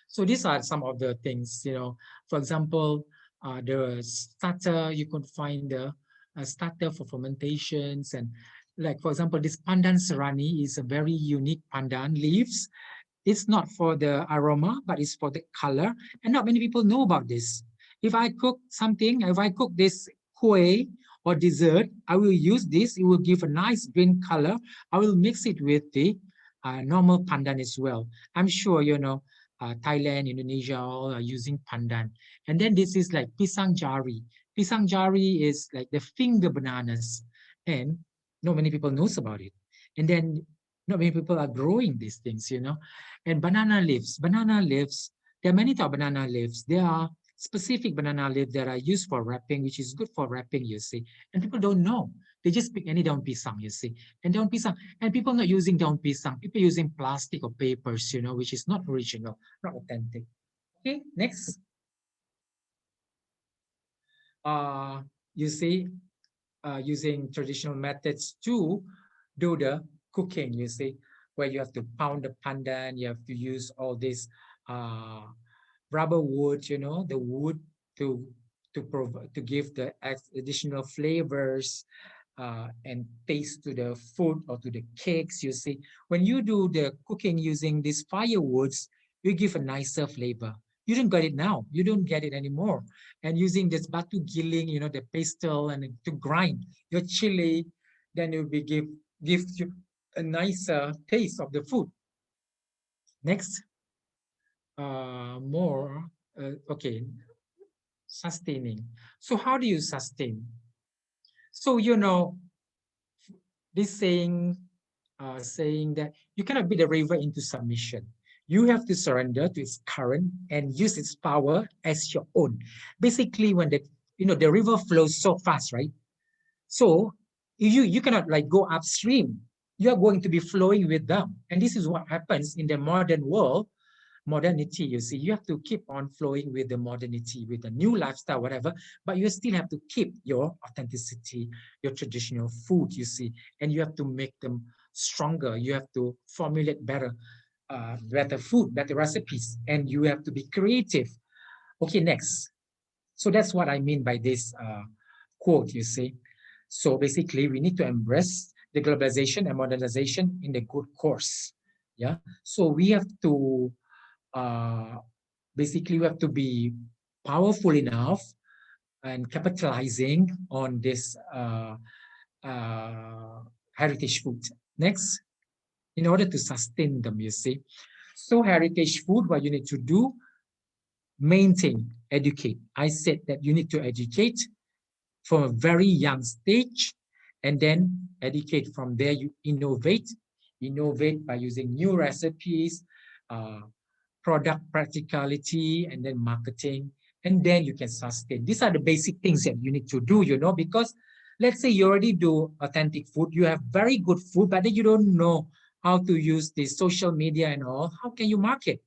So these are some of the things, you know, for example, the starter, you could find the starter for fermentations, and like, for example, this pandan serrani is a very unique pandan leaves. It's not for the aroma, but it's for the color. And not many people know about this. If I cook something, if I cook this kueh or dessert, I will use this. It will give a nice green color. I will mix it with the normal pandan as well. I'm sure, you know, Thailand, Indonesia, all are using pandan. And then this is like pisang jari. Pisang jari is like the finger bananas. And not many people knows about it. And then not many people are growing these things, you know. And banana leaves, there are many types of banana leaves. There are specific banana leaves that are used for wrapping, which is good for wrapping, you see. And people don't know. They just pick any daun pisang, you see. And daun pisang, and people not using daun pisang, people using plastic or papers, you know, which is not original, not authentic. Okay, next. You see, using traditional methods to do the cooking, you see, where you have to pound the pandan, you have to use all this rubber wood, you know, the wood to provide, to give the additional flavors and taste to the food or to the cakes, you see. When you do the cooking using these firewoods, you give a nicer flavor. You don't get it now. You don't get it anymore. And using this batu giling, you know, the pastel, and to grind your chili, then it will give you a nicer taste of the food. Next, okay, sustaining. So how do you sustain? So, you know, this saying that you cannot beat the river into submission. You have to surrender to its current and use its power as your own. Basically, when the river flows so fast, right? So you cannot like go upstream. You are going to be flowing with them. And this is what happens in the modern world. Modernity, you see, you have to keep on flowing with the modernity, with the new lifestyle, whatever, but you still have to keep your authenticity, your traditional food, you see, and you have to make them stronger. You have to formulate better food, better recipes, and you have to be creative. Okay, next. So that's what I mean by this quote, you see. So basically, we need to embrace the globalization and modernization in the good course. Yeah. So we have to basically we have to be powerful enough and capitalizing on this heritage food. Next, in order to sustain them, you see. So heritage food, what you need to do, maintain, educate. I said that you need to educate from a very young stage, and then educate from there. You innovate by using new recipes, product practicality, and then marketing, and then you can sustain. These are the basic things that you need to do, you know, because let's say you already do authentic food, you have very good food, but then you don't know how to use the social media and all. How can you market?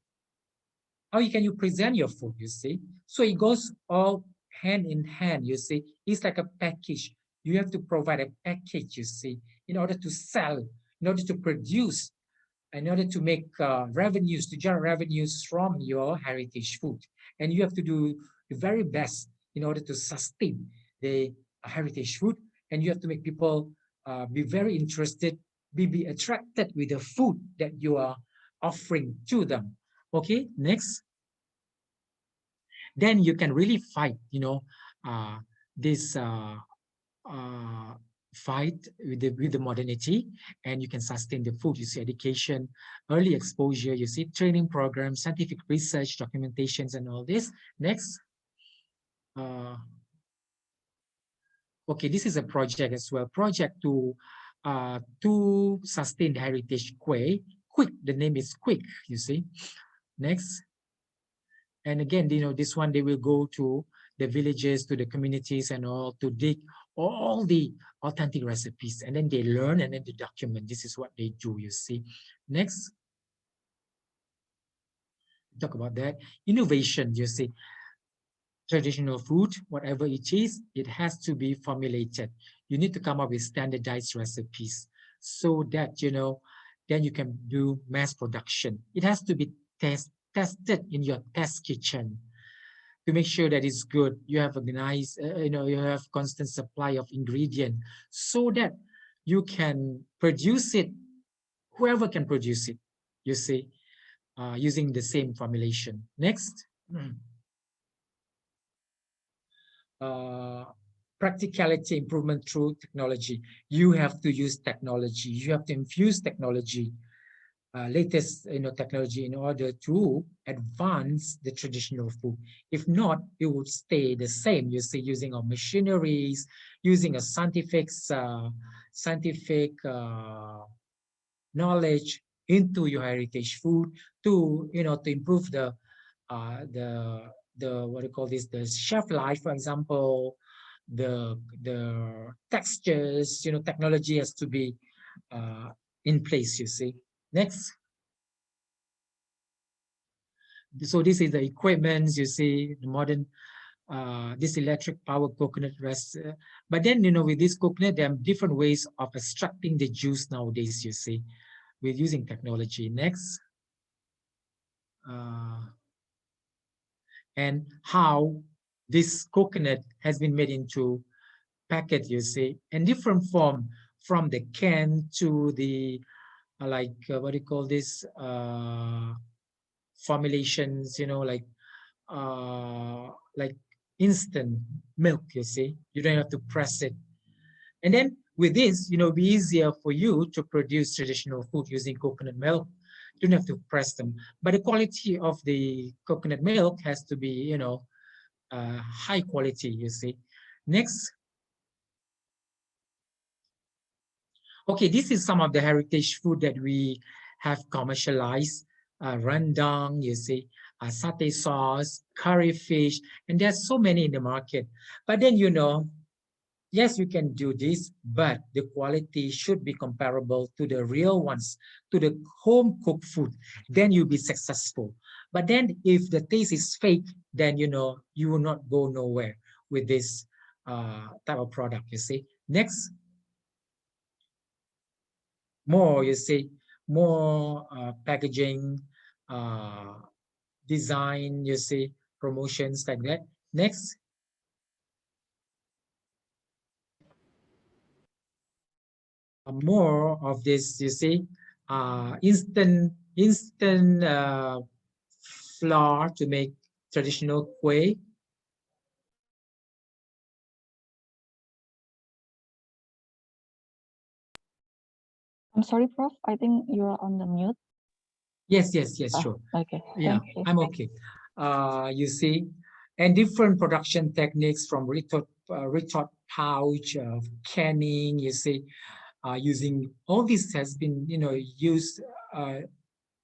How can you present your food, you see? So it goes all hand in hand, you see. It's like a package. You have to provide a package, you see, in order to sell, in order to produce, in order to make revenues, to generate revenues from your heritage food. And you have to do the very best in order to sustain the heritage food. And you have to make people be very interested, be attracted with the food that you are offering to them. Okay, next. Then you can really fight, you know, this fight with the modernity, and you can sustain the food. You see, education, early exposure, you see, training programs, scientific research, documentations, and all this. Next. Okay, this is a project as well. Project to sustain the heritage kueh. Quick, the name is Quick, you see. Next. And again, you know, this one, they will go to the villages, to the communities and all, to dig all the authentic recipes. And then they learn and then they document. This is what they do, you see. Next. talk about that. Innovation, you see, traditional food, whatever it is, it has to be formulated. You need to come up with standardized recipes so that, then you can do mass production. It has to be tested in your test kitchen to make sure that it's good. You have a nice, you have constant supply of ingredient so that you can produce it, whoever can produce it, you see, using the same formulation. Next. Practicality improvement through technology. You have to use technology. You have to infuse technology, latest technology, in order to advance the traditional food. If not, it would stay the same. You see, using our machineries, using a scientific knowledge into your heritage food to to improve the what do you call this, the shelf life, for example, the textures. Technology has to be in place, you see. Next. So this is the equipment, you see, the modern this electric power coconut rest. But then, with this coconut, there are different ways of extracting the juice nowadays, you see, with using technology. Next. And how this coconut has been made into packet, you see, in different form, from the can to the what do you call this, formulations, like instant milk, you see. You don't have to press it. And then with this, it'll be easier for you to produce traditional food using coconut milk. You don't have to press them. But the quality of the coconut milk has to be, high quality, you see. Next. Okay, this is some of the heritage food that we have commercialized. Rendang, you see, satay sauce, curry fish, and there's so many in the market. But then, yes, you can do this, but the quality should be comparable to the real ones, to the home cooked food. Then you'll be successful. But then if the taste is fake, then, you will not go nowhere with this type of product, you see. Next. More, you see, more packaging, design, you see, promotions like that. Next. More of this, you see, instant flour to make traditional kueh. I'm sorry, Prof. I think you are on the mute. Yes, sure. Okay. Yeah, I'm okay. You see, and different production techniques, from retort pouch, canning, you see, using all this has been, used.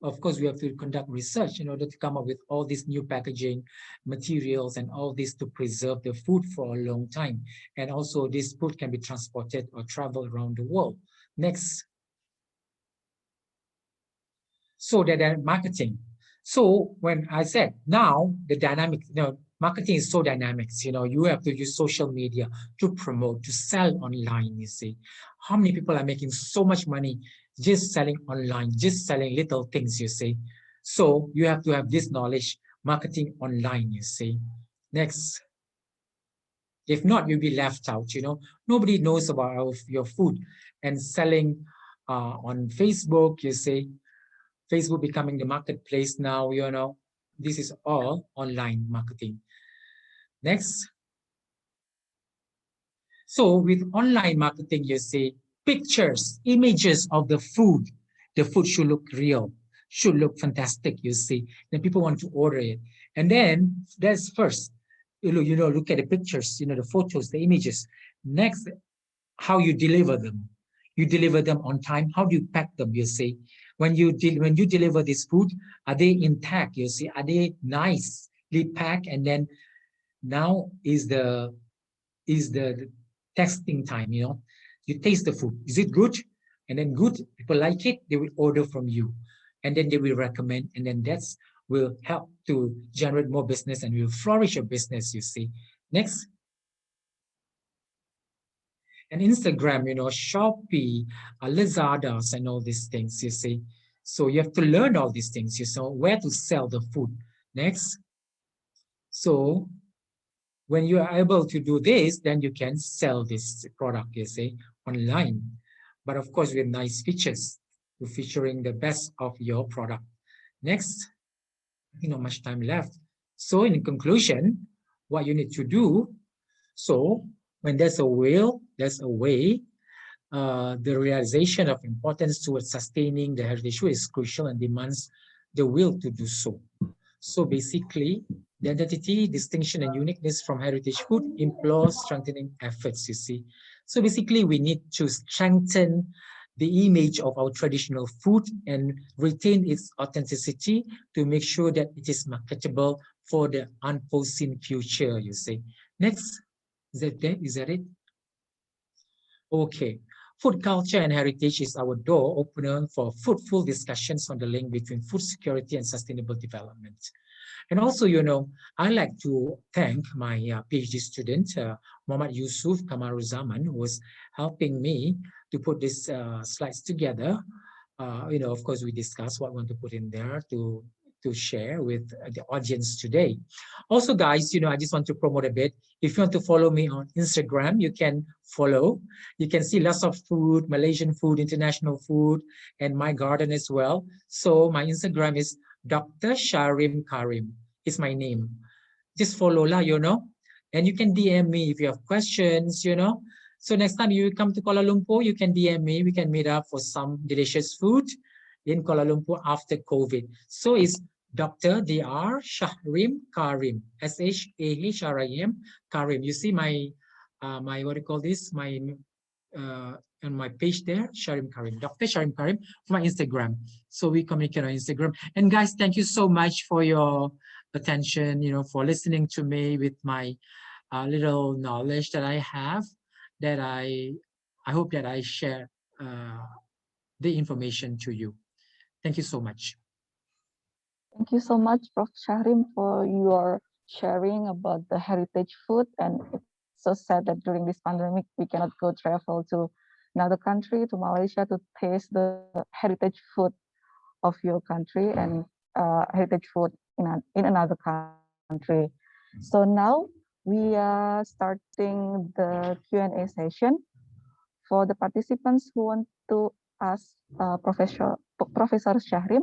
Of course, we have to conduct research in order to come up with all these new packaging materials and all this to preserve the food for a long time. And also this food can be transported or traveled around the world. Next. So that marketing. So when I said now the dynamic, marketing is so dynamic, you have to use social media to promote, to sell online, you see. How many people are making so much money just selling online, just selling little things, you see. So you have to have this knowledge, marketing online, you see. Next. If not, you'll be left out, Nobody knows about your food. And selling on Facebook, you see, Facebook becoming the marketplace now, this is all online marketing. Next. So with online marketing, you see pictures, images of the food. The food should look real, should look fantastic, you see. Then people want to order it. And then that's first, look at the pictures, the photos, the images. Next, how you deliver them. You deliver them on time. How do you pack them, you see? When you deliver this food, are they intact, you see? Are they nicely packed? And then now is the testing time, You taste the food. Is it good? And then good, people like it, they will order from you. And then they will recommend. And then that's will help to generate more business and will flourish your business, you see. Next. And Instagram, Shopee, Lazadas, and all these things, you see. So you have to learn all these things, you know, where to sell the food. Next. So when you are able to do this, then you can sell this product, you see, online. But of course, with nice features, featuring the best of your product. Next, not much time left. So in conclusion, what you need to do, so when there's a will, there's a way. The realization of importance towards sustaining the heritage is crucial and demands the will to do so. So basically, the identity, distinction, and uniqueness from heritage food implores strengthening efforts, you see. So basically, we need to strengthen the image of our traditional food and retain its authenticity to make sure that it is marketable for the unforeseen future, you see. Next, is that it? Okay. Food culture and heritage is our door opener for fruitful discussions on the link between food security and sustainable development. And also, I like to thank my PhD student, Muhammad Yusuf Kamaruzaman, who was helping me to put these slides together. Of course, we discussed what we want to put in there to share with the audience today. Also, guys, I just want to promote a bit. If you want to follow me on Instagram, you can follow. You can see lots of food, Malaysian food, international food, and my garden as well. So my Instagram is Dr. Sharim Karim. Is my name. Just follow lah, and you can DM me if you have questions, So next time you come to Kuala Lumpur, you can DM me. We can meet up for some delicious food in Kuala Lumpur after COVID. So it's Dr. Dr. Shahrim Karim, Shahrim Karim. You see my what do you call this? My on my page there, Sharim Karim, Dr. Sharim Karim, for my Instagram. So we communicate on Instagram. And guys, thank you so much for your attention, for listening to me with my little knowledge that I have, that I hope that I share the information to you. Thank you so much. Thank you so much, Prof. Shahrim, for your sharing about the heritage food. And it's so sad that during this pandemic, we cannot go travel to another country, to Malaysia, to taste the heritage food of your country and heritage food in another country. So now we are starting the Q&A session. For the participants who want to ask Professor Shahrim,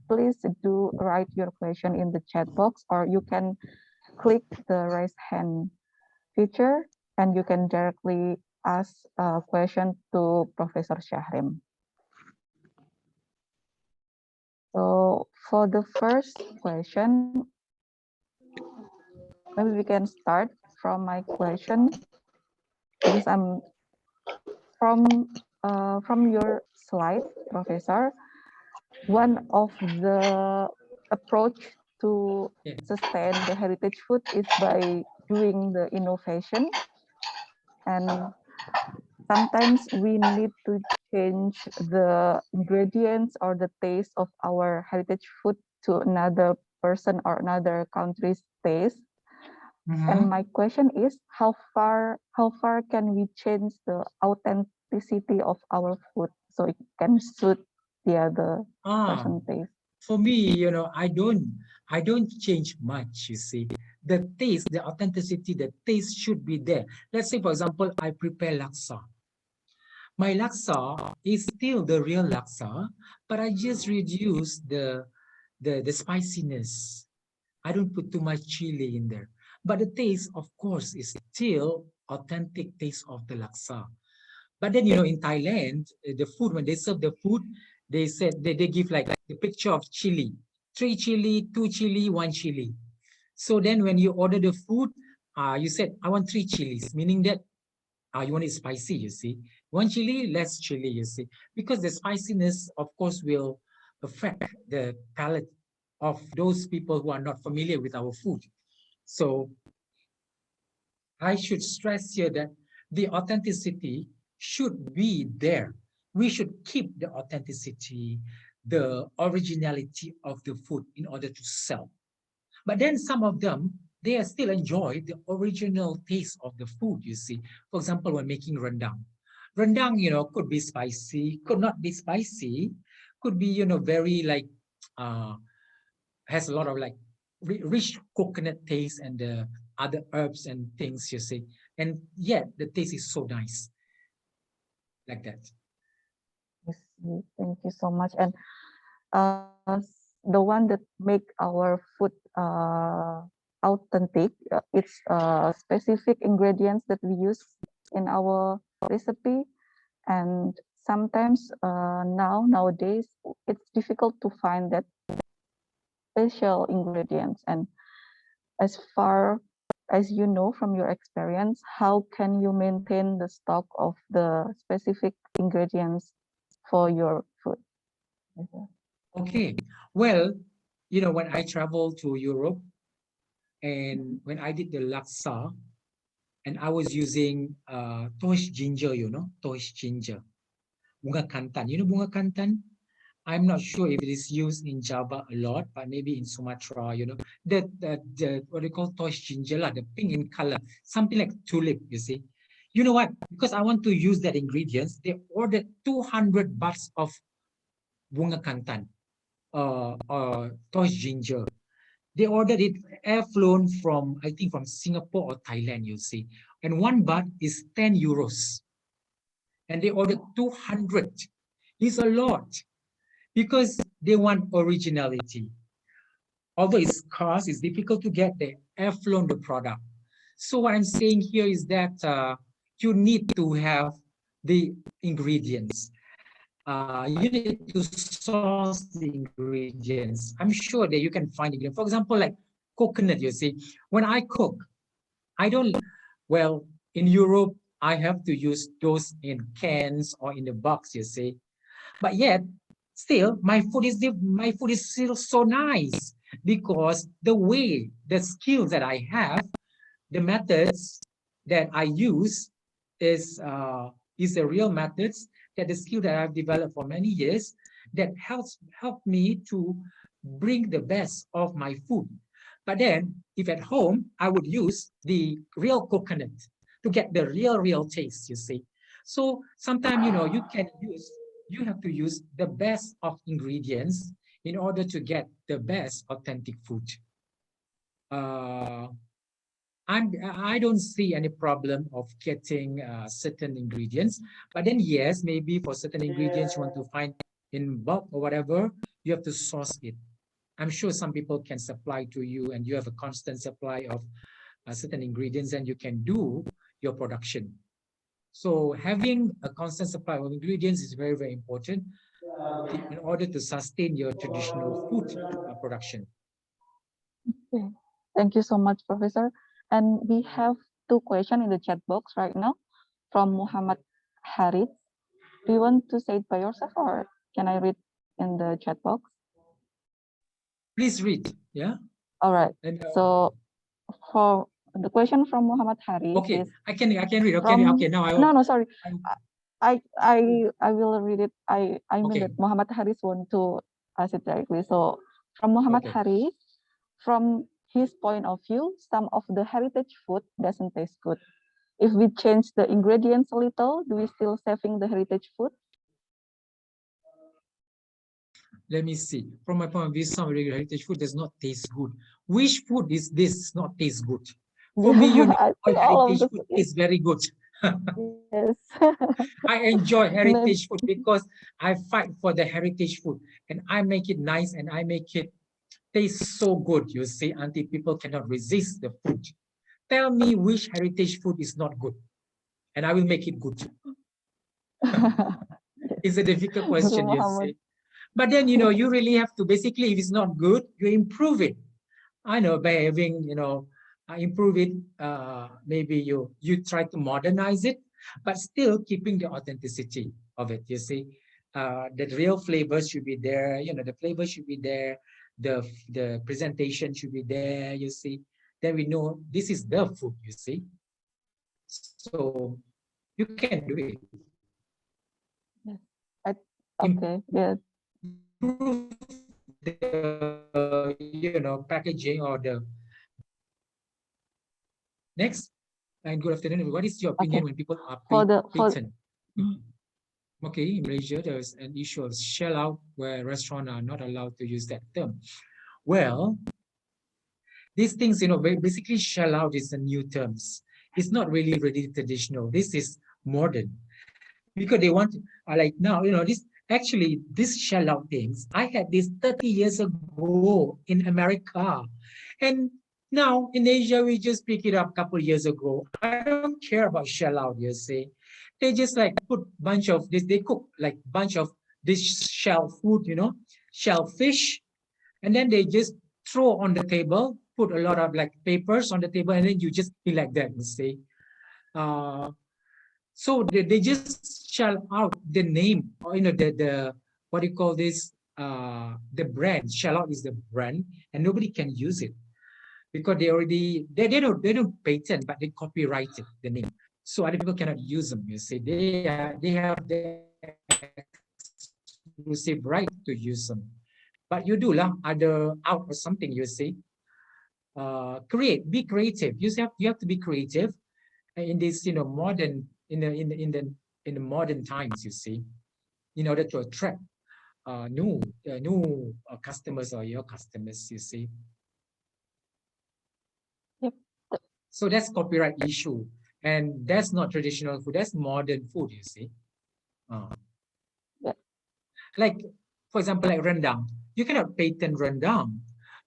please do write your question in the chat box, or you can click the raise hand feature and you can directly ask a question to Professor Shahrim. So for the first question, maybe we can start from my question, because I'm from your slide, Professor. One of the approach to sustain the heritage food is by doing the innovation, and sometimes we need to change the ingredients or the taste of our heritage food to another person or another country's taste. And my question is, how far can we change the authenticity of our food so it can suit the other person's taste? For me, I don't change much, you see. The taste, the authenticity, the taste should be there. Let's say, for example, I prepare laksa. My laksa is still the real laksa, but I just reduce the spiciness. I don't put too much chili in there. But the taste, of course, is still authentic taste of the laksa. But then, in Thailand, the food, when they serve the food, they said they give like the picture of chili, 3 chili, 2 chili, 1 chili. So then when you order the food, you said, I want 3 chilies, meaning that you want it spicy, you see. 1 chili, less chili, you see. Because the spiciness, of course, will affect the palate of those people who are not familiar with our food. So I should stress here that the authenticity should be there. We should keep the authenticity, the originality of the food in order to sell. But then some of them, they still enjoy the original taste of the food, you see. For example, when making rendang. Rendang, could be spicy, could not be spicy, could be, very like, has a lot of like rich coconut taste and the other herbs and things, you see. And yet the taste is so nice, like that. Yes, thank you so much. And the one that make our food authentic, it's specific ingredients that we use in our recipe. And sometimes nowadays, it's difficult to find that special ingredients. And as far as you know from your experience, how can you maintain the stock of the specific ingredients for your food? Okay, well, when I traveled to Europe and when I did the laksa, and I was using toast ginger, toast ginger, bunga kantan. You know bunga kantan? I'm not sure if it is used in Java a lot, but maybe in Sumatra, the what they call toast ginger, the pink in color, something like tulip, you see. You know what? Because I want to use that ingredients, they ordered 200 bahts of bunga kantan, toast ginger. They ordered it air flown from, I think, from Singapore or Thailand, you see. And 1 baht is 10 euros. And they ordered 200. It's a lot because they want originality. Although it's scarce, it's difficult to get the air flown the product. So what I'm saying here is that you need to have the ingredients. You need to source the ingredients. I'm sure that you can find it. For example, like coconut, you see, when I cook, I don't, well, in Europe, I have to use those in cans or in the box, you see. But yet, still, my food is still so nice because the way, the skills that I have, the methods that I use is the real methods, that the skill that I've developed for many years that help me to bring the best of my food. But then if at home, I would use the real coconut to get the real taste, you see. So sometimes, you have to use the best of ingredients in order to get the best authentic food. I don't see any problem of getting certain ingredients, but then yes, maybe for certain ingredients you want to find in bulk or whatever, you have to source it. I'm sure some people can supply to you and you have a constant supply of certain ingredients and you can do your production. So having a constant supply of ingredients is very, very important in order to sustain your traditional food production. Okay. Thank you so much, Professor. And we have 2 questions in the chat box right now from Muhammad Harith. Do you want to say it by yourself or can I read in the chat box? Please read, yeah? All right. And, so for the question from Muhammad Harith okay, is I can read. Okay, from, okay. Now no, sorry. I will read it. I mean okay. that Muhammad Harith want to ask it directly. So from Muhammad Harith, from his point of view, some of the heritage food doesn't taste good. If we change the ingredients a little, do we still saving the heritage food? Let me see. From my point of view, some heritage food does not taste good. Which food is this not taste good? For me, all heritage food is very good. Yes. I enjoy heritage food because I fight for the heritage food and I make it nice and I make it taste so good, you see, until people cannot resist the food. Tell me which heritage food is not good and I will make it good. It's a difficult question, you see. But then, you really have to, basically, if it's not good, you improve it. I know by having, improve it, maybe you try to modernize it, but still keeping the authenticity of it, you see. The real flavors should be there, the flavor should be there, the presentation should be there, you see. Then we know this is the food, you see. So you can do it. Okay, yeah. improve the packaging or the next. And good afternoon. What is your opinion when people are patent? Okay, in Malaysia, there's an issue of shell out where restaurants are not allowed to use that term. Well, these things, basically shell out is a new terms. It's not really traditional. This is modern because they want like now, this shell out things. I had this 30 years ago in America, and now in Asia we just pick it up a couple years ago. I don't care about shell out. You see, they just like put bunch of this. They cook like bunch of this shell food, shellfish, and then they just throw on the table, put a lot of like papers on the table, and then you just eat like that. You see. So they just shell out the name, or the what do you call this? The brand. Shell out is the brand, and nobody can use it because they don't patent, but they copyrighted the name, so other people cannot use them. You see, they have the exclusive right to use them, but you do other out or something. You see, be creative. You have to be creative in this modern in the modern times, you see, in order to attract new customers or your customers, you see. Yep. So that's copyright issue, and that's not traditional food. That's modern food, you see. Yep. Like for example, like rendang, you cannot patent rendang,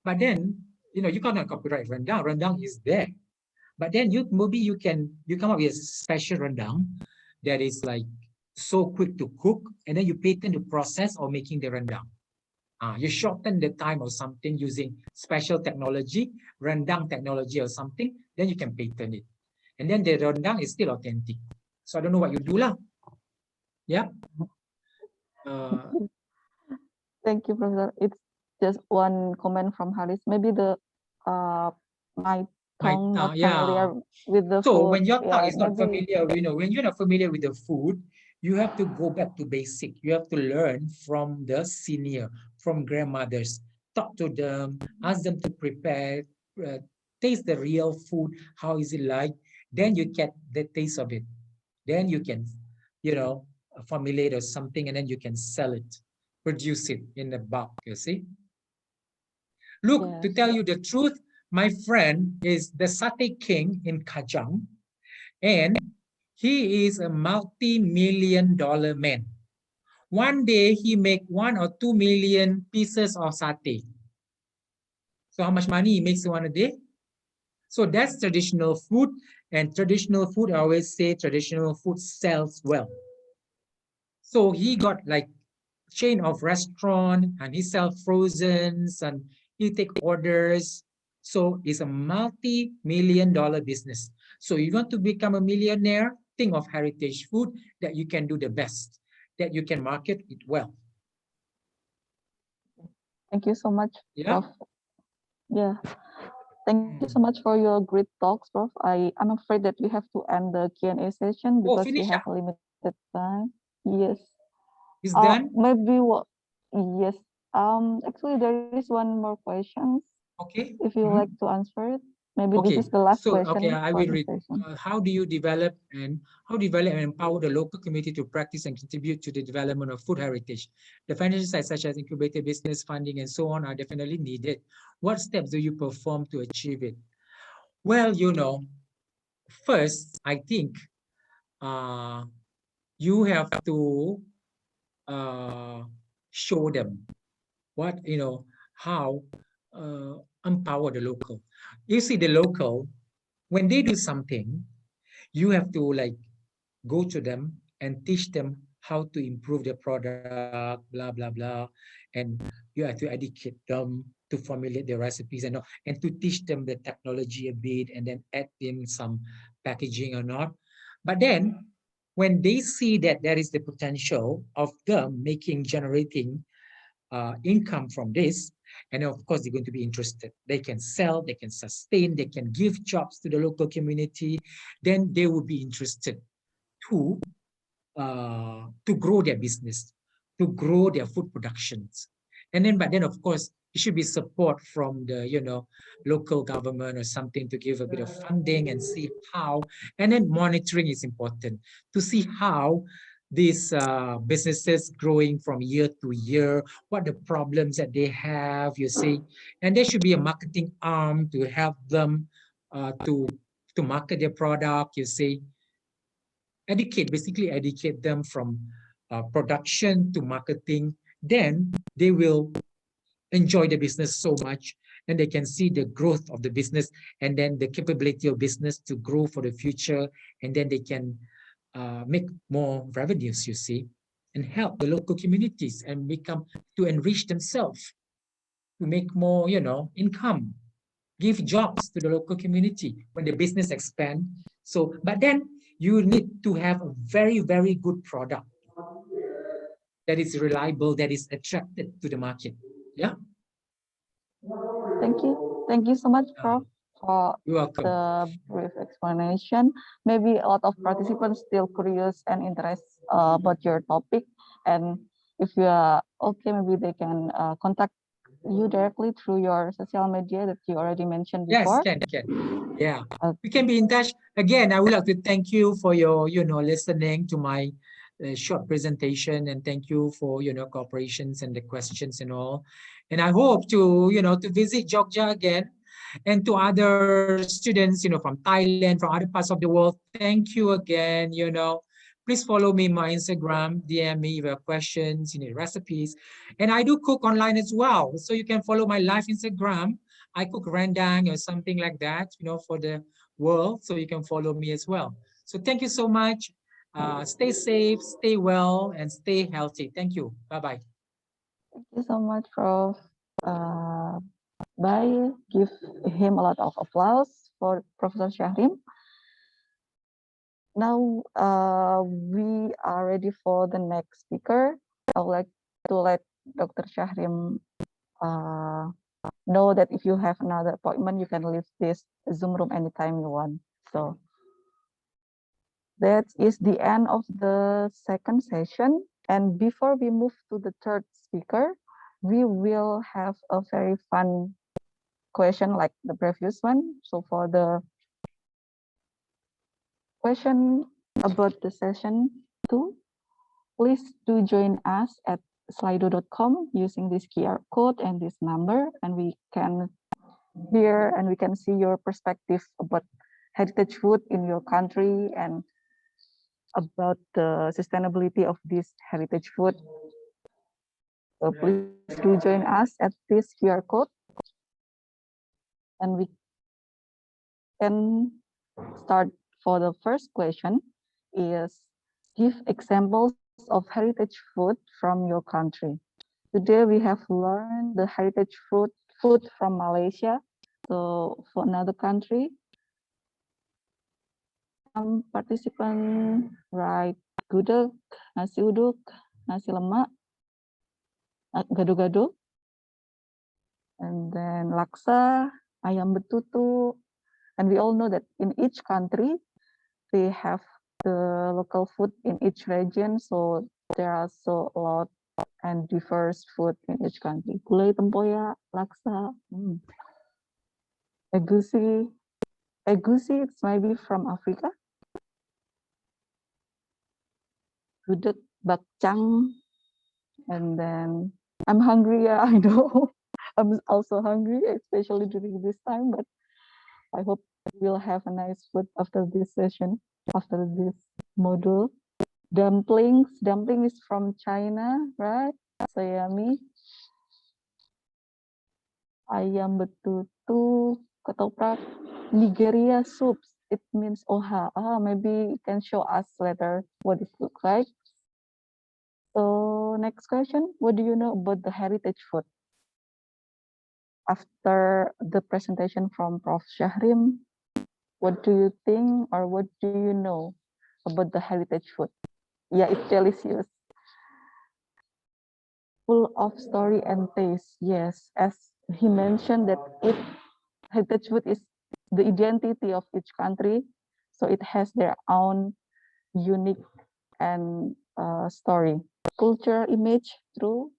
but then you cannot copyright rendang. Rendang is there. But then you come up with a special rendang that is like so quick to cook, and then you patent the process of making the rendang. You shorten the time or something using special technology, rendang technology or something, then you can patent it. And then the rendang is still authentic. So I don't know what you do lah. Yeah. Thank you, Professor. It's just one comment from Haris. Maybe my tongue not familiar with the food. So when your tongue is not familiar, when you're not familiar with the food, you have to go back to basic. You have to learn from the senior, from grandmothers. Talk to them, ask them to prepare, taste the real food. How is it like? Then you get the taste of it. Then you can, formulate or something, and then you can sell it, produce it in the bulk. You see. Look, yes. To tell you the truth, my friend is the satay king in Kajang, and he is a multi-million-dollar man. One day he make 1 or 2 million pieces of satay. So how much money he makes in one day? So that's traditional food, and traditional food, I always say traditional food sells well. So he got like chain of restaurant, and he sells frozens, and he take orders. So it's a multi-million-dollar business. So you want to become a millionaire, think of heritage food that you can do the best, that you can market it well. Thank you so much, yeah. Prof. Yeah. Thank you so much for your great talks, Prof. I'm afraid that we have to end the Q&A session because we have a limited time. Yes. Is done? Maybe yes. Actually, there is one more question. Okay. If you like to answer it, maybe this is the last question. Okay, I will read. How do you develop and empower the local community to practice and contribute to the development of food heritage? The financial side, such as incubator business funding and so on, are definitely needed. What steps do you perform to achieve it? Well, first, I think you have to show them what, how empower the local. You see, the local, when they do something, you have to like go to them and teach them how to improve their product, blah, blah, blah. And you have to educate them to formulate their recipes and to teach them the technology a bit, and then add in some packaging or not. But then when they see that there is the potential of them generating income from this, and of course they're going to be interested. They can sell, they can sustain, they can give jobs to the local community. Then they will be interested to grow their business, to grow their food productions. But then of course, it should be support from the, local government or something to give a bit of funding and see how, and then monitoring is important to see how these businesses growing from year to year, what the problems that they have, you see, and there should be a marketing arm to help them to market their product, you see, basically educate them from production to marketing. Then they will enjoy the business so much, and they can see the growth of the business and then the capability of business to grow for the future, and then they can make more revenues, you see, and help the local communities and become to enrich themselves, to make more, income, give jobs to the local community when the business expand. So, but then you need to have a very, very good product that is reliable, that is attracted to the market. Yeah. Thank you. Thank you so much, Prof, for the brief explanation. Maybe a lot of participants still curious and interested about your topic. And if you are okay, maybe they can contact you directly through your social media that you already mentioned before. Yes, can. Yeah, we can be in touch. Again, I would like to thank you for your, listening to my short presentation, and thank you for, cooperations and the questions and all. And I hope to, to visit Jogja again, and to other students, from Thailand, from other parts of the world. Thank you again, Please follow me my Instagram, DM me if you have questions, you need recipes. And I do cook online as well. So you can follow my live Instagram. I cook rendang or something like that, for the world. So you can follow me as well. So thank you so much. Stay safe, stay well, and stay healthy. Thank you. Bye-bye. Thank you so much, Prof. Bye. Give him a lot of applause for Professor Shahrim. Now we are ready for the next speaker. I would like to let Dr. Shahrim know that if you have another appointment, you can leave this Zoom room anytime you want. So that is the end of the second session. And before we move to the third speaker, we will have a very fun question like the previous one. So for the question about the session 2, please do join us at slido.com using this QR code and this number, and we can hear and we can see your perspective about heritage food in your country and about the sustainability of this heritage food. So please do join us at this QR code, and we can start for the first question is give examples of heritage food from your country. Today we have learned the heritage food from Malaysia. So for another country, some participant write gudeg, nasi uduk, nasi lemak, gado-gado, and then laksa, ayam betutu. And we all know that in each country, they have the local food in each region. So there are so a lot and diverse food in each country. Gulai tempoyak, laksa, egusi. Egusi, it's maybe from Africa. Gudeg, bakcang. And then I'm hungry, yeah, I know. I'm also hungry, especially during this time, but I hope we'll have a nice food after this session, after this module. Dumplings, dumpling is from China, right? So yummy. Ayam betutu, ketoprak, Nigeria soups. It means oha. Maybe you can show us later what it looks like. So next question, what do you know about the heritage food? After the presentation from Prof. Shahrim, what do you think or what do you know about the heritage food? Yeah, it's delicious. Full of story and taste. Yes, as he mentioned that heritage food is the identity of each country. So it has their own unique and story. Culture image, true.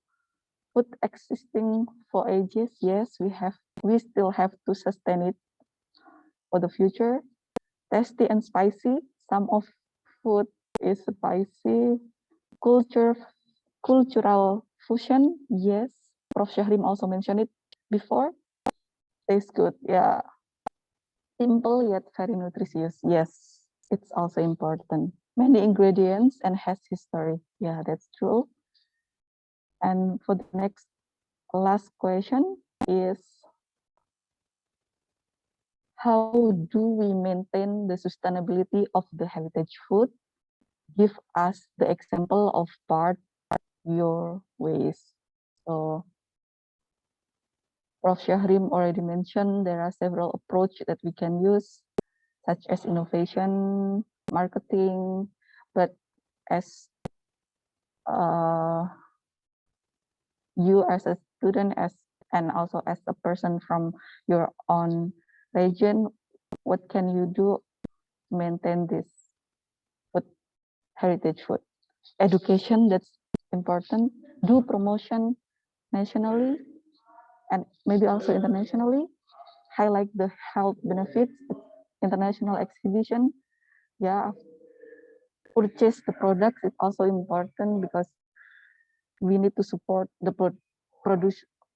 food existing for ages. Yes, we still have to sustain it for the future. Tasty and spicy. Some of food is spicy. Cultural fusion. Yes, Prof. Shahrim also mentioned it before. Tastes good. Yeah. Simple yet very nutritious. Yes, it's also important. Many ingredients and has history. Yeah, that's true. And for the next last question is, how do we maintain the sustainability of the heritage food? Give us the example of part your ways. So Prof. Shahrim already mentioned there are several approaches that we can use, such as innovation, marketing, but as you as a student and also as a person from your own region, what can you do to maintain this food, heritage food? Education, that's important. Do promotion nationally and maybe also internationally. Highlight the health benefits, international exhibition. Yeah, purchase the products is also important because we need to support the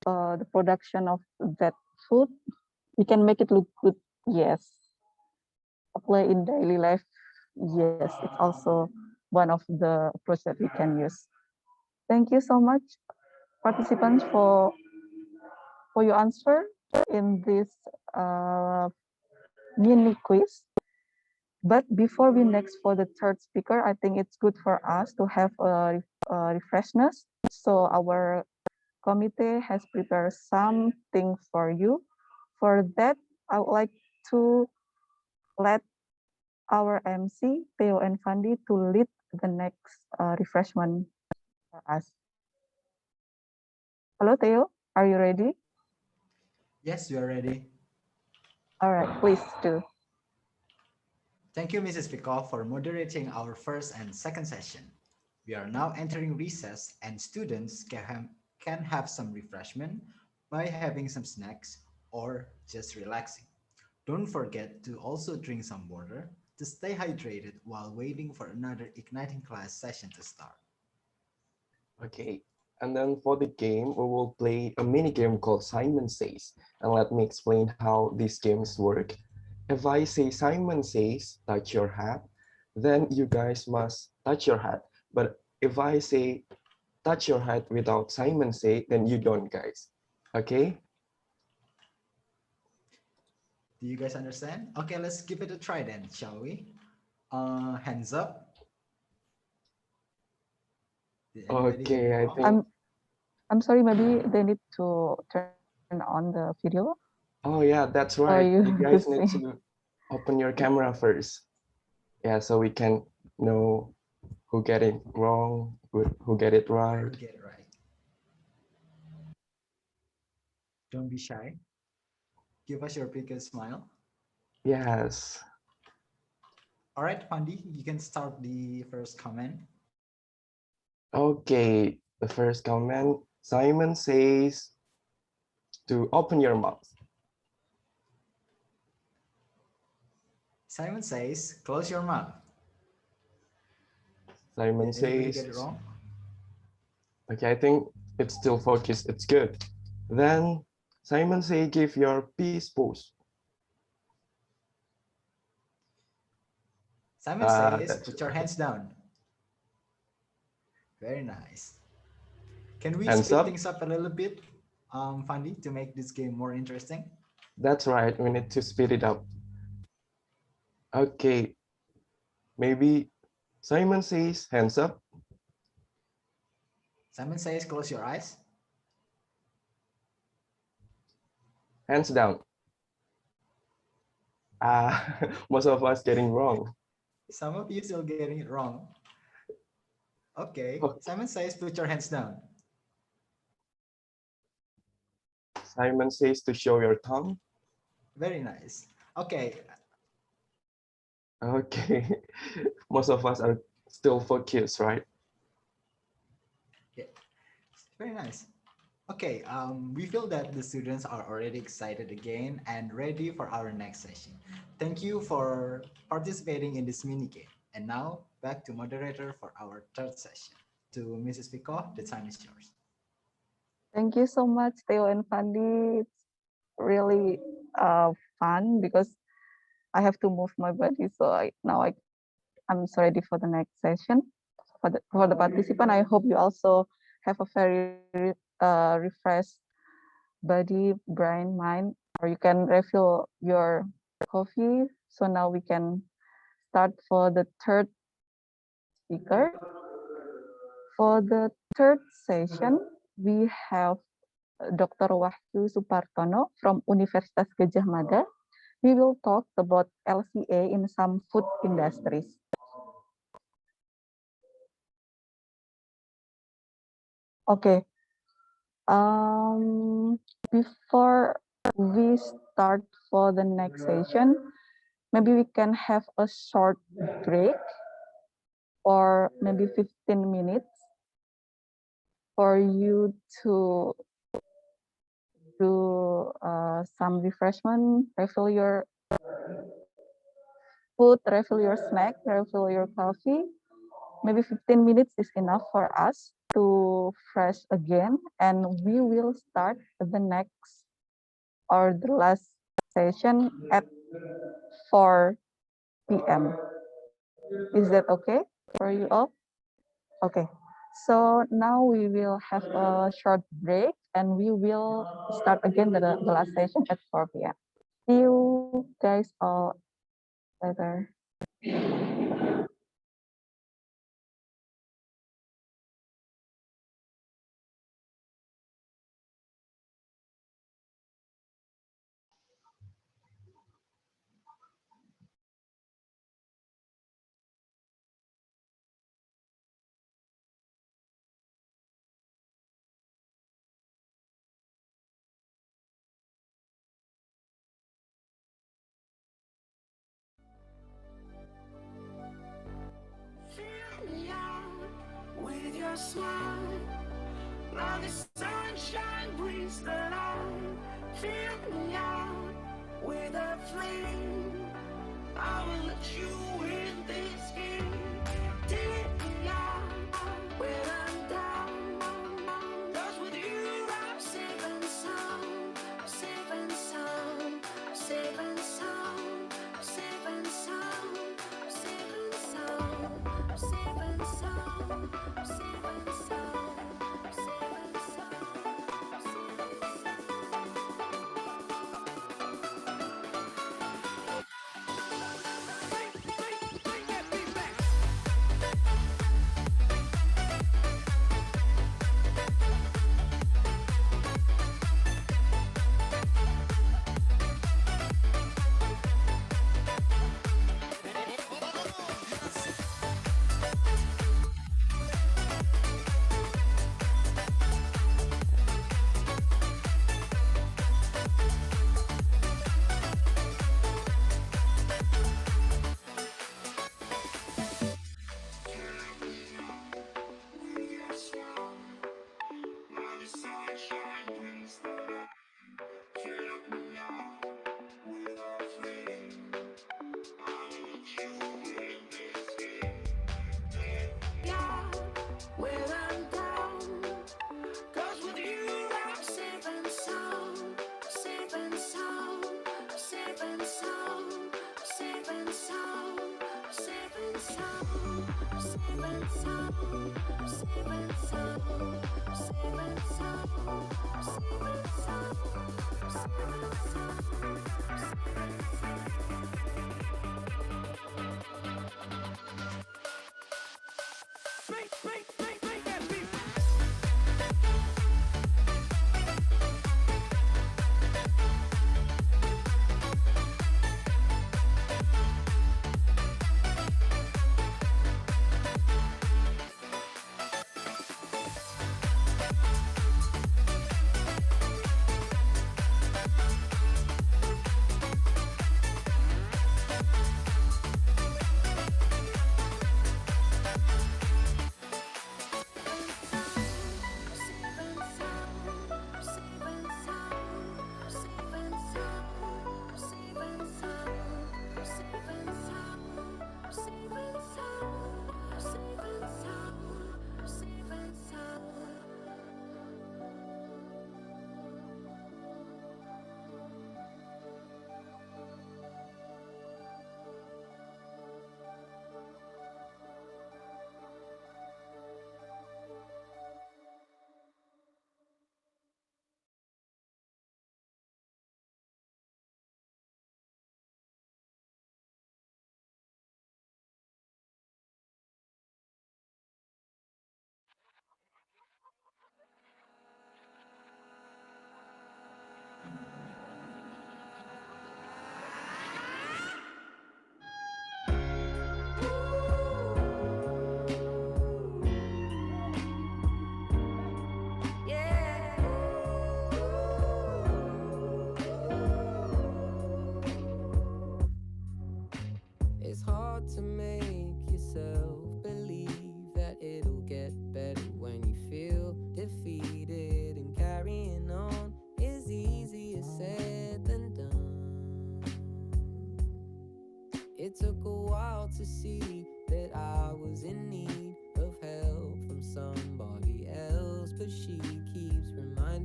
the production of that food. We can make it look good. Yes. Apply in daily life. Yes, it's also one of the approach that we can use. Thank you so much, participants, for your answer in this mini quiz. But before we next for the third speaker, I think it's good for us to have a refreshness. So our committee has prepared something for you. For that, I would like to let our MC, Theo and Fandi, to lead the next refreshment for us. Hello, Theo. Are you ready? Yes, we are ready. All right, please do. Thank you, Mrs. Fikov, for moderating our first and second session. We are now entering recess and students can have some refreshment by having some snacks or just relaxing. Don't forget to also drink some water to stay hydrated while waiting for another igniting class session to start. Okay, and then for the game, we will play a mini game called Simon Says. And let me explain how these games work. If I say Simon says, touch your hat, then you guys must touch your hat. But if I say touch your hat without Simon say, then you don't, guys. Okay? Do you guys understand? Okay, let's give it a try then, shall we? Hands up. Did anybody get it Okay, I wrong? think. I'm sorry, maybe they need to turn on the video. Oh yeah, that's For right. you You to guys need see. to open your camera first. Yeah, so we can know who get it wrong, who get it right. Get it right. Don't be shy. Give us your biggest smile. Yes. All right, Pandi, you can start the first comment. Okay, the first comment, Simon says to open your mouth. Simon says, close your mouth. Simon Did anybody says, get it wrong? okay, I think it's still focused, it's good. Then Simon say, give your peace pose. Simon says, That's put your hands down. Very nice. Can we hands speed up. things up a little bit, Fandi, to make this game more interesting? That's right, we need to speed it up. Okay, maybe Simon says, hands up. Simon says, close your eyes. Hands down. Most of us getting wrong. Some of you still getting it wrong. Okay, Simon says, put your hands down. Simon says to show your tongue. Very nice. Okay. Okay, most of us are still focused, right? Yeah. Very nice. Okay, we feel that the students are already excited again and ready for our next session. Thank you for participating in this mini game. And now back to moderator for our third session. To Mrs. Pico, the time is yours. Thank you so much, Theo and Fandi. It's really fun because I have to move my body. So I'm so ready for the next session. For the participant, I hope you also have a very refreshed body, brain, mind, or you can refill your coffee. So now we can start for the third speaker. For the third session, we have Dr. Wahyu Supartono from Universitas Gadjah Mada. We will talk about LCA in some food industries. Okay. Before we start for the next session, maybe we can have a short break or maybe 15 minutes for you to do some refreshment, refill your food, refill your snack, refill your coffee. Maybe 15 minutes is enough for us to fresh again, and we will start the next or the last session at 4 p.m. Is that okay for you all? Okay. So now we will have a short break and we will start again the last session at 4 p.m. See you guys all later. Fill me out with your smile. Now the sunshine brings the light. Fill me out with a flame. I will let you in this game. Take me out when I'm down. 'Cause with you I'm safe and sound. I'm safe and sound. I'm safe and sound. I'm safe and sound. I'm safe and sound. I'm safe and sound. I'm safe and sound. I'm safe and when I'm down. 'Cause with you I'm safe and sound. Safe and sound. Safe and sound. Safe and sound. Safe and sound. Safe and sound. Safe and sound. Safe and sound. Safe and sound.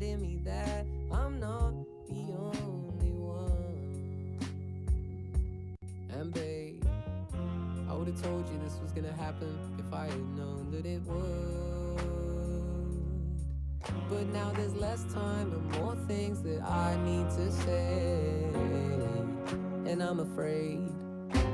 reminding me that I'm not the only one. And babe, I would have told you this was gonna happen if I had known that it would. But now there's less time and more things that I need to say. And I'm afraid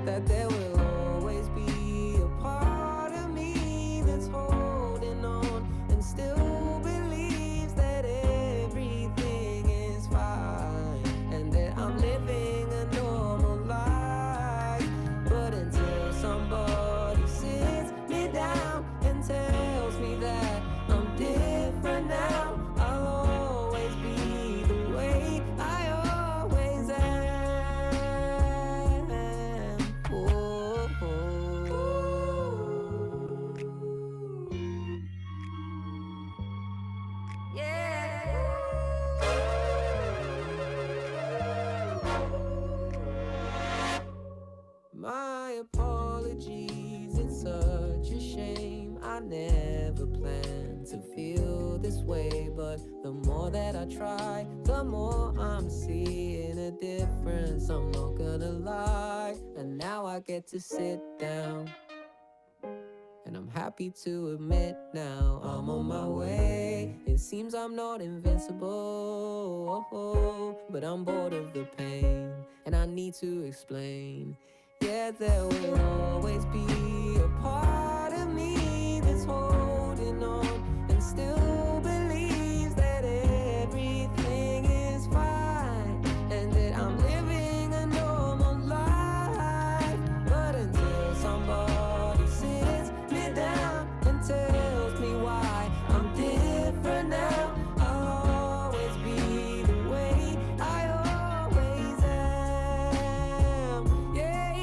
that there will always be a part of me that's holding on and still believes that everything is fine and that I'm living a normal life. But until somebody sits me down and tells me that I'm different now, I'll always be the way I always am. Oh, my apologies, it's such a shame. I never planned to feel this way, but the more that I try, the more I'm seeing a difference. I'm not gonna lie, and now I get to sit down. And I'm happy to admit now I'm on my way. It seems I'm not invincible, but I'm bored of the pain, and I need to explain. Yeah, there will always be a part of me that's holding on and still believes that everything is fine and that I'm living a normal life. But until somebody sits me down and tells me why I'm different now, I'll always be the way I always am. Yeah,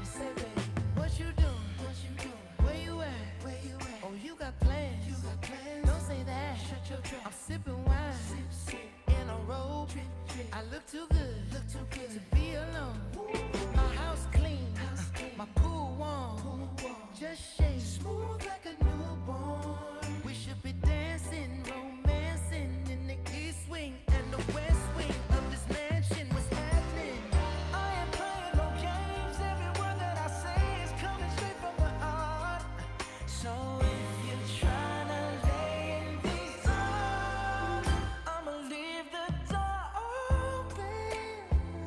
Say baby, what you doing? Where you at? Oh, you got plans. Don't say that. I'm sipping wine in a robe. I look too good to be alone. My house clean, my pool warm. Just shake smooth like a newborn. We should be dancing, romancing in the east wing and the west wing of this mansion. What's happening? I ain't playing no games. Every word that I say is coming straight from the heart. So if you're trying to lay in these arms, I'ma leave the door open.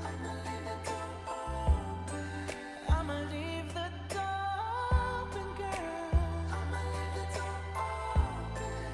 I'ma leave the door open. I'ma leave the door open, girl. I'ma leave the door open.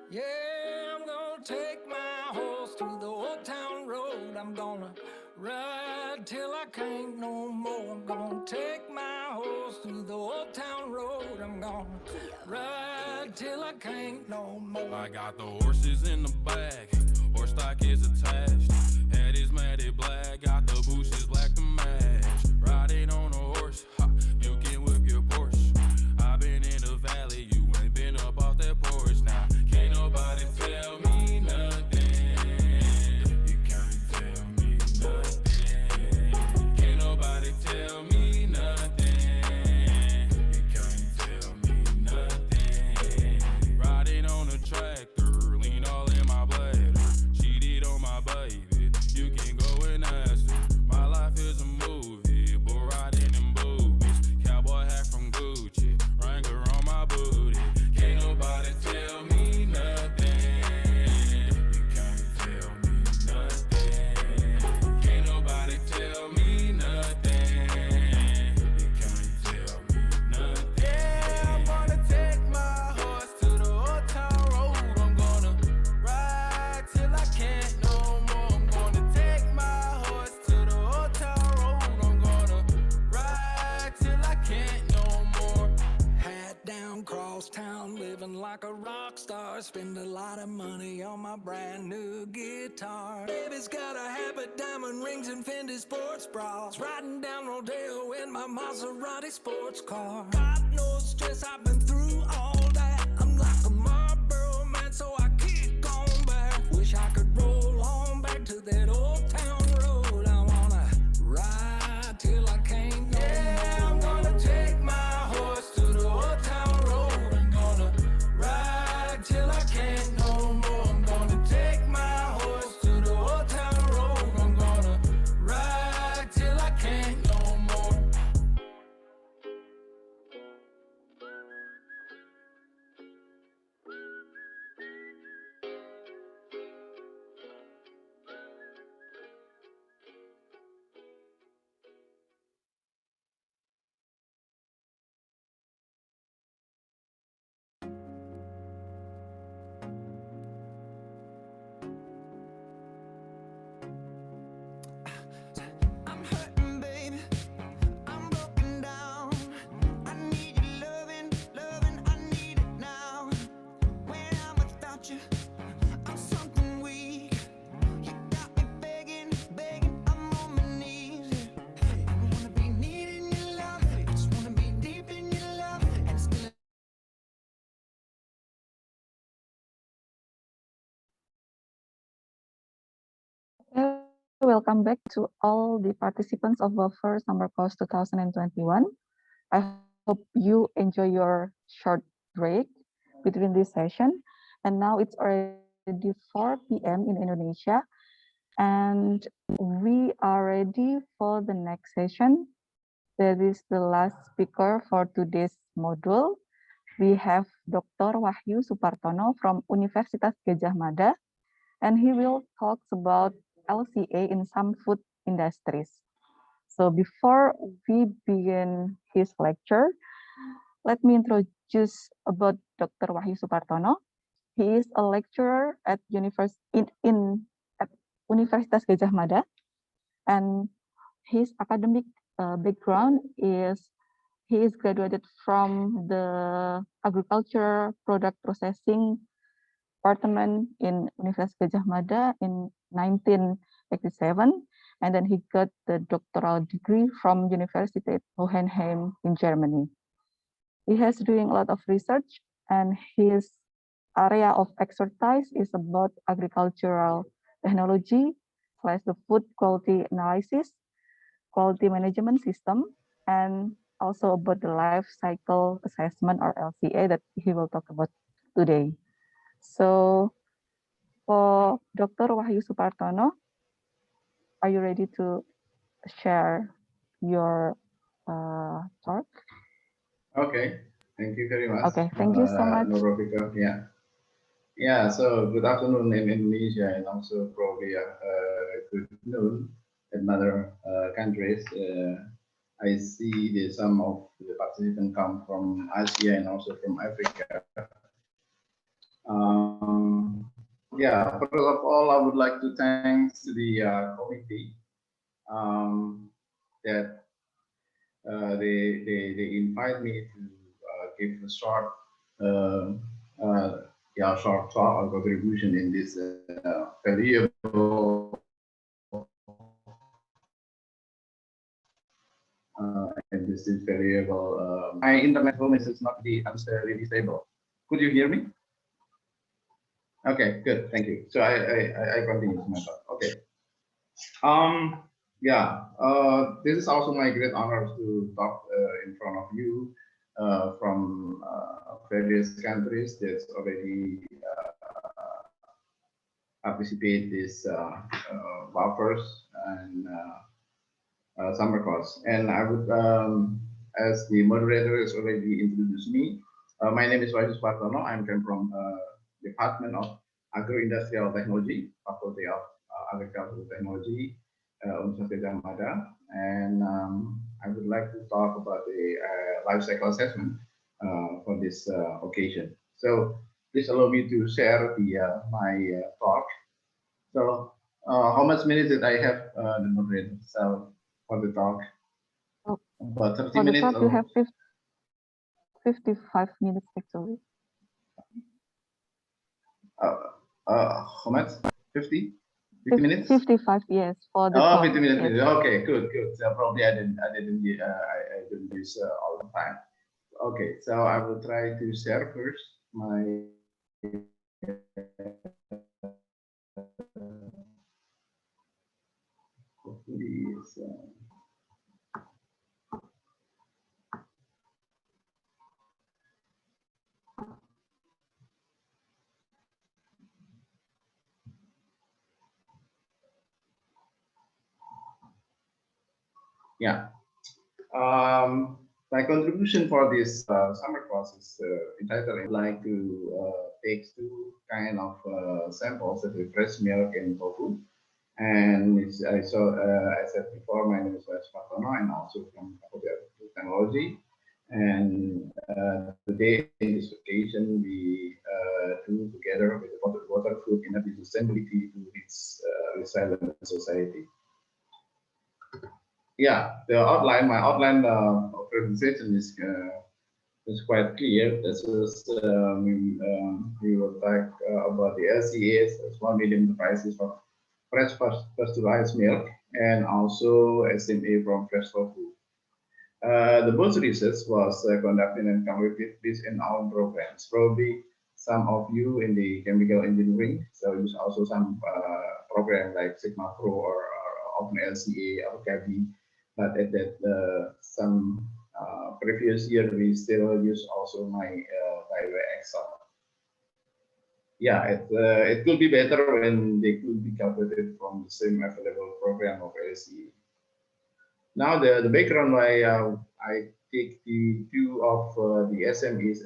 Yeah, I'm gonna take my horse to the old town road. I'm gonna ride till I can't no more. I'm gonna take my horse to the old town road. I'm gonna ride till I can't no more. I got the horses in the back, horse stock is attached. Head is matted black, got the bushes black to match. Riding on a horse, ha, you can whip your Porsche. I've been in the valley, you ain't been up off that porch now. Can't nobody tell me nothing. You can't tell me nothing. Can't nobody tell me nothing. You can't tell me nothing. Riding on a tractor, lean all in my bladder. Cheated on my baby, you can go and ask her. My life is a movie, bull riding in boobies. Cowboy hat from Gucci, Wrangler on my booty. Can't nobody tell me nothing. You can't tell me nothing. Can't nobody tell me nothing. You can't tell me nothing. Yeah, I'm gonna take my horse to the old town road. I'm gonna ride till I can't no more. I'm gonna take my horse to the old town road. I'm gonna ride till I can't no more. Hat down, cross town, living like a rock star. Spend a lot of money on my brand new guitar. Baby's got a habit, diamond rings and Fendi sports bras. Riding down Rodeo in my Maserati sports car. Got no stress, I've been through all that. I'm like a Marlboro man, so I kick on back. Wish I could roll on back to that old town road. I wanna ride till I can't no more. I'm gonna take my horse to the old town road. I'm gonna ride till I can't no more. I'm gonna take my horse to the old town road. I'm gonna ride till I can't no more. I'm hurting, baby. I'm broken down. I need your loving, loving. I need it now. When I'm without you, I'm something weak. You got me begging, begging. I'm on my knees. I wanna be needing your love. I just wanna be deep in your love. And still. Welcome back to all the participants of WAFERS Summer Course 2021. I hope you enjoy your short break between this session. And now it's already 4 p.m. in Indonesia. And we are ready for the next session. That is the last speaker for today's module. We have Dr. Wahyu Supartono from Universitas Gadjah Mada, and he will talk about LCA in some food industries. So before we begin his lecture, let me introduce about Dr. Wahyu Supartono. He is a lecturer at Universitas Gadjah Mada, and his academic background is he is graduated from the Agriculture Product Processing Department in Universitas Gadjah Mada in 1987, and then he got the doctoral degree from University Hohenheim in Germany. He has doing a lot of research, and his area of expertise is about agricultural technology, / the food quality analysis, quality management system, and also about the life cycle assessment or LCA that he will talk about today. So For Dr. Wahyu Supartono, are you ready to share your talk? Okay, thank you very much. Okay, thank you so much. Nurofika. Yeah. So good afternoon in Indonesia, and also probably good noon in other countries. I see some of the participants come from Asia and also from Africa. Yeah, first of all, I would like to thank the committee that they invite me to give a short short talk or contribution in this valuable my internet home is not really stable. Could you hear me? Okay, good, thank you. So I continue my talk. Okay. This is also my great honor to talk in front of you from various countries that already participate this WAFERS and summer course. And I would, as the moderator has already introduced me, my name is Wahyu Supartono. I'm from Department of Agro-Industrial Technology, Faculty of Agricultural Technology, Universitas Gadjah Mada, and I would like to talk about the life cycle assessment for this occasion. So please allow me to share my talk. So how much minutes did I have the moderator? So for the talk, about 30 minutes. For the talk, you have 55 minutes actually. How much? 50 minutes? 55, yes, for the talk. 50 minutes. Yes. Okay, good. So probably I didn't use all the time. Okay, so I will try to share first my please. Yeah. My contribution for this summer course is entitled, I'd like to take two kind of samples of the fresh milk and tofu. And I said before, my name is Wahyu Supartono, and also from Faculty of Technology. And today in this occasion, we do together with the water food energy sustainability to its resilient society. Yeah, my outline of presentation is quite clear. This is we will talk about the LCAs, small medium enterprises for fresh pasteurized milk, and also SMA from fresh tofu. The both research was conducted and completed based in our programs. Probably some of you in the chemical engineering, so use also some program like Sigma Pro or OpenLCA or CABI. But at that some previous year, we still use also my Excel. Yeah, it could be better when they could be calculated from the same available program of LCA. Now the background why I take the view of the SMEs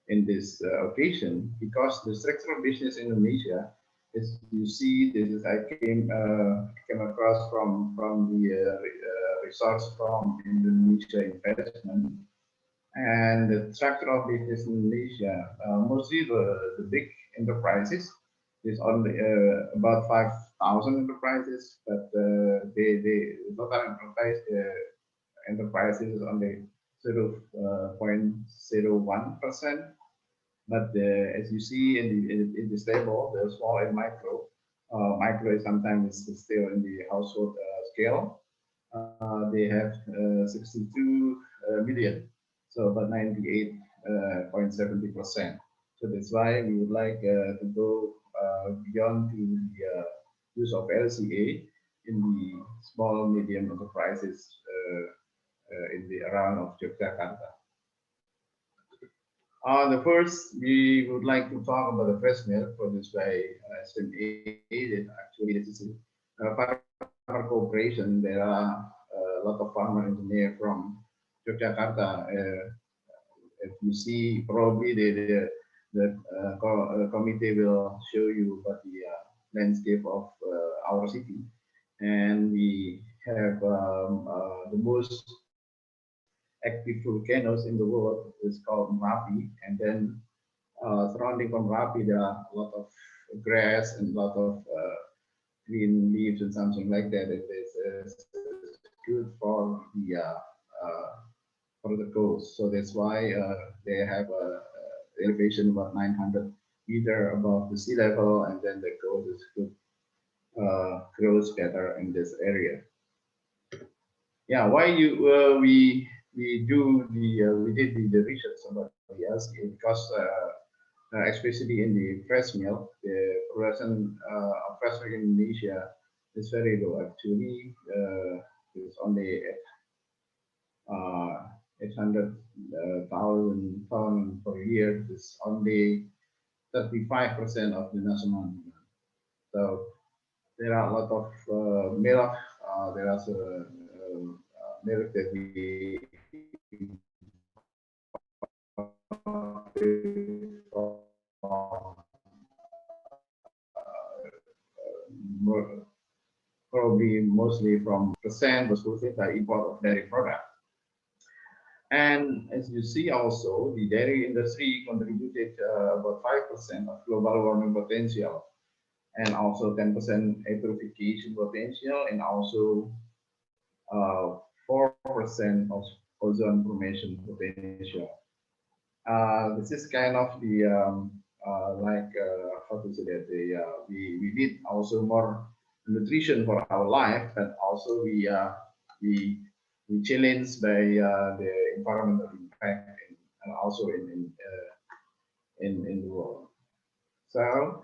in this occasion, because the structural business in Indonesia, as you see, this is I came across from the resource from Indonesia Investment, and the structure of business in Indonesia, mostly the big enterprises, is only about 5,000 enterprises, but the total enterprises is only 0.01%. But as you see in this table, the small and micro, micro is sometimes still in the household scale. They have 62 million, so about 98.70%. So that's why we would like to go beyond to the use of LCA in the small medium enterprises in the around of Yogyakarta. The first, we would like to talk about the fresh milk produced by SMA. That actually, this is a farmer cooperation. There are a lot of farmer engineer from Yogyakarta. If you see, probably the committee will show you about the landscape of our city, and we have the most active volcanoes in the world is called Merapi, and then surrounding from Merapi there are a lot of grass and a lot of green leaves and something like that. It is good for the coast. So that's why they have a elevation about 900 meter above the sea level, and then the coast is good, grows better in this area. Yeah, why we did the research about the LCA because especially in the fresh milk, the production of fresh milk in Indonesia is very low. Actually, it's only 800,000 ton per year. It's only 35% of the national demand. So there are a lot of milk. There are milk that we probably mostly from percent was fulfilled by import of dairy product. And as you see also, the dairy industry contributed about 5% of global warming potential, and also 10% eutrophication potential, and also 4% of ozone formation potential. This is kind of the how to say that we need also more nutrition for our life, but also we challenged by the environmental impact and also in the world. So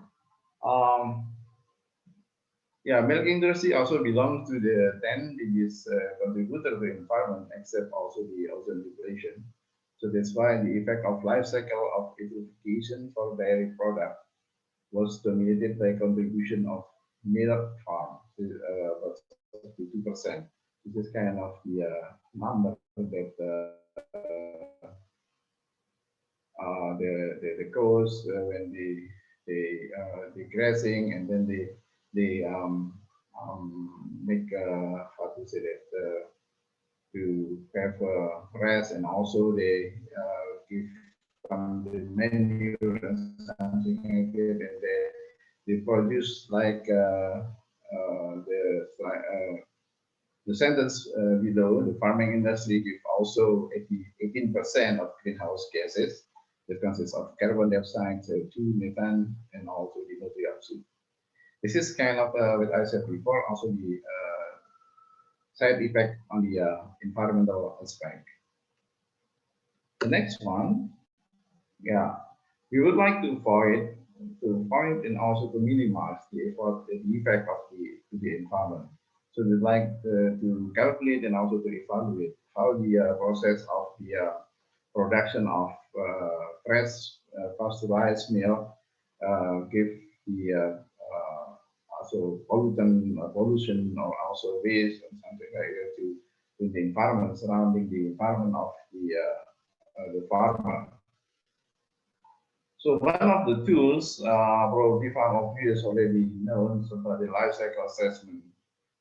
yeah, milk industry also belongs to the 10 biggest contributor to the environment, except also the ozone depletion. So that's why the effect of life cycle of eutrophication for dairy product was dominated by contribution of milk farm, about 62%. This is kind of the number that the cows when they grazing, and then they make how to say that to have rest, and also they give some the manure and something like that, and they produce like the sentence below. The farming industry give also 18% of greenhouse gases that consists of carbon dioxide, CO2, methane, and also the dioxide. This is kind of what I said before, also the side effect on the environmental aspect. The next one, yeah, we would like to avoid and also to minimize the effect of the environment. So we'd like to calculate and also to evaluate how the process of the production of fresh pasteurized milk give the also pollution or also waste and something like that to the environment, surrounding the environment of the farmer. So one of the tools, probably some of you has already known, so for the life cycle assessment.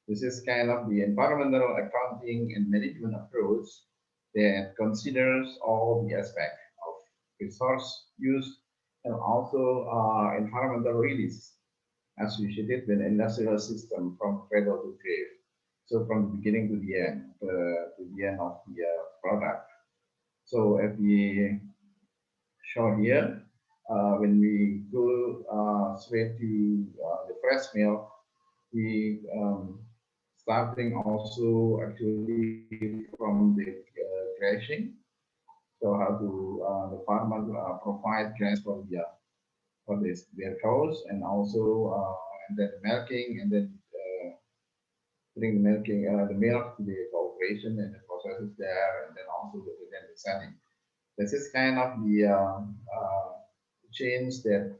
This is kind of the environmental accounting and management approach that considers all the aspects of resource use and also environmental release associated with industrial system from cradle to grave. So from the beginning to the end of the product. So if we show here, when we go straight to the fresh milk, we starting also actually from the grazing. So how to the farmer provide grass for their cows, and also and then milking, and then putting the milk to the corporation and the processes there, and then also the selling. This is kind of the change that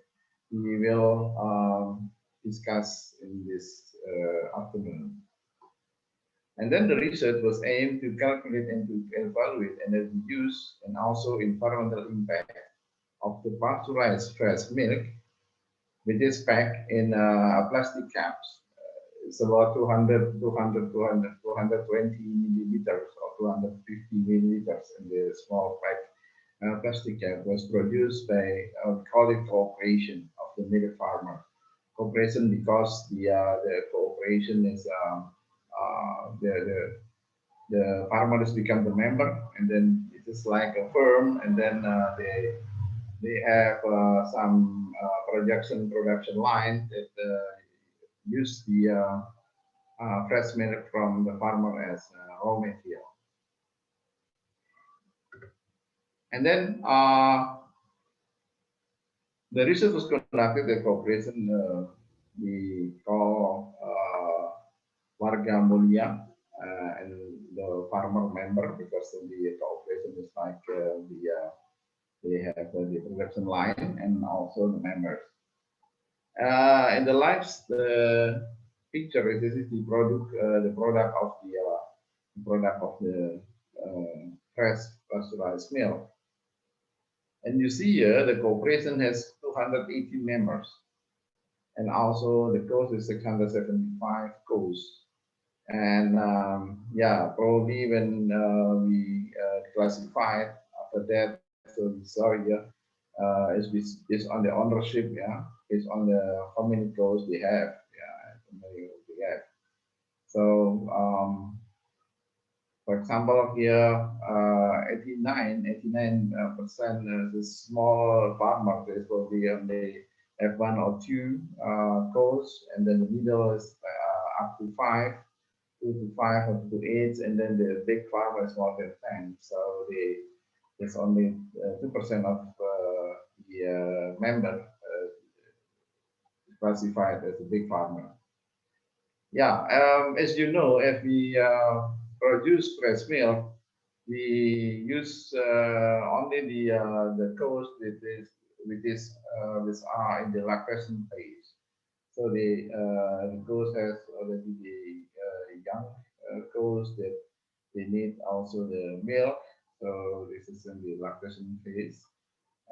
we will discuss in this afternoon. And then the research was aimed to calculate and to evaluate energy use and also environmental impact of the pasteurized fresh milk, which is packed in plastic caps. It's about 200, 200, 200, 220 milliliters or 250 milliliters in the small pack. Plastic cap was produced by call it cooperation of the milk farmer. Cooperation because the cooperation is the farmers become the member, and then it is like a firm, and then they have some production line that use the fresh milk from the farmer as raw material. And then the research was conducted at cooperation we call Warga Mulia and the farmer member, because the cooperation is like they have the production line and also the members. In the lives, the picture is this is the product of the fresh pasteurized milk. And you see here the cooperation has 280 members, and also the cost is 675 costs. And yeah, probably when we classified after that, so we saw here is on the ownership, yeah, based on the how many costs they have, yeah, how many they have. So for example, here 89% the small farmer is probably only have one or two costs, and then the middle is up to 5, 2 to 5 or 2 to 8, and then the big farmer is more than 10. So there's only 2% of the member classified as a big farmer. Yeah, as you know, if we produce fresh milk, we use only the cows which are in the lactation phase. So the cows has already the young cows that they need also the milk. So this is in the lactation phase.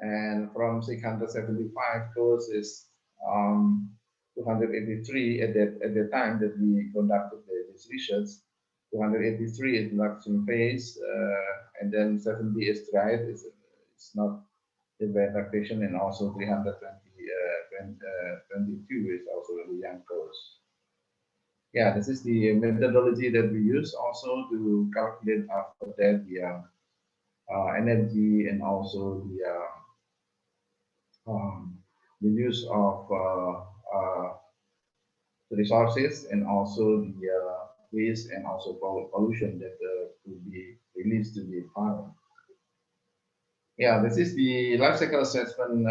And from 675 cows is 283 at the time that we conducted this research. 283 is lactation phase, and then 70 is dried. It's not the bad lactation, and also 322 is also the young cows. Yeah, this is the methodology that we use also to calculate after that the energy and also the use of the resources, and also the waste and also pollution that could be released to the environment. Yeah, this is the life cycle assessment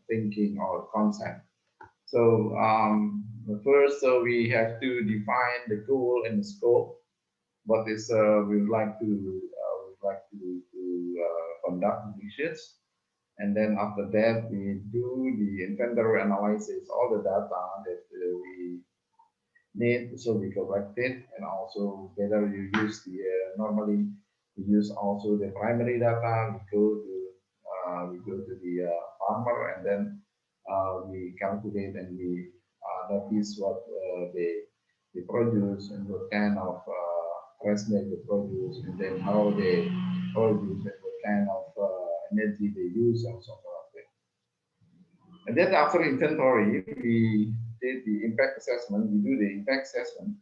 thinking or concept. So first, we have to define the goal and the scope. What is we would like to conduct research, and then after that we do the inventory analysis, all the data that we need, so we collect it, and also whether you use the normally we use also the primary data. We go to the farmer, and then we calculate and we notice what they produce and what kind of fresh milk they produce, and then how they produce and what kind of energy they use and so forth. And then after inventory, we did the impact assessment. We do the impact assessment,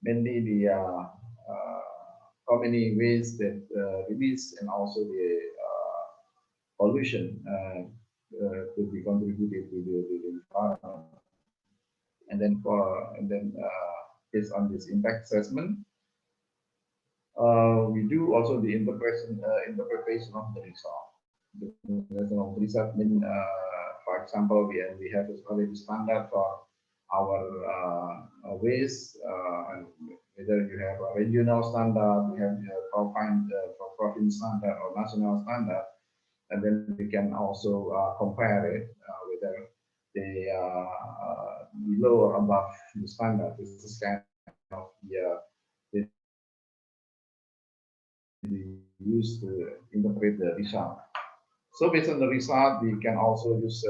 mainly the how many waste that release, and also the pollution could be contributed to the environment. And then based on this impact assessment, we do also the interpretation of the result. The interpretation of the result means, for example, we have already standard for our waste, and whether you have a regional standard, you have for province standard or national standard, and then we can also compare it whether they below or above the standard. This is kind of the used to interpret the result. So based on the result, we can also use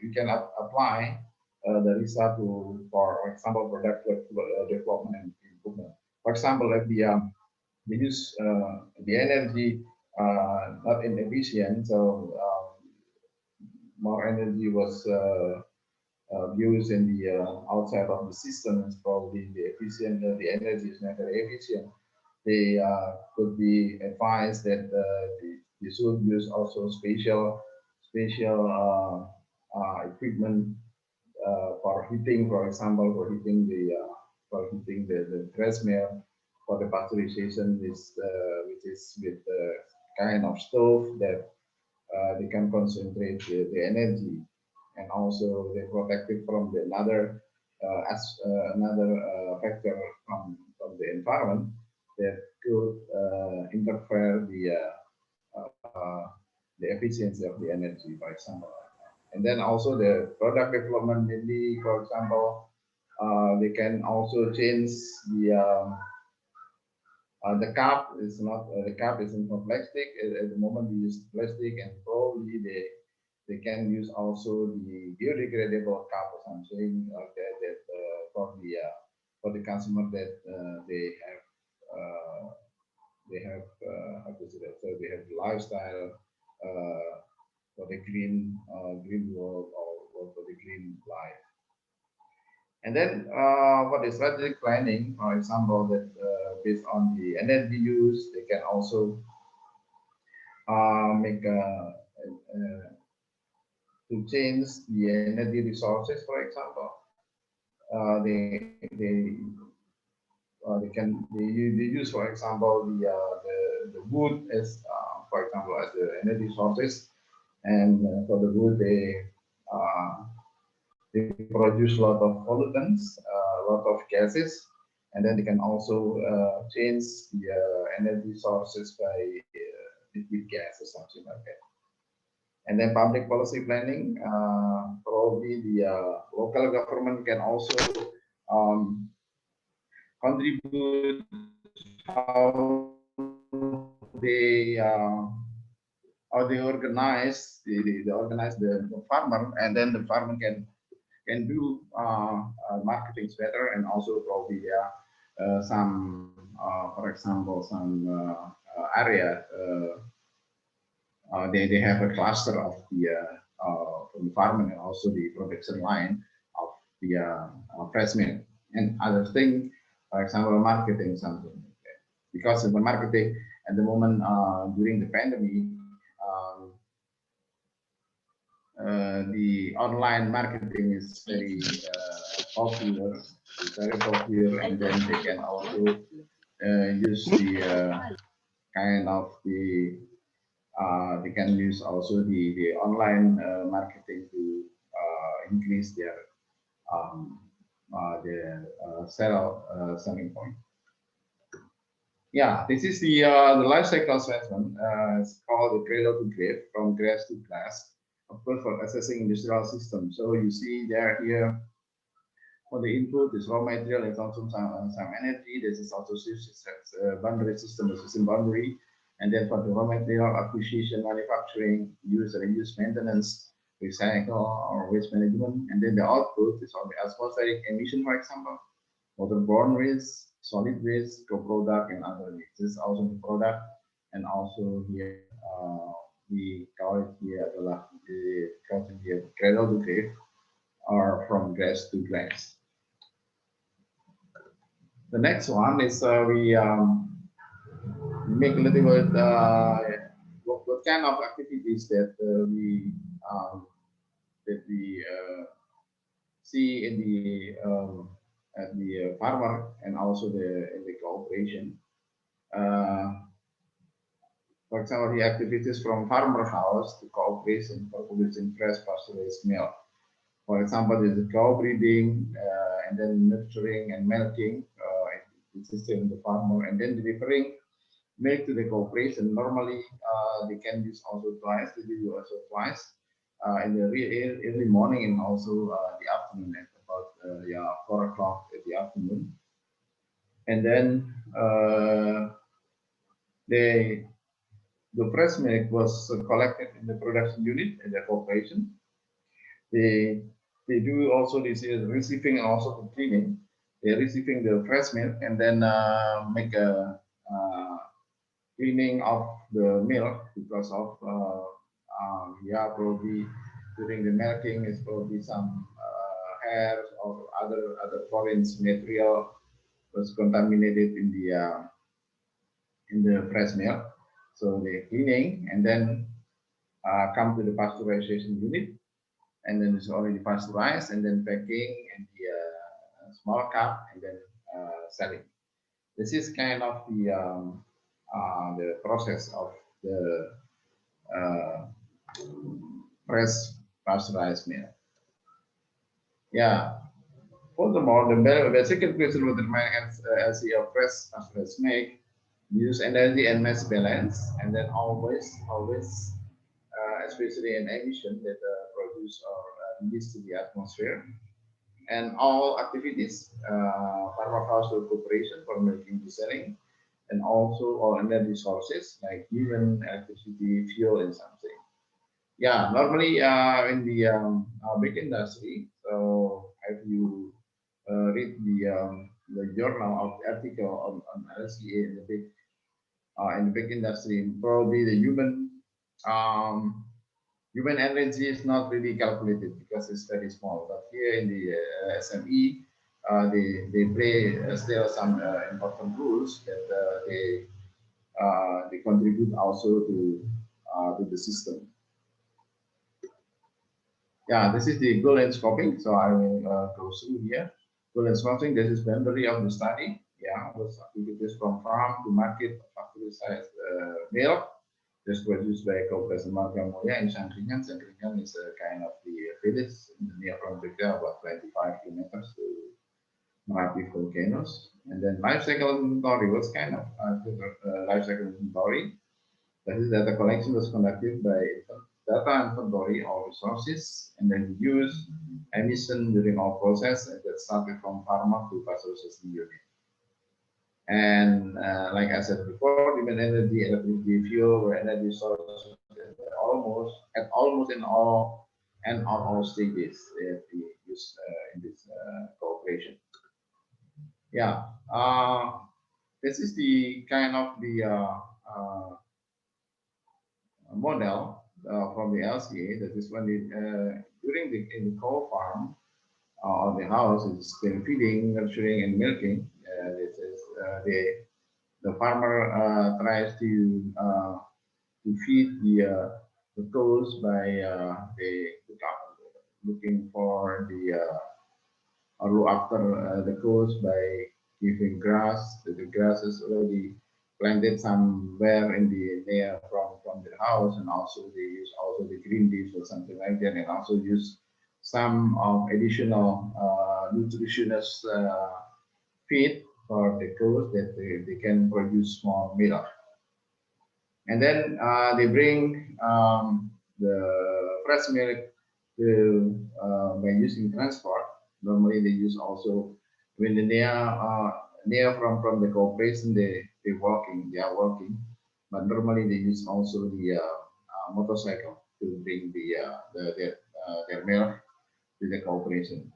we can apply the result to, for example, product development and improvement. For example, like we use the energy not inefficient, so more energy was used in the outside of the system. Is probably the efficient, the energy is not very efficient. They could be advised that they should use also special equipment for heating, for example, for heating the breast milk, for the pasteurization, which is with kind of stove that they can concentrate the energy, and also they protect it from another factor from the environment that could interfere the efficiency of the energy, for example. And then also the product development, maybe, for example, they can also change the cup is not the cup isn't from plastic. At the moment we use plastic, and probably they can use also the biodegradable cup or something like that, for the consumer that they have how to say that, so they have lifestyle for the green world, or for the green life. And then for the strategic planning, for example, that based on the energy use, they can also make to change the energy resources. For example, they use, for example, the wood as for example, as the energy sources, and for the wood they produce a lot of pollutants, a lot of gases, and then they can also change the energy sources by liquid gas or something like that. And then public policy planning, probably the local government can also contribute how they organize the farmer, and then the farmer can do marketing better, and also probably some for example, some area they have a cluster of the from the farming, and also the production line of the fresh milk and other thing, for example, marketing something like that. Because in the marketing at the moment during the pandemic, the online marketing is very popular, and then they can also use the kind of they can use also the online marketing to increase their selling point. Yeah, this is the life cycle assessment. It's called the cradle to grave, from grass to glass, of course, for assessing industrial systems. So you see there here for the input, this raw material is also some energy. This is also boundary system, the system boundary. And then for the raw material acquisition, manufacturing, use, reuse, maintenance, recycle, or waste management. And then the output is on the atmospheric emission, for example, waterborne waste, solid waste, co-product, and other waste. This is also the product. And also here, we call it here the cradle to grave, or from grass to glass. The next one is we make a little bit what kind of activities that we see in the at the farmer, and also in the cooperation. For example, the activities from farmer house to cooperation for producing fresh pasteurized milk. For example, there's a cow breeding, and then nurturing and milking. which is in the farmer, and then delivering milk to the corporation. Normally, they can use also twice. They do also twice in the early morning and also the afternoon at about 4 o'clock in the afternoon. And then the fresh milk was collected in the production unit in the corporation. They do also this is receiving and also the cleaning. They're receiving the fresh milk and then make a cleaning of the milk because of probably during the milking is probably some hairs or other foreign material was contaminated in the fresh milk. So they're cleaning and then come to the pasteurization unit, and then it's already pasteurized and then packing in the small cup and then selling. This is kind of the process of the fresh pasteurized milk. Yeah. Furthermore, the second question will determine as a fresh pasteurized milk use energy and mass balance, and then always, especially in emission that produce or release to the atmosphere, and all activities, pharma household cooperation for making the selling, and also all energy sources like human, electricity, fuel, and something. Yeah, normally in the big industry. So if you read the journal of the article on LCA in the big industry, probably the human energy is not really calculated because it's very small. But here in the SME, they play still some important rules that they contribute also to the system. Yeah, this is the goal and scoping. So I will go through here. Goal and scoping. This is boundary of the study. Yeah, was activities from farm to market, pasteurized milk. Just produced by Corporation Margamoya in Sangkringan. Sangkringan is a kind of the village near from Jogja, about 25 kilometers to Merapi volcanoes. And then life cycle inventory was kind of life cycle inventory. That is that the collection was conducted by data inventory of resources and then use emission during all process that started from farmer to pasteurization unit. And like I said before, demand energy, electricity, fuel, or energy sources almost in all and on all stages that we use in this cooperation. Yeah, this is the kind of the model from the LCA. That is when during in the coal farm or the house is still feeding, nurturing, and milking. This is the farmer tries to feed the cows by looking for or look after the cows by giving grass. The grass is already planted somewhere in the near from the house, and also they use also the green leaves or something like that, and also use some additional nutritious feed for the cows that they can produce more milk. And then they bring the fresh milk by using transport. Normally they use also when the near from the corporation they are working, but normally they use also the motorcycle to bring their milk to the corporation.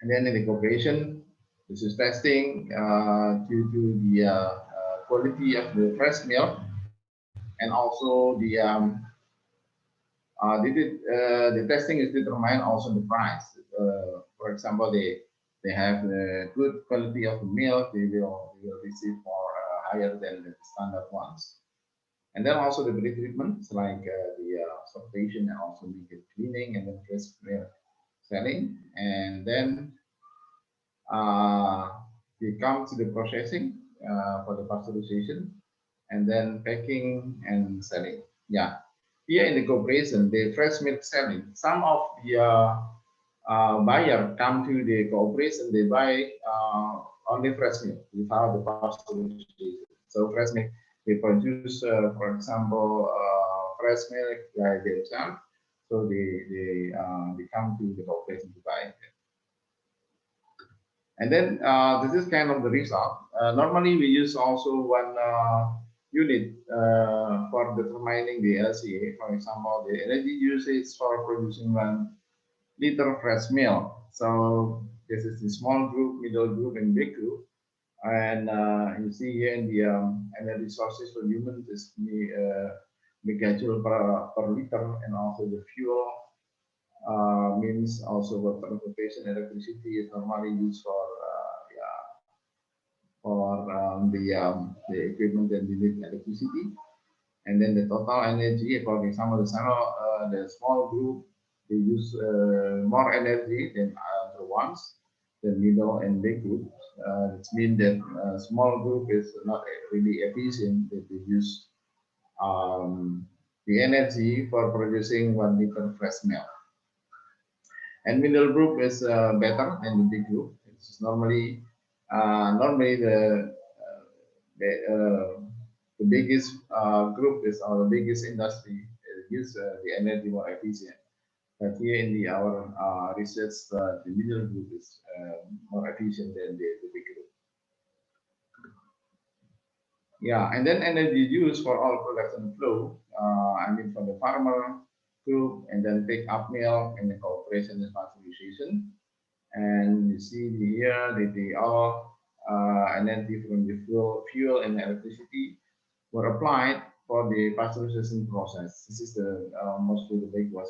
And then in the corporation, this is testing due to the quality of the fresh milk, and also the testing is determined also the price. For example, they have the good quality of the milk, they will receive more higher than the standard ones. And then also the pre-treatment, like the sortation and also the cleaning and then fresh milk selling. And then we come to the processing for the pasteurization, and then packing and selling. Yeah, here in the corporation, the fresh milk selling. Some of the buyer come to the cooperation, they buy only fresh milk without the pasteurization. So fresh milk, they produce, for example, fresh milk by themselves. So they come to the cooperation to buy it. And then this is kind of the result. Normally we use also one unit for determining the LCA. For example, the energy usage for producing 1 liter fresh milk. So this is the small group, middle group, and big group. And you see here in the energy sources for humans is the megajoule per liter, and also the fuel means also for transportation. Electricity is normally used for the equipment that need electricity. And then the total energy, for example, the small group, they use more energy than other ones, the middle and big groups. It means that small group is not really efficient. They use the energy for producing 1 liter fresh milk. And middle group is better than the big group. It's normally the biggest group is, or the biggest industry use the energy more efficient. But here in our research, the middle group is more efficient than the big group. Yeah, and then energy use for all production flow. I mean, from the farmer group, and then pick up milk, and the cooperation and pasteurization. And you see here that they all energy from the fuel and electricity were applied for the pasteurization process. This is the mostly the big one.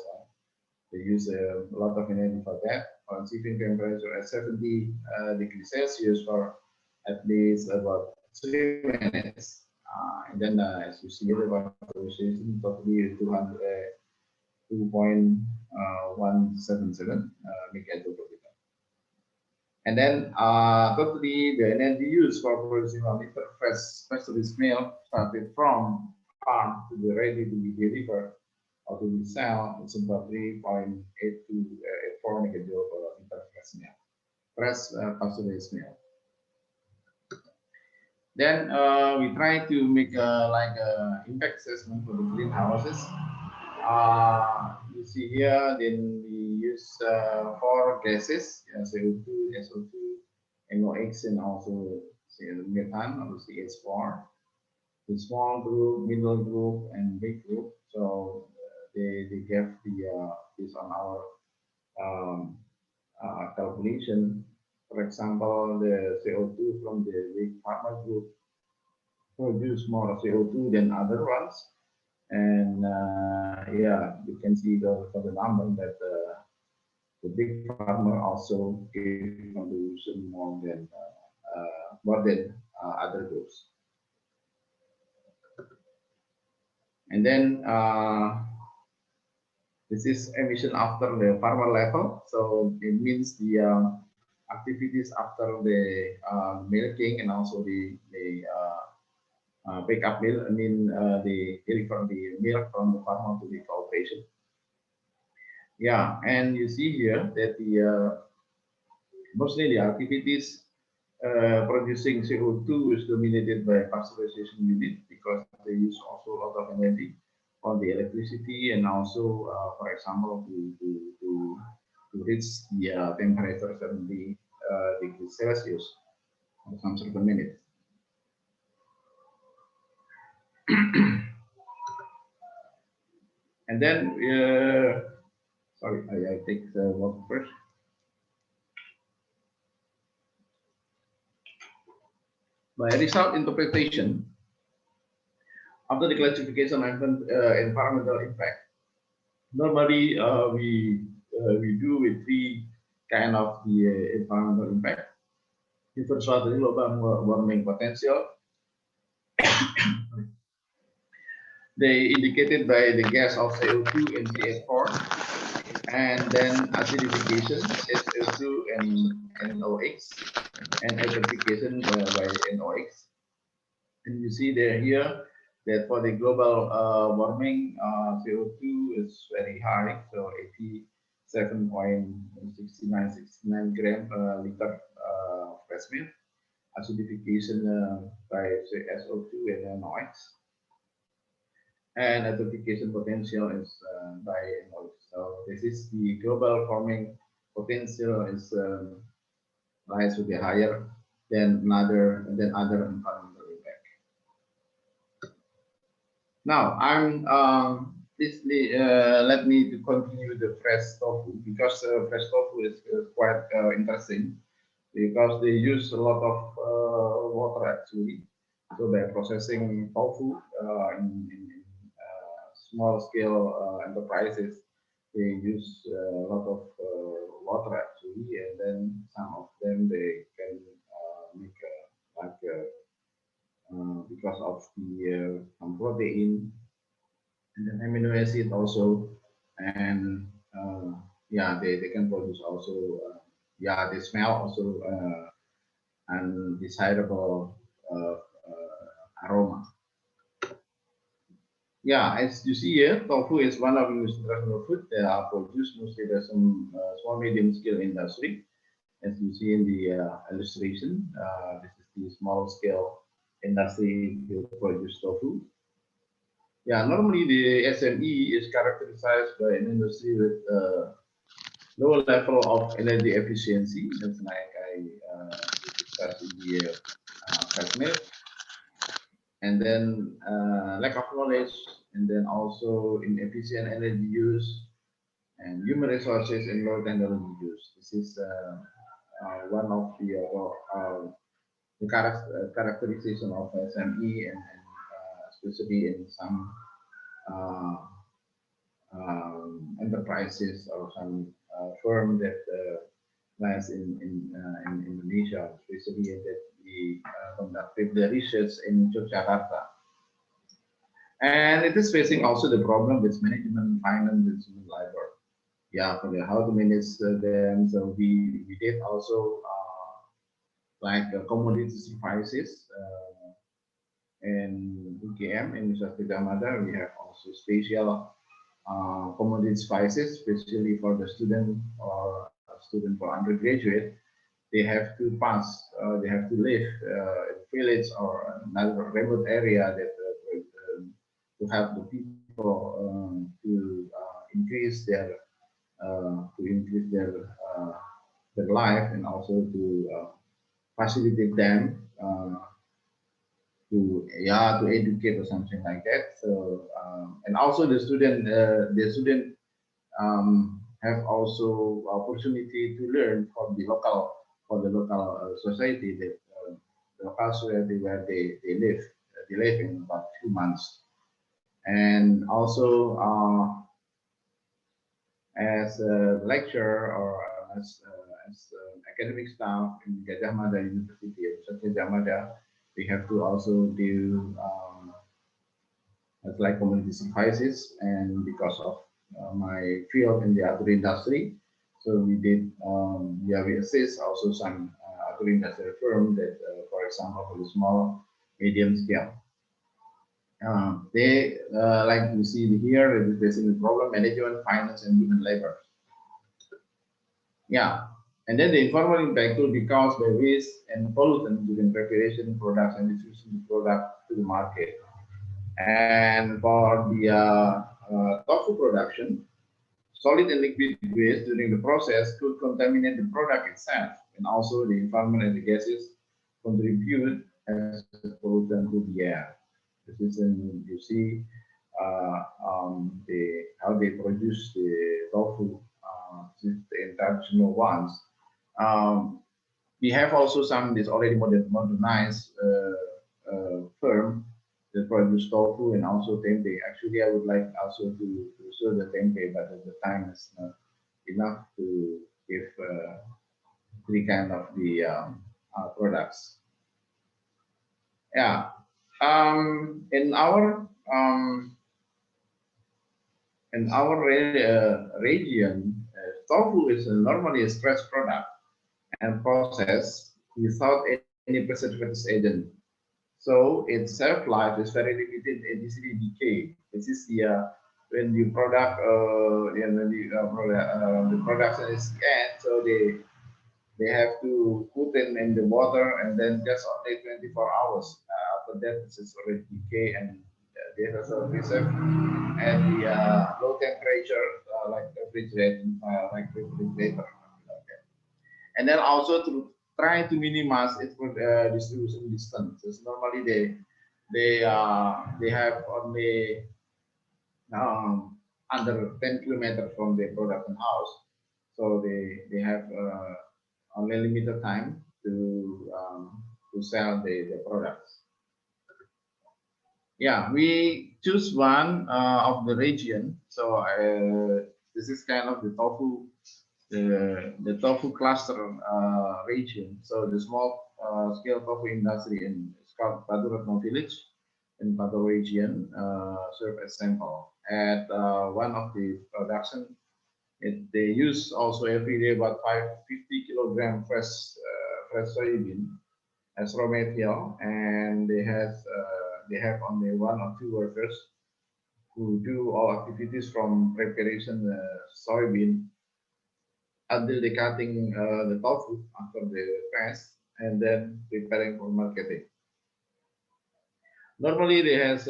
They use a lot of energy for that. For achieving temperature at 70 degrees Celsius for at least about 3 minutes. And then as you see, the pasteurization totally 2.177 megajoule per liter. And then totally the energy used for producing 1 liter fresh pasteurized milk started from farm to be ready to be delivered or to be sold, it's about 3.84 megajoule per liter fresh milk, fresh pasteurized milk. Then we try to make like a impact assessment for the greenhouses. You see here, then we use 4 gases, CO2, SO2, NOx, and also methane, or CH4. The small group, middle group, and big group. So they gave this on our calculation. For example, the CO2 from the big farmer group produce more CO2 than other ones. And yeah, you can see for the number that the big farmer also gave contribution more than other groups. And then this is emission after the farmer level. So it means the activities after the milking, and also the pick up milk. I mean the deliver the milk from the farmer to the cooperation. Yeah, and you see here that the mostly the activities producing CO2 is dominated by pasteurization unit, because they use also a lot of energy on the electricity, and also, for example, to reach the temperature 70 degrees Celsius for some certain minutes. And then, sorry, I take the water first. By result interpretation, after the classification of environmental impact, normally we do with 3 kind of the environmental impact. The first one is global warming potential. They indicated by the gas of CO2 and CH4, and then acidification, SO2 and NOx, and acidification by NOx. And you see there here that for the global warming, CO2 is very high, so 7.69 gram per liter fresh milk, acidification by SO2 and NOx, and acidification potential is by NOx. So this is the global warming potential is lies to be higher than other environmental impact. Now I'm please let me to continue the fresh tofu because fresh tofu is quite interesting because they use a lot of water actually. So by processing tofu in small scale enterprises, they use a lot of water actually, and then some of them they can make because of the some protein and then amino acid also, and yeah, they can produce also yeah, they smell also undesirable aroma. Yeah, as you see here, tofu is one of the most traditional food that are produced mostly by some small medium scale industry. As you see in the illustration, this is the small scale industry to produce tofu. Yeah, normally the SME is characterized by an industry with lower level of energy efficiency. That's like I discussed in the fresh milk, and then lack of knowledge, and then also inefficient energy use and human resources and low technology use. This is one of the characterization of SME and especially in some enterprises or some firm that lies in Indonesia, especially that we conducted the research in Yogyakarta. And it is facing also the problem with management, finance, and human labor. Yeah, for the how to manage them. So we did also like commodity prices in UGM in University Gadjah Mada. We have also special commodity prices, especially for the student or student for undergraduate. They have to pass, they have to live in a village or another remote area that to help the people to increase their life, and also to facilitate them to educate or something like that. So and also the student have also opportunity to learn from the local society that the local society where they live. They live in about 2 months, and also as a lecturer or as academic staff in Gadjah Mada University of Gadjah Mada, we have to also do like community crisis, and because of my field in the agro industry, so we did we assist also some agro industry firm that for example for the small medium scale. They like you see here, it is facing the problem management, finance, and human labor. Yeah, and then the informal impact will be caused by waste and pollutant during preparation, production, and distribution of product to the market. And for the tofu production, solid and liquid waste during the process could contaminate the product itself, and also the environment and the gases contribute as a pollutant to the air. This is when you see how they produce the tofu, the traditional ones. We have also some this already modernized firm that produce tofu and also tempeh. Actually, I would like also to show the tempeh, but the time is not enough to give three kind of the products. Yeah, in our region, tofu is normally a stress product and processed without any preservative agent. So its shelf life is very limited and easily decay. This is the when the product, the production is end, so they have to put in the water and then just only 24 hours. After that, this is already decay and they also preserve at the low temperature, like refrigerator. Okay. And then also to try to minimize its distribution distance. So normally they have only under 10 kilometers from the production house, so they have only limited time to sell the products. Yeah, we choose one of the region. So this is kind of the tofu, the tofu cluster region. So the small scale tofu industry in Paduratno village in Padu region serve as sample. At one of the production, they use also every day about 550 kilogram fresh soybean as raw material, and they have only one or two workers who do all activities from preparation soybean until the cutting the tofu after the press and then preparing for marketing. Normally they have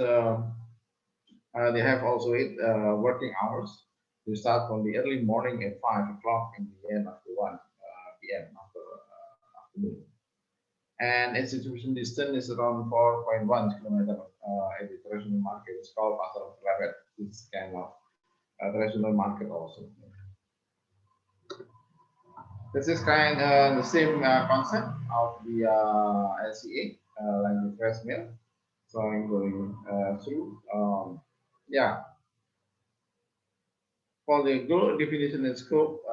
also 8 working hours. They start from the early morning at 5 o'clock and the end of the 1 p.m. after afternoon. And its distribution distance is around 4.1 kilometers at the traditional market. It's called Pasar Pleret. It's kind of a traditional market also. This is kind of the same concept of the LCA, like the fresh milk. So I'm going through. Yeah, for the goal definition and scope,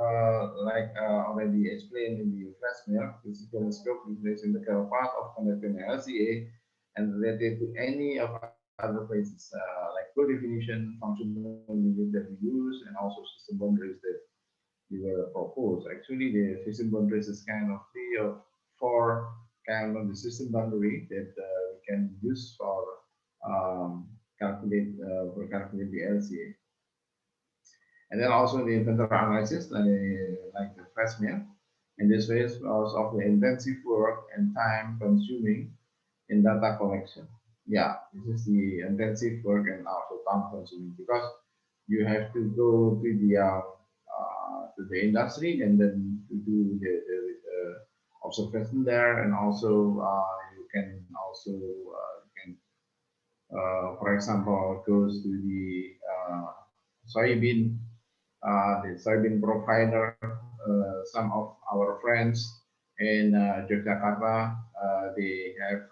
like already explained in the fresh milk, physical and scope is in the part of conducting LCA and related to any of other places, like goal definition, functional limit that we use, and also system boundaries that we will propose. Actually, the system boundaries is kind of 3 or 4 kind of the system boundary that we can use for calculate the LCA. And then also the inventory analysis, like the fresh milk. In this way, because of the intensive work and time consuming in data collection. Yeah, this is the intensive work and also time consuming, because you have to go to the industry and then to do the observation there, and also you can also for example, goes to the soybean provider. Some of our friends in Yogyakarta, they have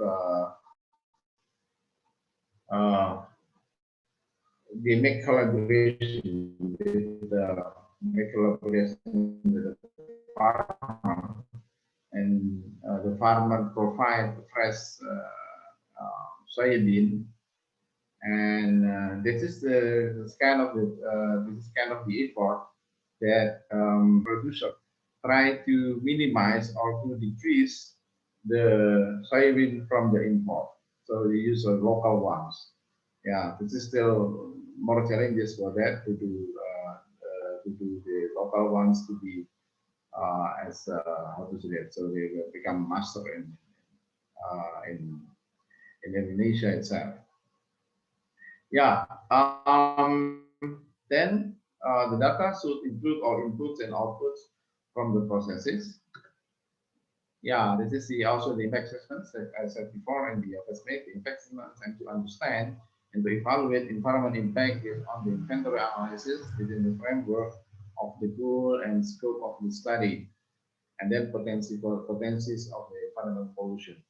they make collaboration with the farmer, and the farmer provide fresh soybean, and this is kind of the effort that producer try to minimize or to decrease the soybean from the import. So they use local ones. Yeah, this is still more challenges for that to do the local ones to be as how to say that. So they will become master in Indonesia itself. Yeah. Then the data should include all inputs and outputs from the processes. Yeah, this is also the impact assessments that I said before in the estimate, the impact assessments, and to understand and to evaluate environment impact on the inventory analysis within the framework of the goal and scope of the study, and then potencies of the environmental pollution.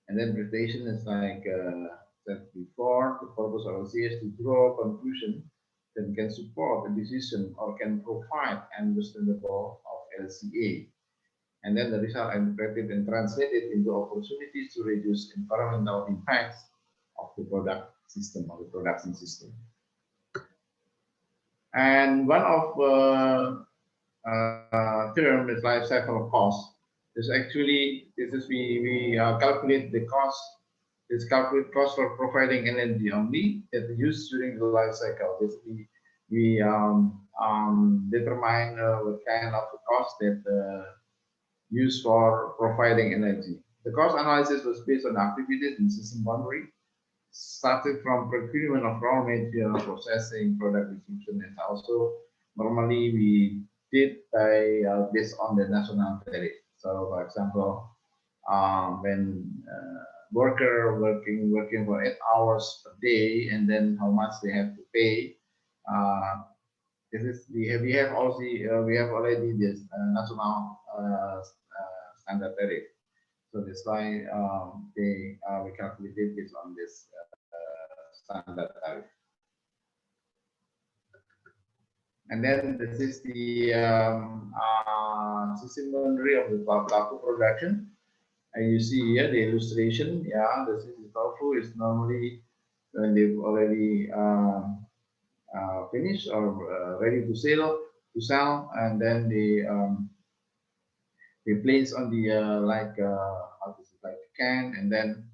And then presentation is like said before, the purpose of LCA is to draw a conclusion that can support a decision or can provide understandable of LCA. And then the result interpreted and translated into opportunities to reduce environmental impacts of the product system or the production system. And one of term is life cycle cost. This actually, we calculate the cost This calculate cost for providing energy only that is used during the life cycle. Basically, we determine what kind of cost that used for providing energy. The cost analysis was based on activities in system boundary, started from procurement of raw material, processing, product distribution, and also normally we did by based on the national tariff. So, for example, when worker working for 8 hours per day, and then how much they have to pay. This is we have also we have already this national standard tariff. So that's why we calculated based on this standard tariff. And then this is the system boundary of the tofu production. And you see here the illustration. Yeah, this is the tofu is normally when they've already finished or ready to sell, and then they place on the like can, and then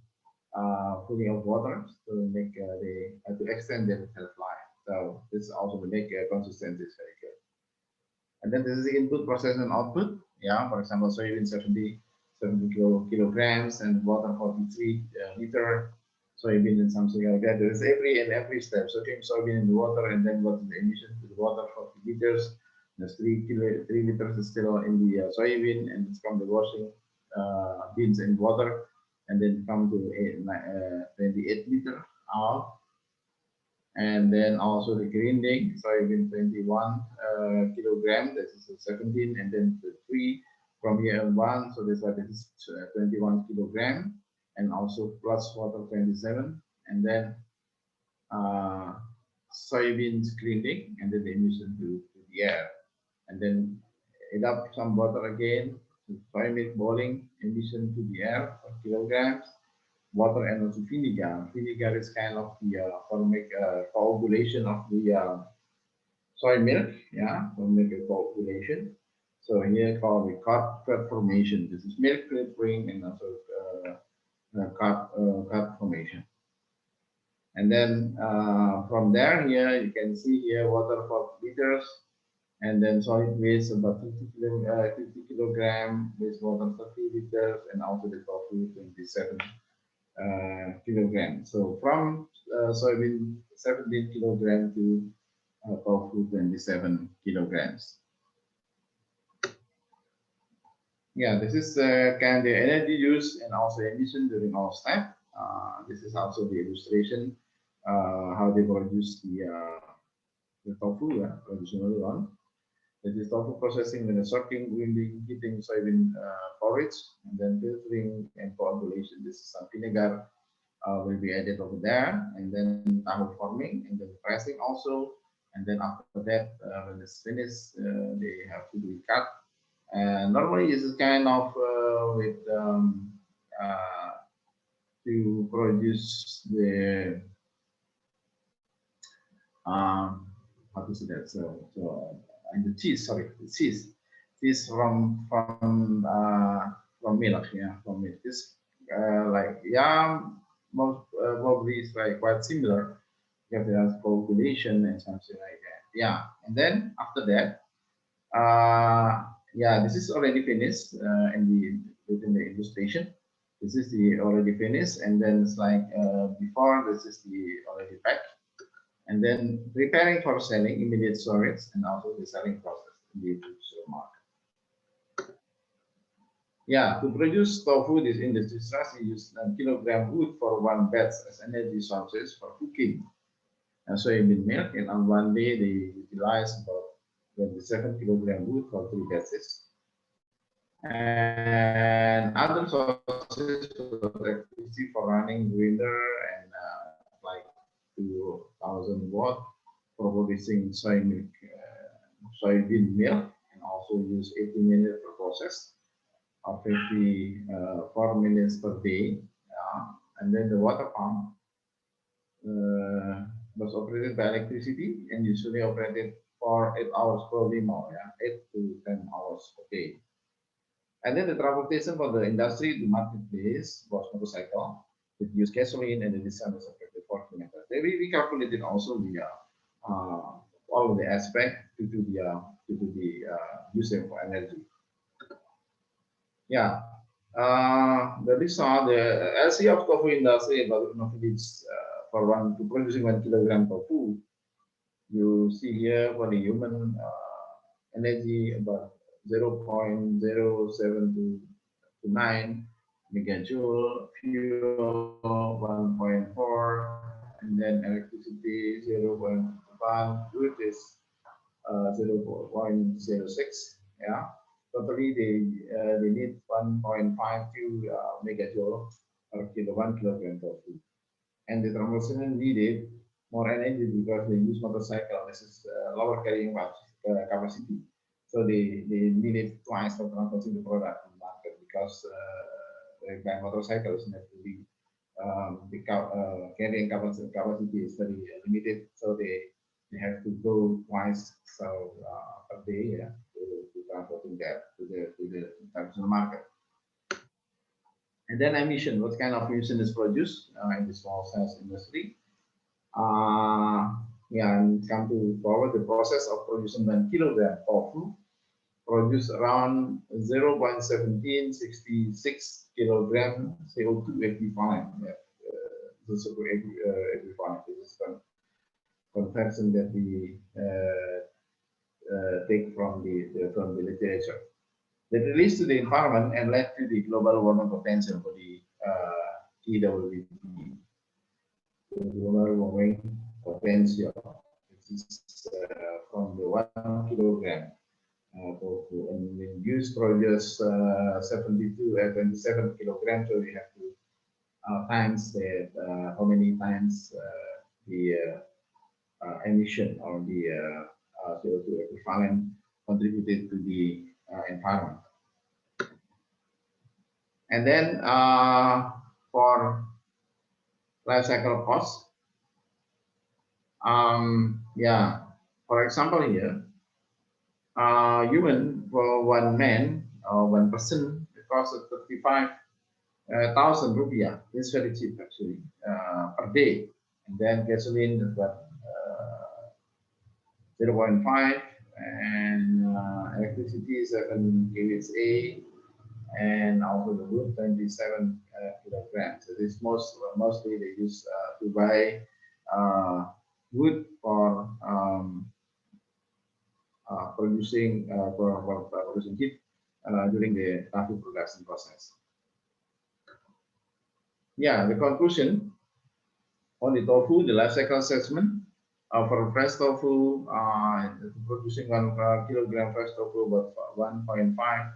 fully of water to make to extend their shelf life. So this also will make consistency is very good. And then this is the input, process, and output. Yeah, for example, soybean 70 kilograms and water 43 liter. Soybean and something like that. There is every step. So soybean in the water, and then what is the emission to the water 40 liters. There's 3 liters is still in the soybean, and it's from the washing beans in water, and then come to 28 liter out. And then also the grinding, soybean 21 kilogram, this is 17, and then the 3 from here on 1, so this is 21 kilogram, and also plus water 27, and then soybeans grinding, and then the emission to the air, and then add up some water again, soy milk boiling, emission to the air 4 kilograms, water, and also vinegar. Vinegar is kind of the for make coagulation of the soy milk, yeah, for make a coagulation. So here called the cod formation. This is milk filtering and also cod formation. And then from there, here you can see here water 4 liters, and then solid waste about 50 kilogram, wastewater 30 liters, and also the tofu 27 kilogram. So from soybean 17 kilogram to tofu 27 kilograms. Yeah, this is kind of the energy use and also emission during all step. This is also the illustration how they produce the tofu, traditional one. It is tofu processing and sorting, grinding, heating soybean porridge, and then filtering and coagulation. This is some vinegar will be added over there, and then tahu forming, and then pressing also, and then after that, when it's finished, they have to be cut. And normally, this is kind of with to produce the how to say that? And the cheese, sorry, the cheese from milk, yeah, from milk. This like most probably is like quite similar. You have to coagulation and something like that. Yeah, and then after that, yeah, this is already finished within the illustration. This is the already finished, and then it's like before this is the already packed. And then preparing for selling, immediate storage, and also the selling process in the supermarket. Yeah, to produce tofu, this industry use kilogram wood for 1 batch as energy sources for cooking. And soybean milk, and on 1 day they utilize about 27 kilogram wood for 3 batches. And other sources for electricity for running grinder and like 2,000 watt for producing soybean milk, and also use 80 minutes per process or 54 minutes per day. And then the water pump was operated by electricity and usually operated for 8 hours per day more, 8 to 10 hours per day. And then the transportation for the industry, the marketplace was motorcycle. it use gasoline and the distance is affected 4 kilometers. We calculated also the all of the aspect due to the usage for energy. Yeah. The result, the LC of tofu industry is for producing 1 kilogram tofu. You see here for the human energy about 0.0729 megajoule, fuel 1.4, and then electricity 0.1, which is 0.06. Yeah, totally they need 1.52 megajoule per kilo 1 kilogram tofu, and the transmission needed more energy because they use motorcycle. This is lower carrying capacity, so they needed twice for transporting the product in the market because by motorcycle is not really the carrying capacity is very limited, so they have to go twice so per day, yeah, to transporting that to the international market. And then emission, what kind of emission is produced in the small size industry? Yeah, and come to forward the process of producing 1 kilogram tofu produce around 0.1766 kilogram CO2 equivalent. Yeah. This is equivalent. This is conversion that we take from the literature. That released to the environment and led to the global warming potential for the EWP. The global warming potential, which is from the 1 kilogram tofu, and when use produce 72 and 27 kilograms, so we have to times that how many times the emission or the CO2 equivalent contributed to the environment. And then for life cycle cost, yeah, for example here, human for one man or one person, it costs 35,000 rupiah. It's very cheap actually per day. And then gasoline is about 0.5, and electricity 7 kWh, and also the wood 27 kilograms. So this mostly they use to buy wood for producing producing heat during the tofu production process. Yeah, the conclusion on the tofu, the life cycle assessment for fresh tofu, producing 1 kilogram fresh tofu about 1.5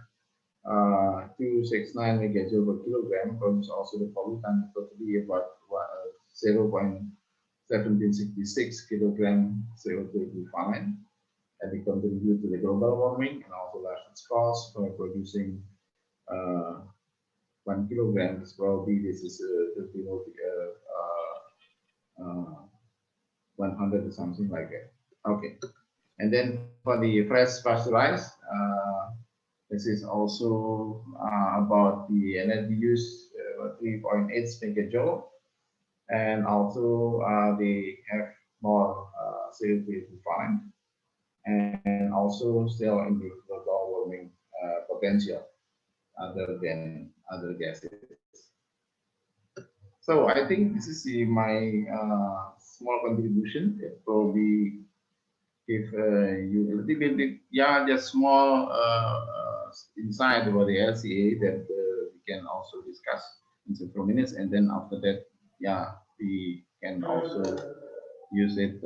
269 megajoule per kilogram, produce also the pollutant totally about 0.1766 kilogram CO2 equivalent, and they contribute to the global warming and also large cost for producing 1 kilogram. Probably this is 100 or something like that. Okay, and then for the fresh pasteurized, this is also about the energy use, 3.8 megajoule, and also they have more CO2 equivalent, and also still in the global warming potential other than other gases. So I think this is my small contribution. It probably give you a little bit, yeah, just small insight about the LCA that we can also discuss in several minutes, and then after that, yeah, we can also use it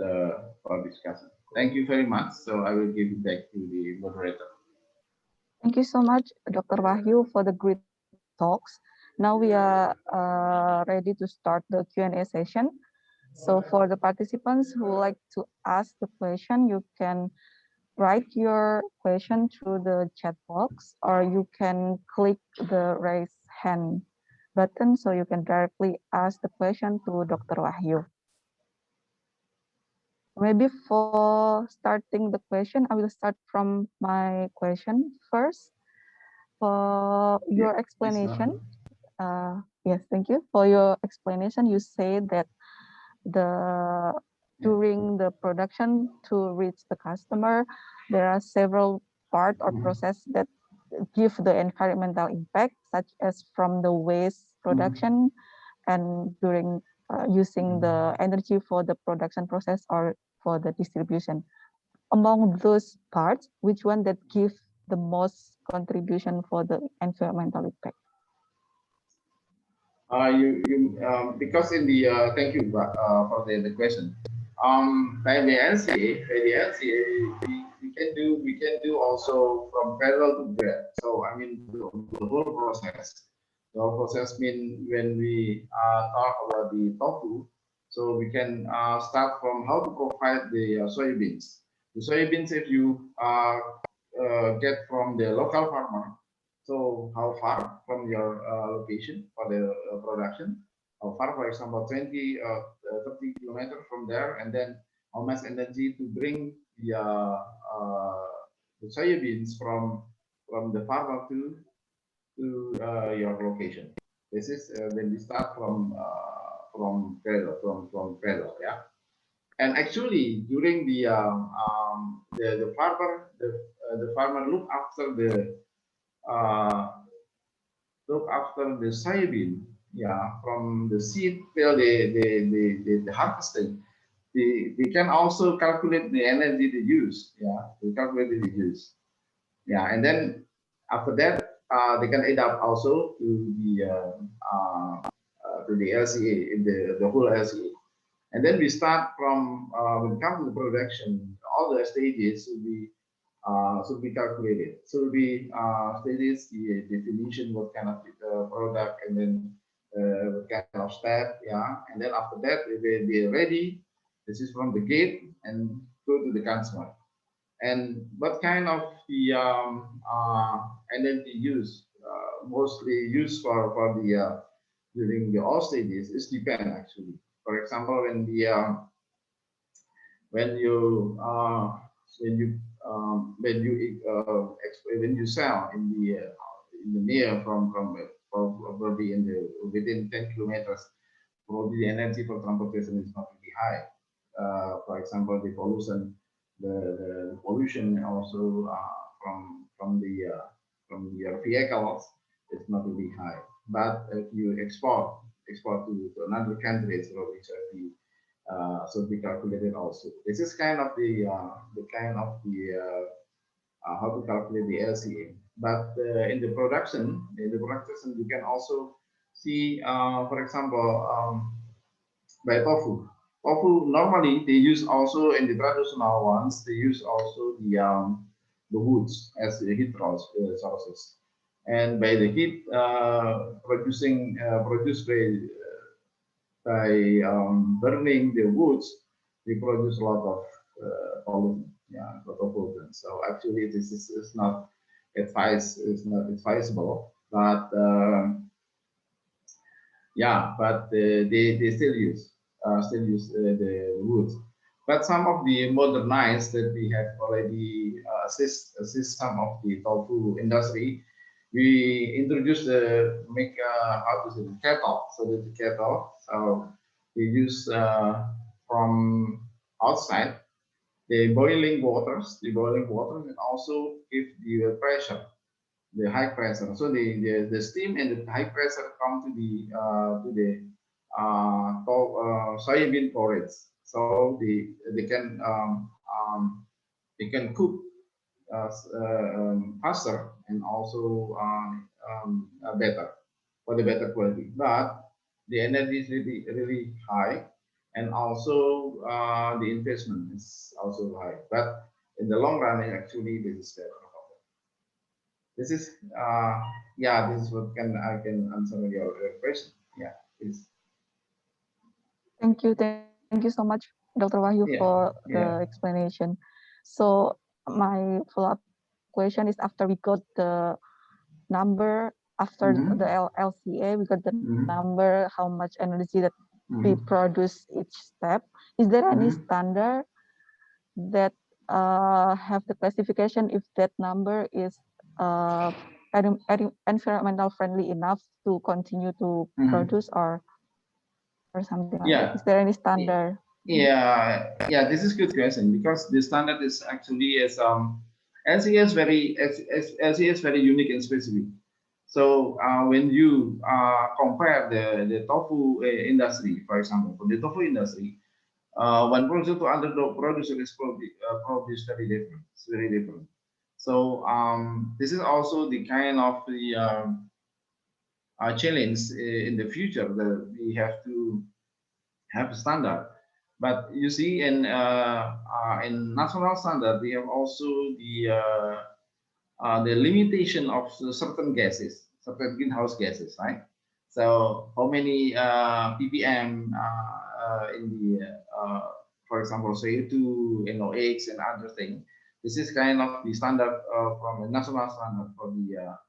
for discussion. Thank you very much. So I will give it back to the moderator. Thank you so much, Dr. Wahyu, for the great talks. Now we are ready to start the Q&A session. So for the participants who would like to ask the question, you can write your question through the chat box, or you can click the raise hand button so you can directly ask the question to Dr. Wahyu. Maybe for starting the question, I will start from my question first. For your explanation, Yes, thank you for your explanation. You say that during the production to reach the customer, there are several part or process that give the environmental impact, such as from the waste production and during using the energy for the production process or for the distribution. Among those parts, which one that give the most contribution for the environmental impact? Because in the thank you for the question. By the LCA, we can do also from parallel to bread. So I mean the whole process. The whole process mean when we talk about the tofu, so we can start from how to provide the soybeans. The soybeans, if you get from the local farmer, so how far from your location for the production? How far, for example, 30 kilometers from there, and then how much energy to bring the soybeans from the farmer to your location. This is when we start from cradle, yeah. And actually, during the farmer look after the soybean, yeah, from the seed till the harvesting. They can also calculate the energy they use, yeah, they calculate the use, yeah, and then after that they can add up also to the LCA in the whole LCA. And then we start from when it comes to the production, all the stages should be calculated. So the stages, the definition, what kind of product, and then what kind of step, yeah. And then after that, they are ready. This is from the gate and go to the consumer. And what kind of the energy use, mostly used for the during the all stages, is depend actually. For example, when you when you sell in the near from probably in the within 10 kilometers, probably the energy for transportation is not really high. For example, the pollution also from your vehicles is not really high. But if you export to another country, so which should be calculated also. This is kind of the how to calculate the LCA. But in the production, you can also see, for example, by tofu. Tofu normally they use also in the traditional ones. They use also the woods as the heat sources, and by the heat produced by burning the woods, we produce a lot of pollution. Yeah, a lot of pollution. So actually, this is not advisable. But yeah, but they still use the woods. But some of the modernized that we have already assist some of the tofu industry, we introduced the make how to say the kettle. So the kettle, so we use from outside the boiling waters, and also give the pressure, the high pressure. So the steam and the high pressure come to the soybean porridge. So they can cook faster and also better for the better quality. But the energy is really high, and also the investment is also high. But in the long run, actually, this is better. This is yeah, this is what I can answer your question. Yeah, please. Thank you so much, Dr. Wahyu, for the explanation. So my follow-up question is, after we got the number, after the LCA, we got the number, how much energy that we produce each step. Is there any standard that have the classification if that number is environmental friendly enough to continue to produce or something like that? Is there any standard? Yeah, this is good question because the standard is actually is SES very unique and specific. So when you compare the tofu industry, for example, for the tofu industry, one producer to other producer is probably very different. It's very different. So this is also the kind of the challenge in the future that we have to have a standard. But you see, in national standard, we have also the limitation of certain gases, certain greenhouse gases, right? So how many ppm in the, for example, CO2, NOx, and other things. This is kind of the standard from a national standard for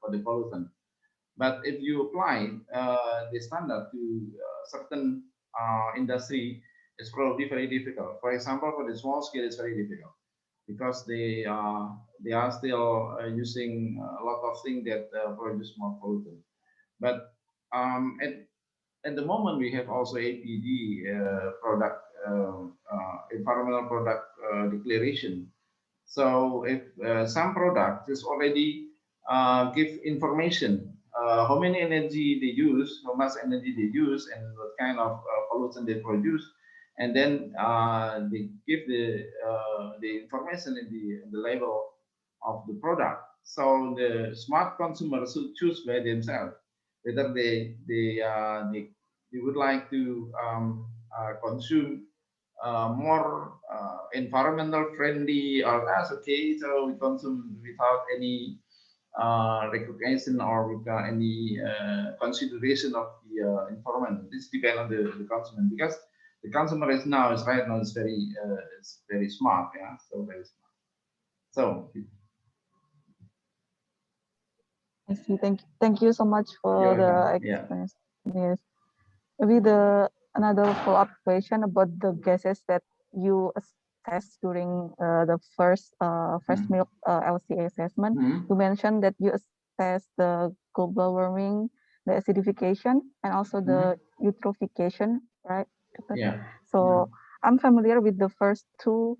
the pollutant. But if you apply the standard to certain industry, it's probably very difficult. For example, for the small scale, it's very difficult because they are still using a lot of things that produce more pollutant. But at the moment, we have also APD product environmental product declaration. So if some product is already give information how many energy they use, how much energy they use, and what kind of pollutant they produce, and then they give the information in the label of the product. So the smart consumer should choose by themselves whether they would like to consume more environmental friendly or as okay, so we consume without any recognition or without any consideration of the environment. This depends on the consumer because the consumer is right now is very smart, yeah, so very smart. So I see. Thank you so much for the explanation. Yes. Maybe another follow-up question about the gases that you assessed during the first milk LCA assessment. You mentioned that you assessed the global warming, the acidification, and also the eutrophication, right? Yeah. So I'm familiar with the first two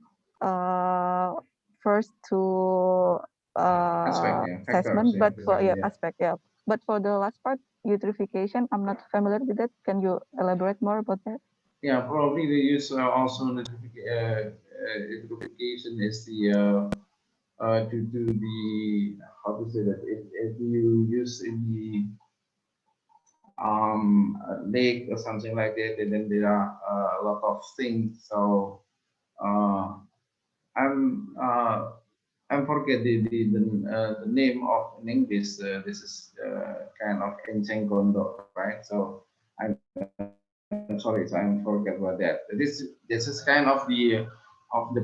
assessment, but for aspect, yeah. But for the last part, eutrophication, I'm not familiar with that. Can you elaborate more about that? Yeah, probably they use also eutrophication is the to do the how to say that if you use in the lake or something like that, and then there are a lot of things. So I'm forget the name of in English. This is kind of enceng gondok, right? So I'm sorry, so I forget about that. This is kind of the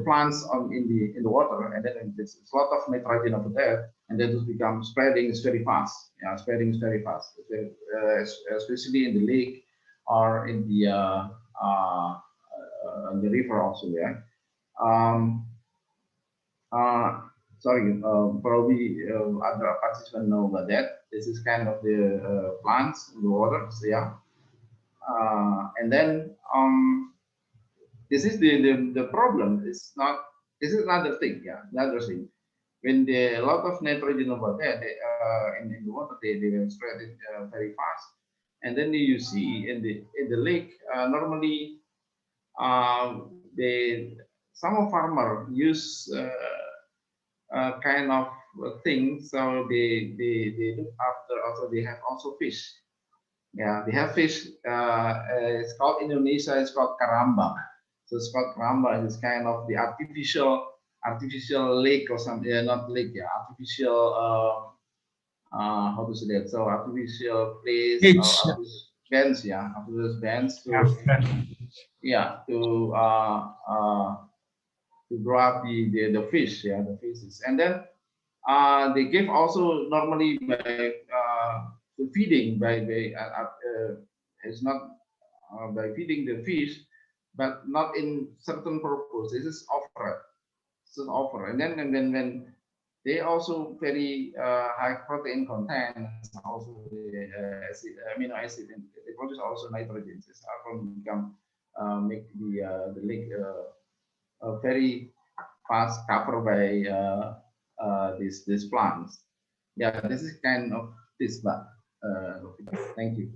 plants in the water, and then there's a lot of nitrogen over there, and then it becomes spreading is very fast. Yeah, spreading is very fast, especially in the lake or in the river also. Yeah. Sorry, probably other participants know about that. This is kind of the plants in the water. So yeah. And then this is the problem. It's not. This is another thing. Yeah, another thing. When a lot of nitrogen over there, in the water, they will spread it very fast. And then you see in the lake normally some farmer use kind of thing. So they look after. Also, they have also fish. Yeah, they have fish. It's called Indonesia. It's called karamba. So it's called karamba. It's kind of the artificial lake or something. Yeah, not lake. Yeah, artificial. How to say that? So artificial place or artificial bands. Yeah, artificial bands to to grow up the fish. Yeah, the fishes, and then they give also normally by the feeding by it's not by feeding the fish, but not in certain purpose. This is offer. It's an offer, and then when they also very high protein content, also the amino acid, and they produce also nitrogen. This often become make the lake very fast covered by these plants. Yeah, this is kind of this, but thank you.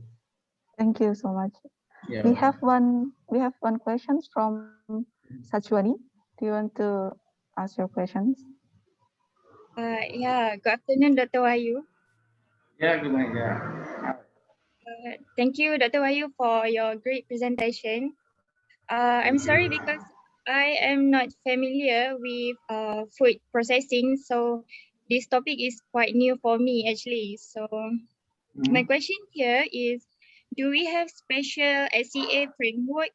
Thank you so much. Yeah. We have one question from Sachwani. Do you want to ask your questions? Yeah, good afternoon, Dr. Wahyu. Yeah, good morning. Yeah. Thank you, Dr. Wahyu, for your great presentation. I'm sorry because I am not familiar with food processing, so this topic is quite new for me actually. So my question here is, do we have special SCA framework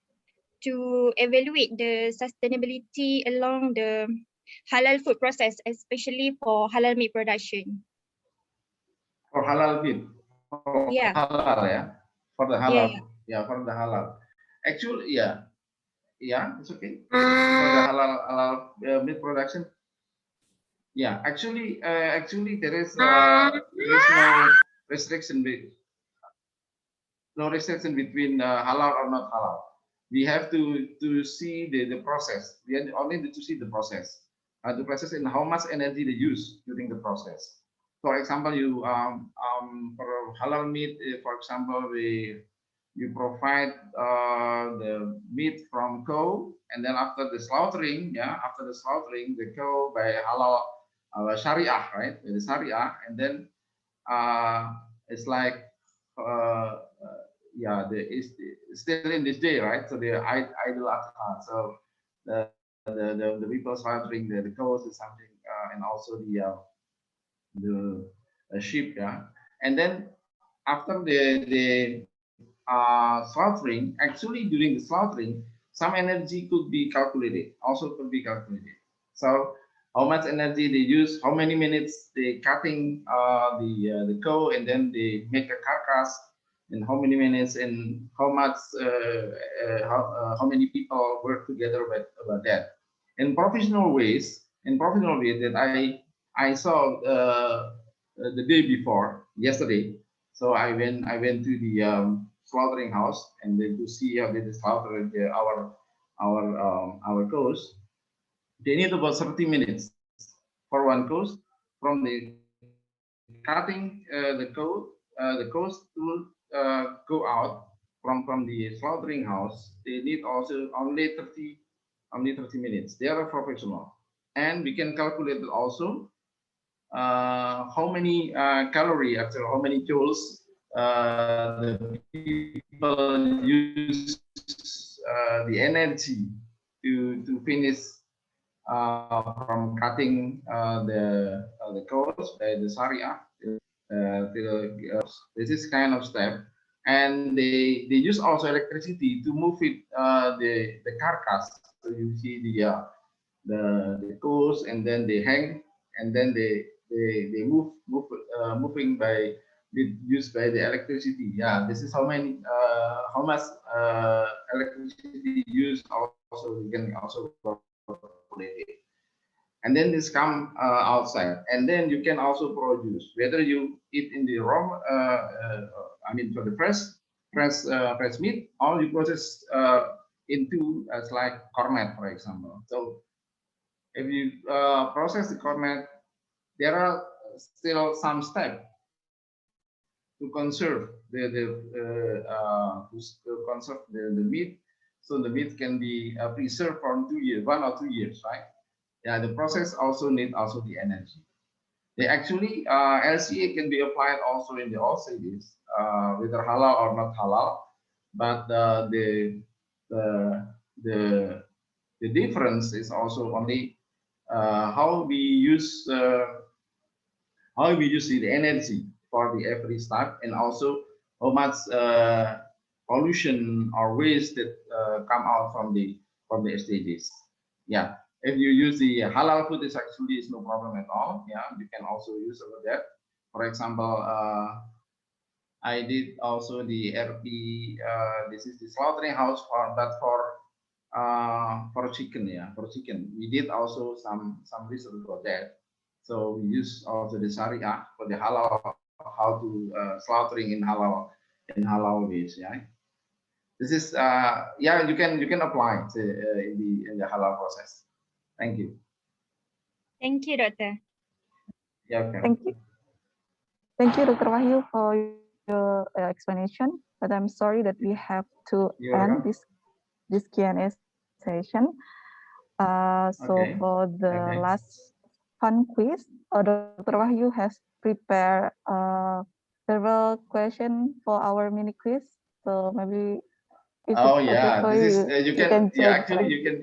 to evaluate the sustainability along the halal food process, especially for halal meat production? For halal meat, for Yeah. halal, yeah, for the Yeah, halal, yeah. yeah, for the halal. Actually, yeah, it's okay. For the halal meat production, yeah. Actually, there is no restriction between halal or not halal. We have to see the process. We only need to see the process and how much energy they use during the process. For example, you for halal meat, for example, you provide the meat from cow, and then after the slaughtering, the cow by halal syariah, right? The syariah, and then it's like yeah, it's still in this day, right? So the Idul Adha. So the people slaughtering the cows is something, and also the sheep, yeah. And then after the slaughtering, actually during the slaughtering, some energy could be calculated, So how much energy they use, how many minutes they cutting the cow, and then they make a carcass, and how many minutes, and how much how many people work together with about that. In professional ways, that I saw the day before yesterday. So I went to the slaughtering house, and then to see how they slaughter our cows. They need about 30 minutes for one cow, from the cutting the cows to go out from the slaughtering house. They need also only 30 minutes. They are a professional, and we can calculate also how many calorie, actually how many joules the people use the energy to finish from cutting the cows by the Sharia. This is kind of step, and they use also electricity to move it the carcass. So you see the cows, and then they hang, and then they moving by used by the electricity. Yeah, this is how much electricity used. Also, we can also calculate it. And then this come outside, and then you can also produce, whether you eat in the raw, I mean for the fresh meat, or you process into as like cornet, for example. So if you process the cornet, there are still some steps to conserve to conserve the meat, so the meat can be preserved for 2 years, 1 or 2 years, right? Yeah, the process also need also the energy. They actually LCA can be applied also in the all cities, whether halal or not halal, but the the difference is also only how we use the energy for the every step, and also how much pollution or waste that come out from the SDGs. Yeah, if you use the halal food, is actually is no problem at all. Yeah, you can also use over that. For example, I did also the RP. This is the slaughtering house for chicken. Yeah, for chicken, we did also some research about that. So we use also the Sharia for the halal, how to slaughtering in halal ways. Yeah, this is yeah, you can apply to, in the halal process. Thank you. Thank you, Doctor. Yeah, okay. Thank you, Dr. Wahyu, for your explanation. But I'm sorry that we have to You're end welcome. this Q&A session. So Okay. for the Okay. last fun quiz, Dr. Wahyu has prepared several questions for our mini quiz. So maybe if it's Oh okay yeah, for this is you, you you can, can yeah, join actually us. you can.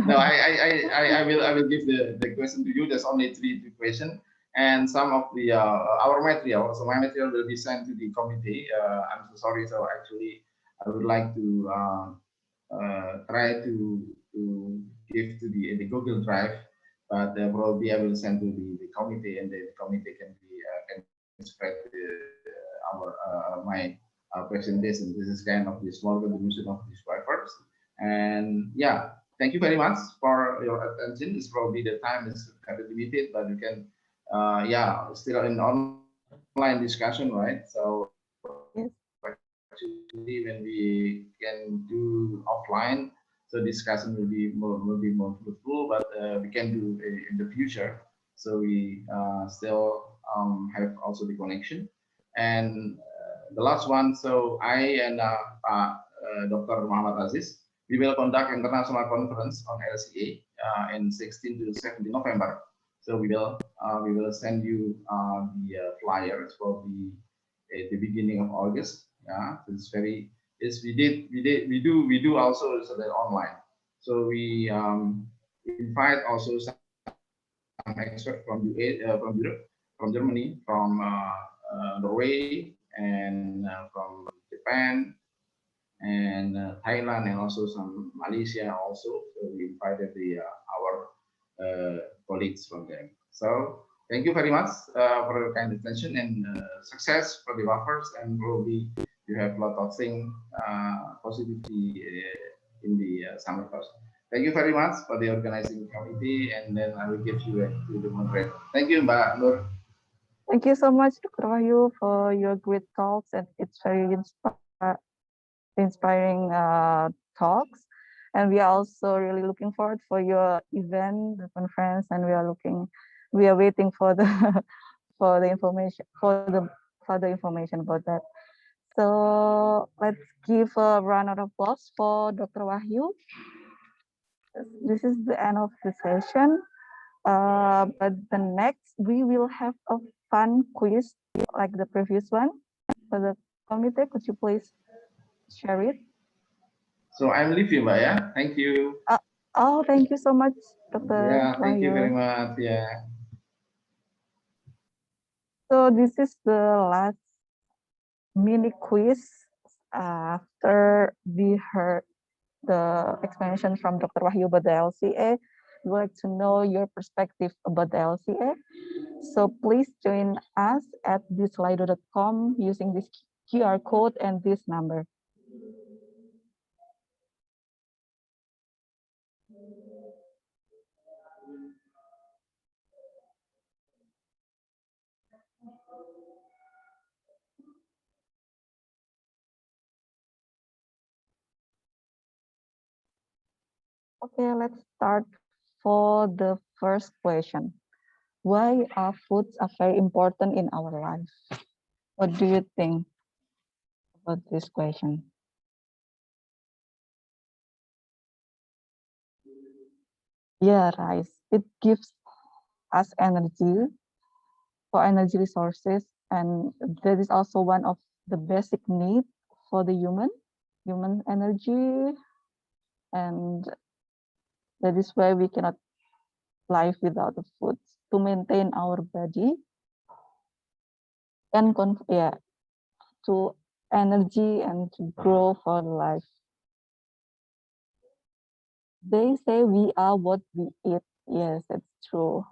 No, I will give the question to you. There's only three questions, and some of the our material. So my material will be sent to the committee. I'm so sorry. So actually, I would like to try to give to the Google Drive, but probably I will send to the committee, and the committee can spread my presentation. This is kind of the small contribution of these WAFERS. And yeah, thank you very much for your attention. It's probably the time is kind of limited, but you can, yeah, still in online discussion, right? So actually, when we can do offline, so discussion will be more fruitful. But we can do in the future. So we still have also the connection. And the last one, so I and Dr. Muhammad Aziz, we will conduct international conference on LCA in 16 to 17 November. So we will send you the flyers for the beginning of August. Yeah, so it's very. It's we do also so that online. So we invite also some experts from from Europe, from Germany, from Norway, and from Japan, and Thailand, and also some Malaysia also. So we invited our colleagues from them. So thank you very much for your kind attention, and success for the WAFERS, and probably you have a lot of things positivity in the summer course. Thank you very much for the organizing committee, and then I will give you to the moderator. Thank you, Mbak Nur. Thank you so much, Dr. Wahyu, for your great talks, and it's very inspiring talks. And we are also really looking forward for your event, the conference, and we are waiting for the for the information for the further information about that. So let's give a round of applause for Dr. Wahyu. This is the end of the session. But the next, we will have a fun quiz like the previous one. For the committee, could you please share it? So I'm leaving, Mbak, ya. Thank you. Oh, thank you so much, Dr. Yeah, thank you very Wahyu. much. Yeah. So this is the last mini quiz after we heard the explanation from Dr. Wahyu about the LCA. We would like to know your perspective about the LCA. So please join us at thislido.com using this QR code and this number. Okay, let's start for the first question. Why are foods are very important in our life? What do you think about this question? Yeah, rice. It gives us energy for energy resources, and that is also one of the basic needs for the human energy, and that is why we cannot live without the food to maintain our body and to energy and to grow for life. They say we are what we eat. Yes, that's true.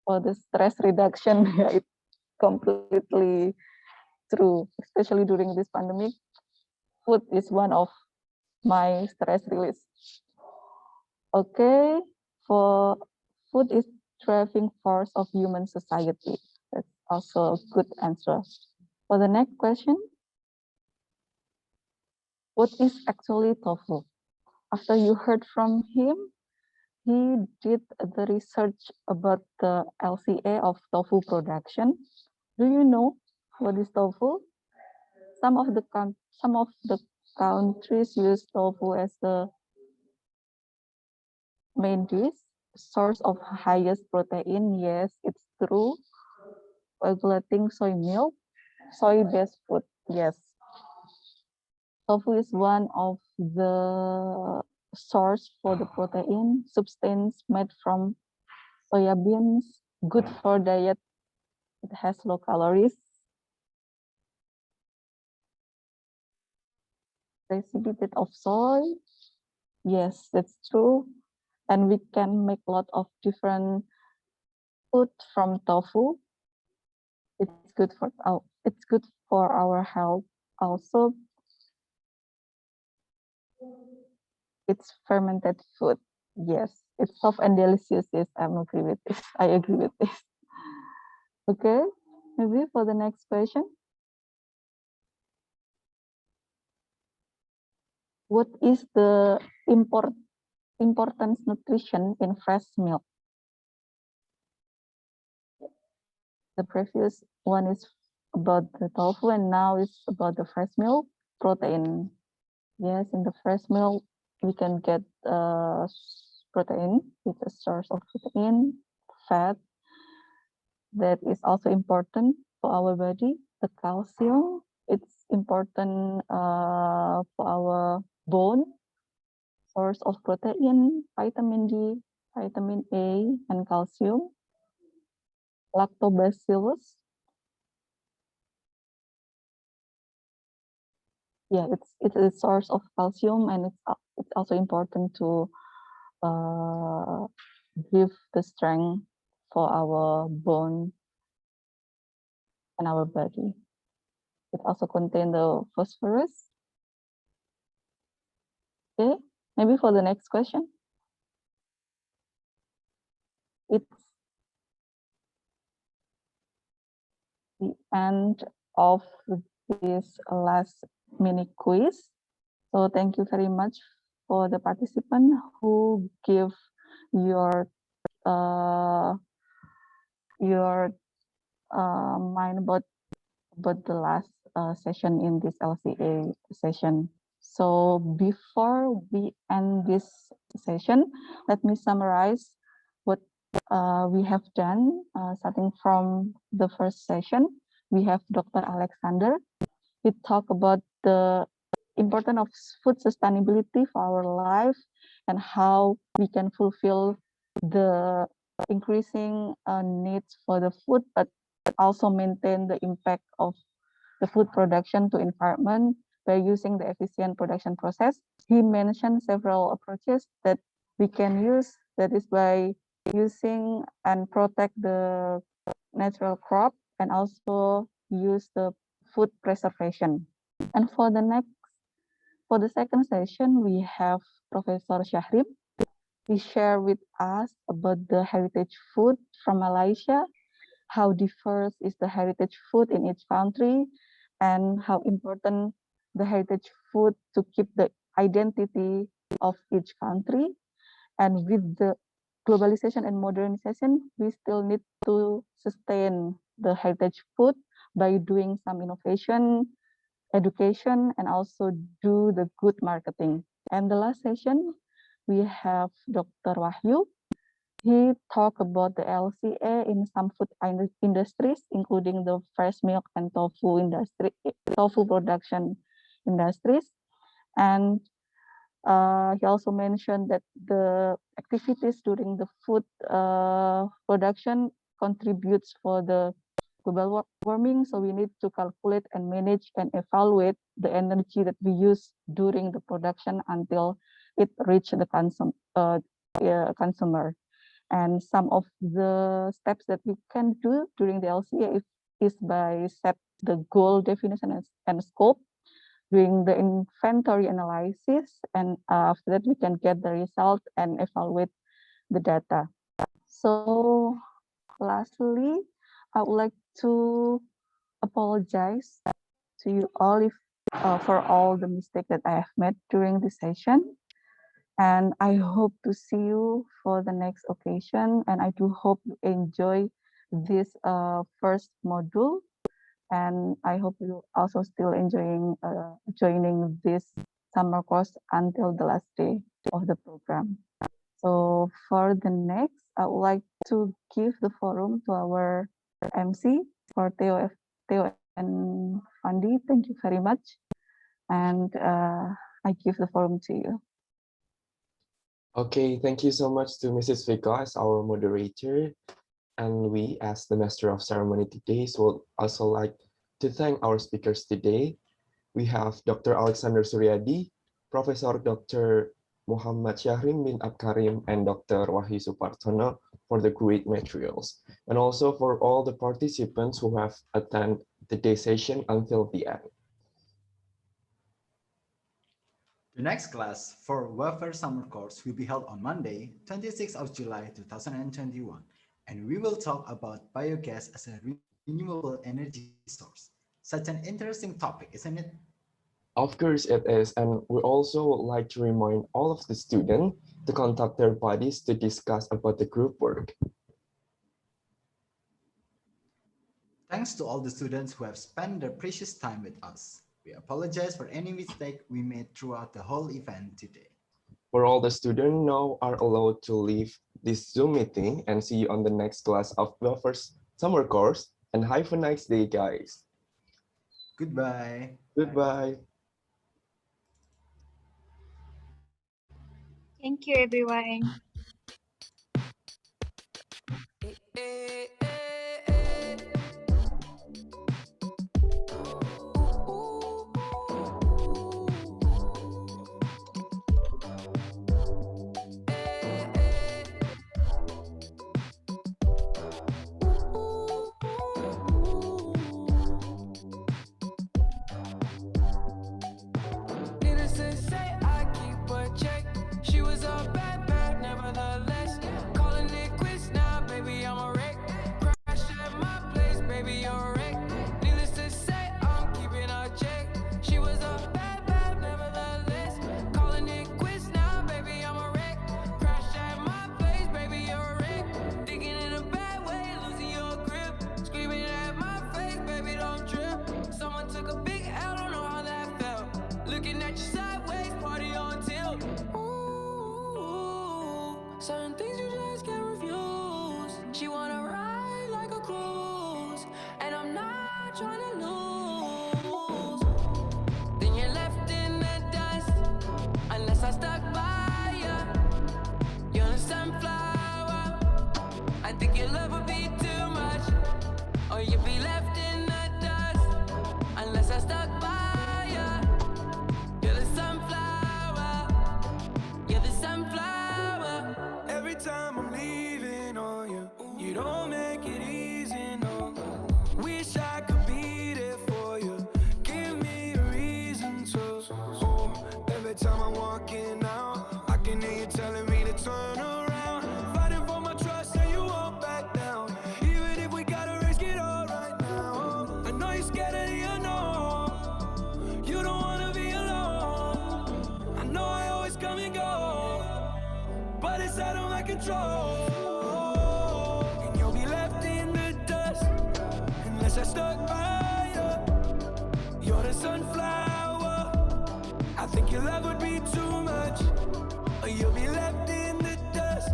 For the stress reduction, yeah, it's completely true. Especially during this pandemic, food is one of my stress release. Okay, for food is driving force of human society. That's also a good answer. For the next question, what is actually tofu? After you heard from him, he did the research about the LCA of tofu production. Do you know what is tofu? Some of the countries use tofu as the main dish, source of highest protein. Yes, it's true. Regulating soy milk, soy-based food. Yes, tofu is one of the source for the protein substance made from soya beans, good for diet. It has low calories. Precipitated of soy. Yes, that's true. And we can make a lot of different food from tofu. It's good for our health. Also, it's fermented food. Yes, it's soft and delicious. Yes, I agree with this. I agree with this. Okay, maybe for the next question. What is the importance nutrition in fresh milk? The previous one is about the tofu, and now it's about the fresh milk protein. Yes, in the fresh milk we can get protein. It's a source of protein, fat. That is also important for our body. The calcium, it's important for our bone. Source of protein, vitamin D, vitamin A, and calcium. Lactobacillus. Yeah, it's a source of calcium, and it's also important to give the strength for our bone and our body. It also contains the phosphorus. Okay, maybe for the next question. It's the end of this last mini quiz. So thank you very much for the participant who give your mind about the last session in this LCA session. So before we end this session, let me summarize what we have done. Starting from the first session, we have Dr. Alexander. He talked about the importance of food sustainability for our life and how we can fulfill the increasing needs for the food, but also maintain the impact of the food production to environment by using the efficient production process. He mentioned several approaches that we can use, that is by using and protect the natural crop and also use the food preservation. And for the second session, we have Professor Syahrim. He shared with us about the heritage food from Malaysia, how diverse is the heritage food in each country, and how important the heritage food to keep the identity of each country. And with the globalization and modernization, we still need to sustain the heritage food by doing some innovation, education, and also do the good marketing. And the last session, we have Dr. Wahyu. He talked about the LCA in some food industries, including the fresh milk and tofu production industries. And he also mentioned that the activities during the food production contributes for the global warming. So we need to calculate and manage and evaluate the energy that we use during the production until it reach the consumer. And some of the steps that we can do during the LCA is by set the goal definition and scope, doing the inventory analysis, and after that we can get the result and evaluate the data. So lastly, I would like to apologize to you all for all the mistakes that I have made during this session. And I hope to see you for the next occasion. And I do hope you enjoy this first module. And I hope you also still enjoying joining this summer course until the last day of the program. So for the next, I would like to give the forum to our MC for Theo and Fandi. Thank you very much. And I give the forum to you. Okay, thank you so much to Mrs. Vika as our moderator. And we, as the Master of Ceremony today, would also like to thank our speakers today. We have Dr. Alexander Suryadi, Professor Dr. Muhammad Syahrim bin Abkarim, and Dr. Wahyu Supartono for the great materials, and also for all the participants who have attended today's session until the end. The next class for WAFERS summer course will be held on Monday, 26th of July 2021, and we will talk about biogas as a renewable energy source. Such an interesting topic, isn't it? Of course it is, and we also would like to remind all of the students to contact their buddies to discuss about the group work. Thanks to all the students who have spent their precious time with us. We apologize for any mistake we made throughout the whole event today. For all the students now are allowed to leave this Zoom meeting, and see you on the next class of WAFERS summer course, and have a nice day, guys. Goodbye. Goodbye. Thank you, everyone. Needless to say, I keep a check. She was a bad, bad, nevertheless. Calling it quits now, baby, I'm a wreck. Crash at my place, baby, you're a wreck. Needless to say, I'm keeping a check. She was a bad, bad, nevertheless. Calling it quits now, baby, I'm a wreck. Crash at my place, baby, you're a wreck. Thinking in a bad way, losing your grip. Screaming at my face, baby, don't trip. Someone took a big L, don't know how that felt. Looking at you sideways, party on tilt. Ooh, certain things you just can't refuse. She wanna ride like a cruise, and I'm not trying to lose. Then you're left in the dust, unless I stuck by ya. You're a sunflower. I think your love would be too much, or you'd be left in the dust, unless I stuck by ya. You're the sunflower. You're the sunflower. Every time I'm leaving on you, you don't make it easy, no. Wish I could be there for you. Give me a reason to. Oh, every time I'm walking out, I can hear you telling me to turn around. Fighting for my trust, and you won't back down. Even if we gotta risk it all right now. I know you're scared of the unknown. You don't wanna be alone. I know I always come and go, but it's out of my control. And you'll be left in the dust, unless I stuck by you. You're the sunflower. I think your love would be too much, or you'll be left in the dust,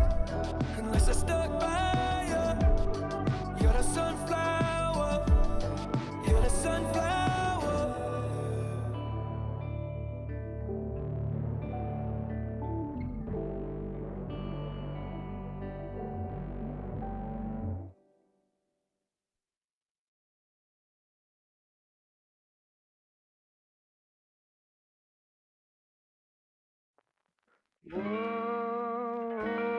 unless I stuck by you. You're the sunflower. You're the sunflower. Whoa.